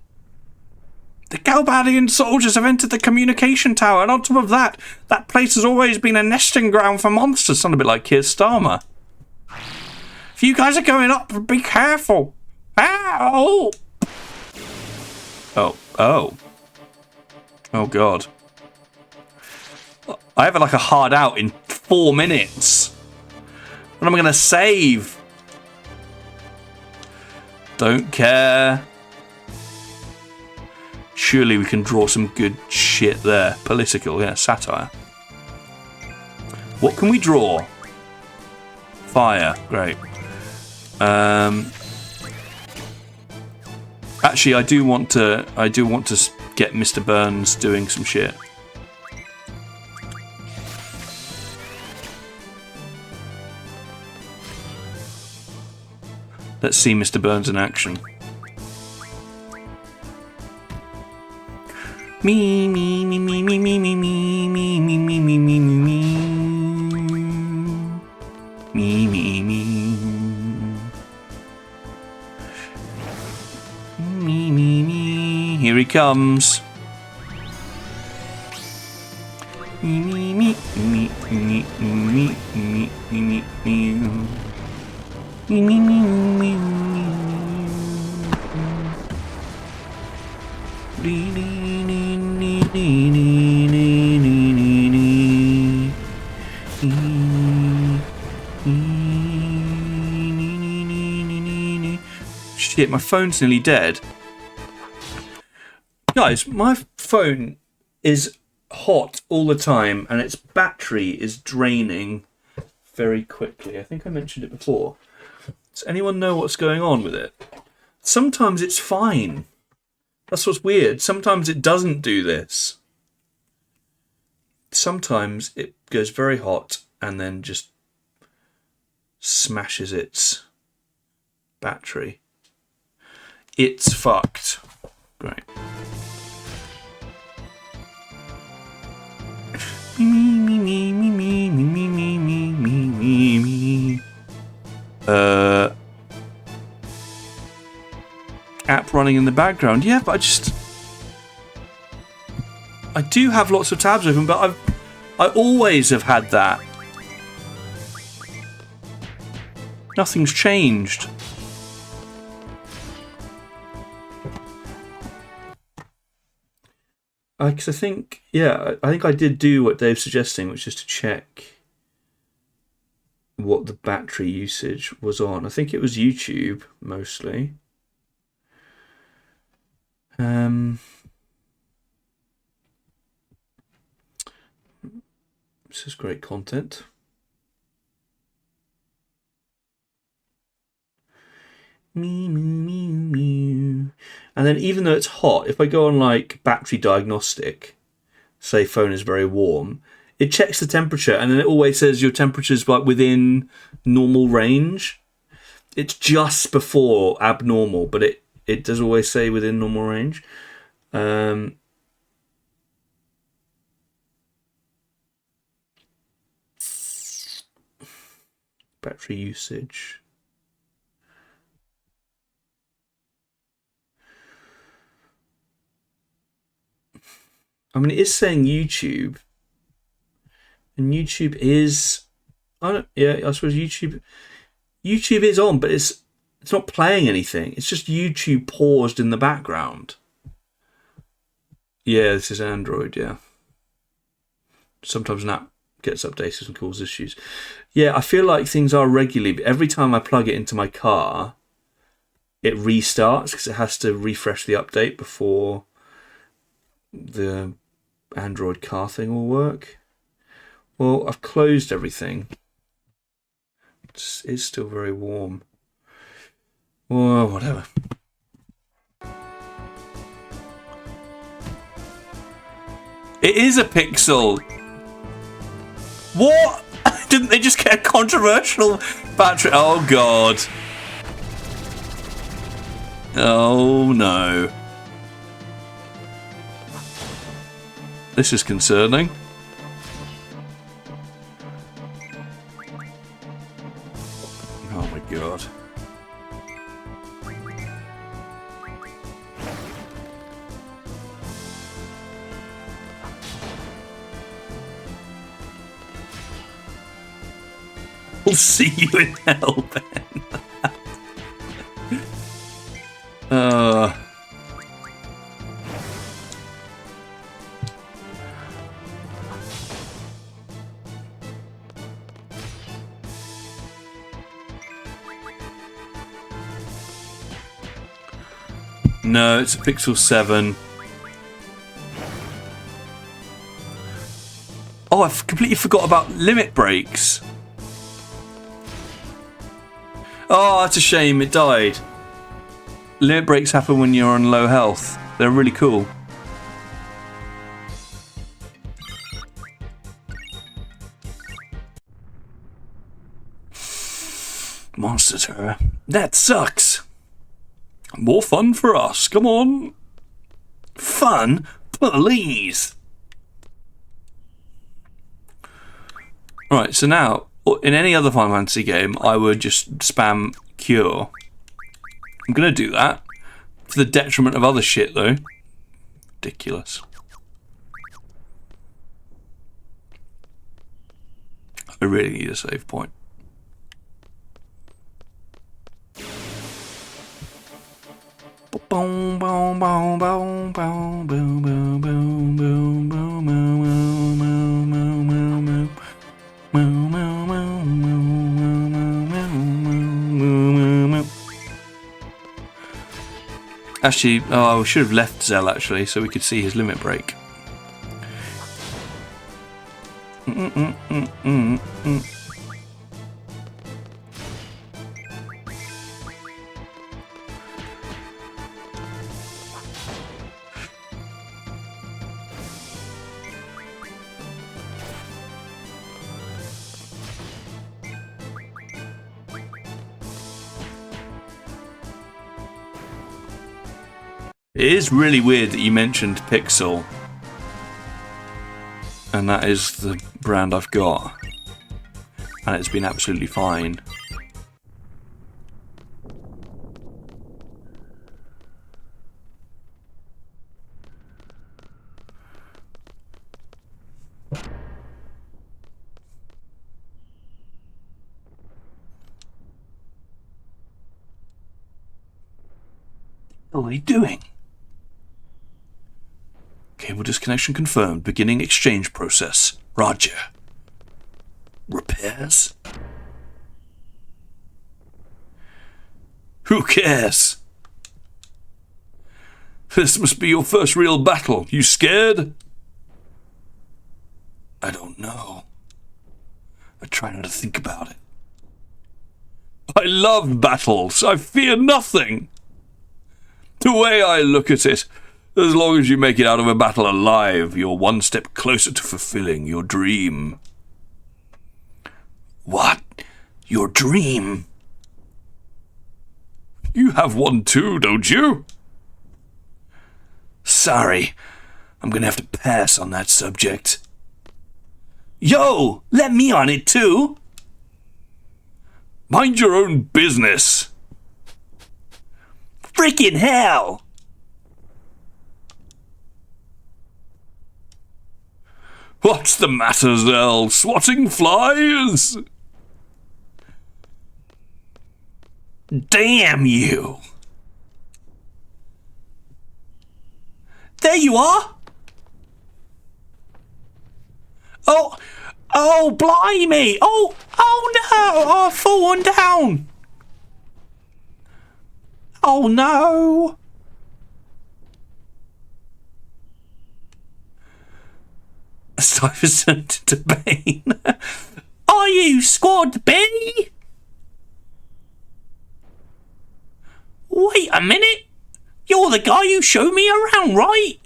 The Galbadian soldiers have entered the communication tower, and on top of that, that place has always been a nesting ground for monsters. Sound a bit like Keir Starmer. If you guys are going up, be careful. Ow! Oh, God. I have like a hard out in 4 minutes. What am I going to save? Don't care. Surely we can draw some good shit there. Political, yeah, satire. What can we draw? Fire, great. Actually, I do want to get Mr. Burns doing some shit. Let's see Mr. Burns in action. Me, me, me, me, me, me, me, me, me, me, me, me, me, me, me. Me, me, me. Me, me, me. Here he comes. Me, me, me, me, me, me, me, me, me, me. Me, me, me, me, Shit, my phone's nearly dead. Guys, my phone is hot all the time and its battery is draining very quickly. I think I mentioned it before. Does anyone know what's going on with it? Sometimes it's fine. That's what's weird. Sometimes it doesn't do this. Sometimes it goes very hot and then just smashes its battery. It's fucked. Great. Me, me, me, me, me, me, me, me, me, me, me. App running in the background. Yeah, but I do have lots of tabs open, but I always have had that. Nothing's changed. Because I think I did do what Dave's suggesting, which is to check what the battery usage was on. I think it was YouTube mostly. This is great content. Me, me, me, me. And then even though it's hot, if I go on like battery diagnostic, say phone is very warm, it checks the temperature and then it always says your temperature's like within normal range. It's just before abnormal, but it does always say within normal range. Battery usage. I mean, it is saying YouTube, and YouTube is, I suppose YouTube is on, but it's not playing anything. It's just YouTube paused in the background. Yeah, this is Android. Yeah. Sometimes an app gets updated and causes issues. Yeah, I feel like things are regularly, but every time I plug it into my car, it restarts because it has to refresh the update before the Android car thing will work. Well, I've closed everything. It's still very warm. Well, whatever. It is a Pixel. What? Didn't they just get a controversial battery? Oh, God. Oh, no. This is concerning. Oh, my God. I'll see you in hell, Ben. No, it's a Pixel 7. Oh, I completely forgot about limit breaks. Oh, that's a shame. It died. Limit breaks happen when you're on low health. They're really cool. Monster Terror. That sucks. More fun for us. Come on. Fun? Please. Right, so now, in any other Final Fantasy game, I would just spam cure. I'm going to do that. To the detriment of other shit, though. Ridiculous. I really need a save point. Boom, boom, boom, boom, boom, boom, boom, boom, boom, boom, boom, Actually, I should have left Zell actually, so we could see his limit break. It is really weird that you mentioned Pixel, and that is the brand I've got, and it's been absolutely fine. What are you doing? Cable disconnection confirmed. Beginning exchange process. Roger. Repairs? Who cares? This must be your first real battle. You scared? I don't know. I try not to think about it. I love battles. I fear nothing. The way I look at it, as long as you make it out of a battle alive, you're one step closer to fulfilling your dream. What? Your dream? You have one too, don't you? Sorry, I'm gonna have to pass on that subject. Yo, let me on it too. Mind your own business. Freaking hell! What's the matter, Zell? Swatting flies? Damn you! There you are! Oh, blimey! Oh no! I've fallen down! Oh no! Stuyvesant to Bane. Are you Squad B? Wait a minute. You're the guy who showed me around, right?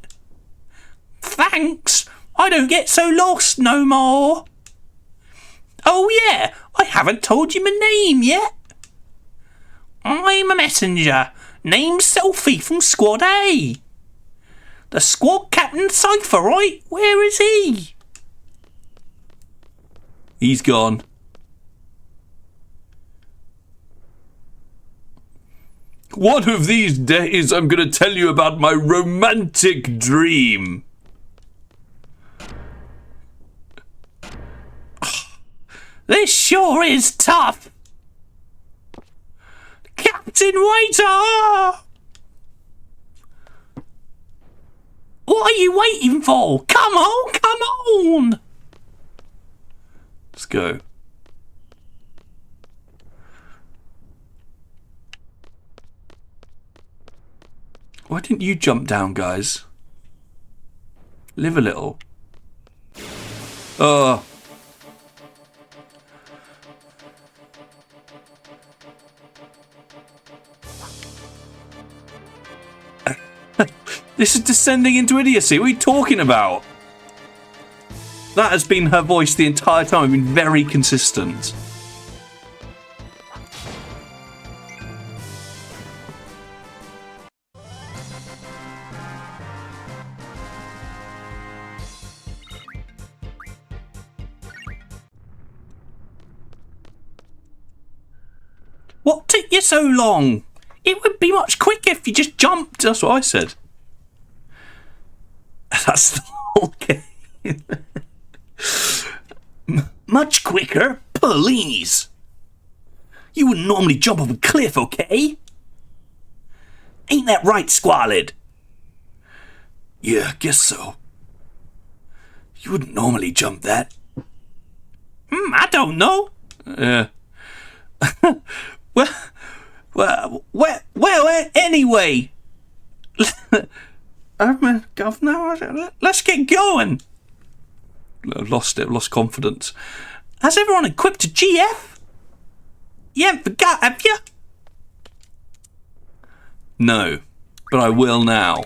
Thanks. I don't get so lost no more. Oh yeah, I haven't told you my name yet. I'm a messenger named Selfie from Squad A. The squad captain Cypher, right? Where is he? He's gone. One of these days I'm going to tell you about my romantic dream. This sure is tough. Captain Waiter! What are you waiting for? Come on, come on! Let's go. Why didn't you jump down, guys? Live a little. Oh. This is descending into idiocy. What are you talking about? That has been her voice the entire time. I've been very consistent. What took you so long? It would be much quicker if you just jumped. That's what I said. That's the whole game. Much quicker? Please. You wouldn't normally jump off a cliff, okay? Ain't that right, Squalid? Yeah, guess so. You wouldn't normally jump that. I don't know. Yeah. Well, anyway. Governor, let's get going. I've lost it, lost confidence. Has everyone equipped a GF? You haven't forgot, have you? No, but I will now.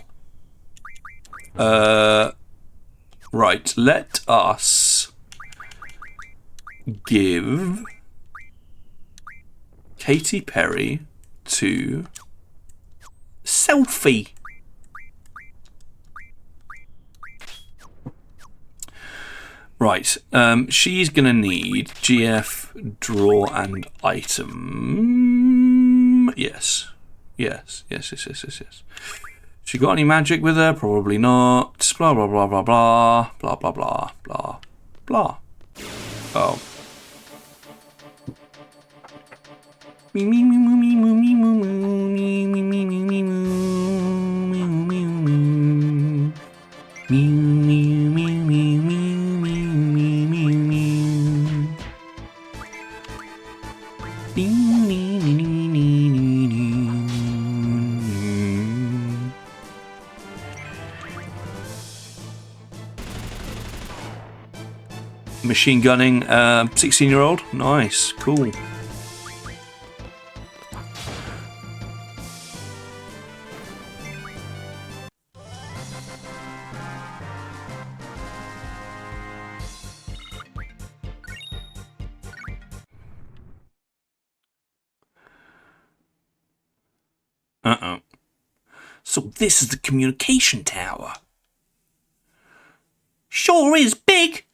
Right, let us give Katy Perry to Selfie. Right, she's going to need GF, draw, and item. Yes. Yes. She got any magic with her? Probably not. Blah, blah, blah, blah, blah. Blah, blah, blah, blah, blah. Oh. Machine gunning, 16-year-old. Nice, cool. So this is the communication tower. Sure is big.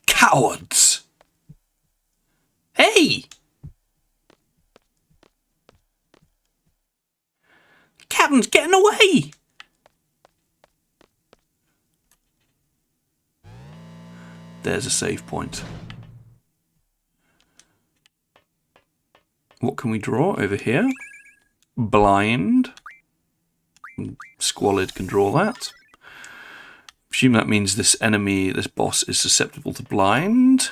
Cowards. Hey. The captain's getting away. There's a save point. What can we draw over here? Blind. Squalid can draw that. Assume that means this enemy, this boss, is susceptible to blind.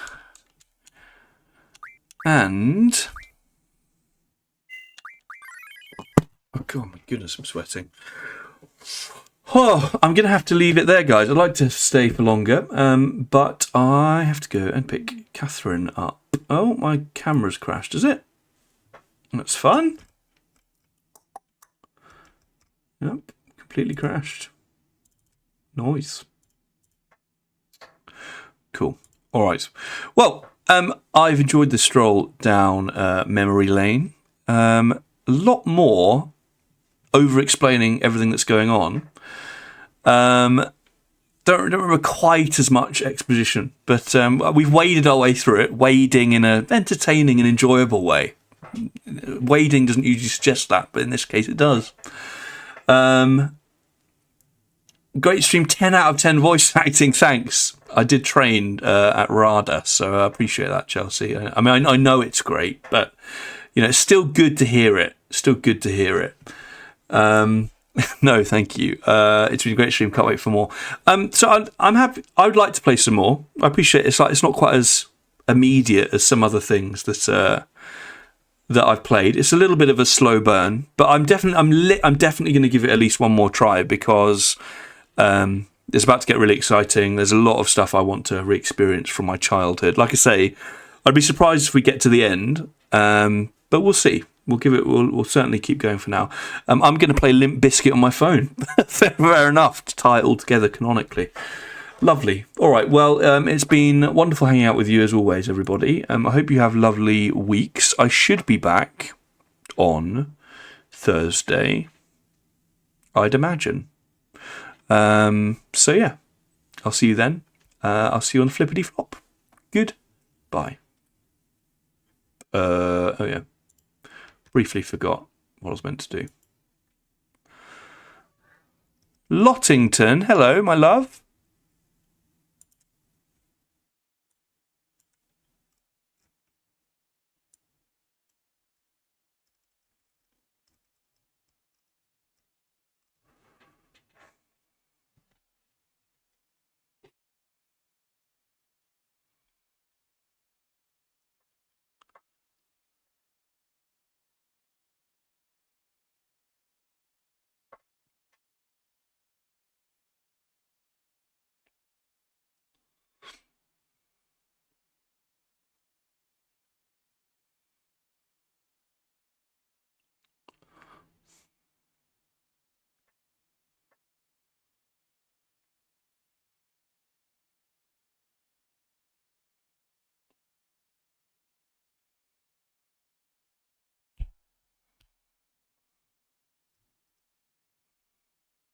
And... oh, God, my goodness, I'm sweating. Oh, I'm going to have to leave it there, guys. I'd like to stay for longer, but I have to go and pick Catherine up. Oh, my camera's crashed, is it? That's fun. Yep, completely crashed. Nice. Cool. All right. Well, I've enjoyed this stroll down memory lane. A lot more over-explaining everything that's going on. Don't remember quite as much exposition, but we've waded our way through it, wading in an entertaining and enjoyable way. Wading doesn't usually suggest that, but in this case it does. Great stream, 10 out of 10 voice acting. Thanks. I did train at RADA, so I appreciate that, Chelsea. I mean, I know it's great, but it's still good to hear it. No, thank you. It's been a great stream. Can't wait for more. So I'm happy. I would like to play some more. I appreciate it. It's not quite as immediate as some other things that I've played. It's a little bit of a slow burn, but I'm definitely going to give it at least one more try because it's about to get really exciting. There's a lot of stuff I want to re-experience from my childhood. Like I say, I'd be surprised if we get to the end, but we'll see. We'll certainly keep going for now. I'm going to play Limp Bizkit on my phone. Fair enough to tie it all together canonically. Lovely. All right. Well, it's been wonderful hanging out with you as always, everybody. I hope you have lovely weeks. I should be back on Thursday, I'd imagine. So yeah, I'll see you then. I'll see you on Flippity Flop. Goodbye. Oh yeah. Briefly forgot what I was meant to do. Lottington, hello, my love.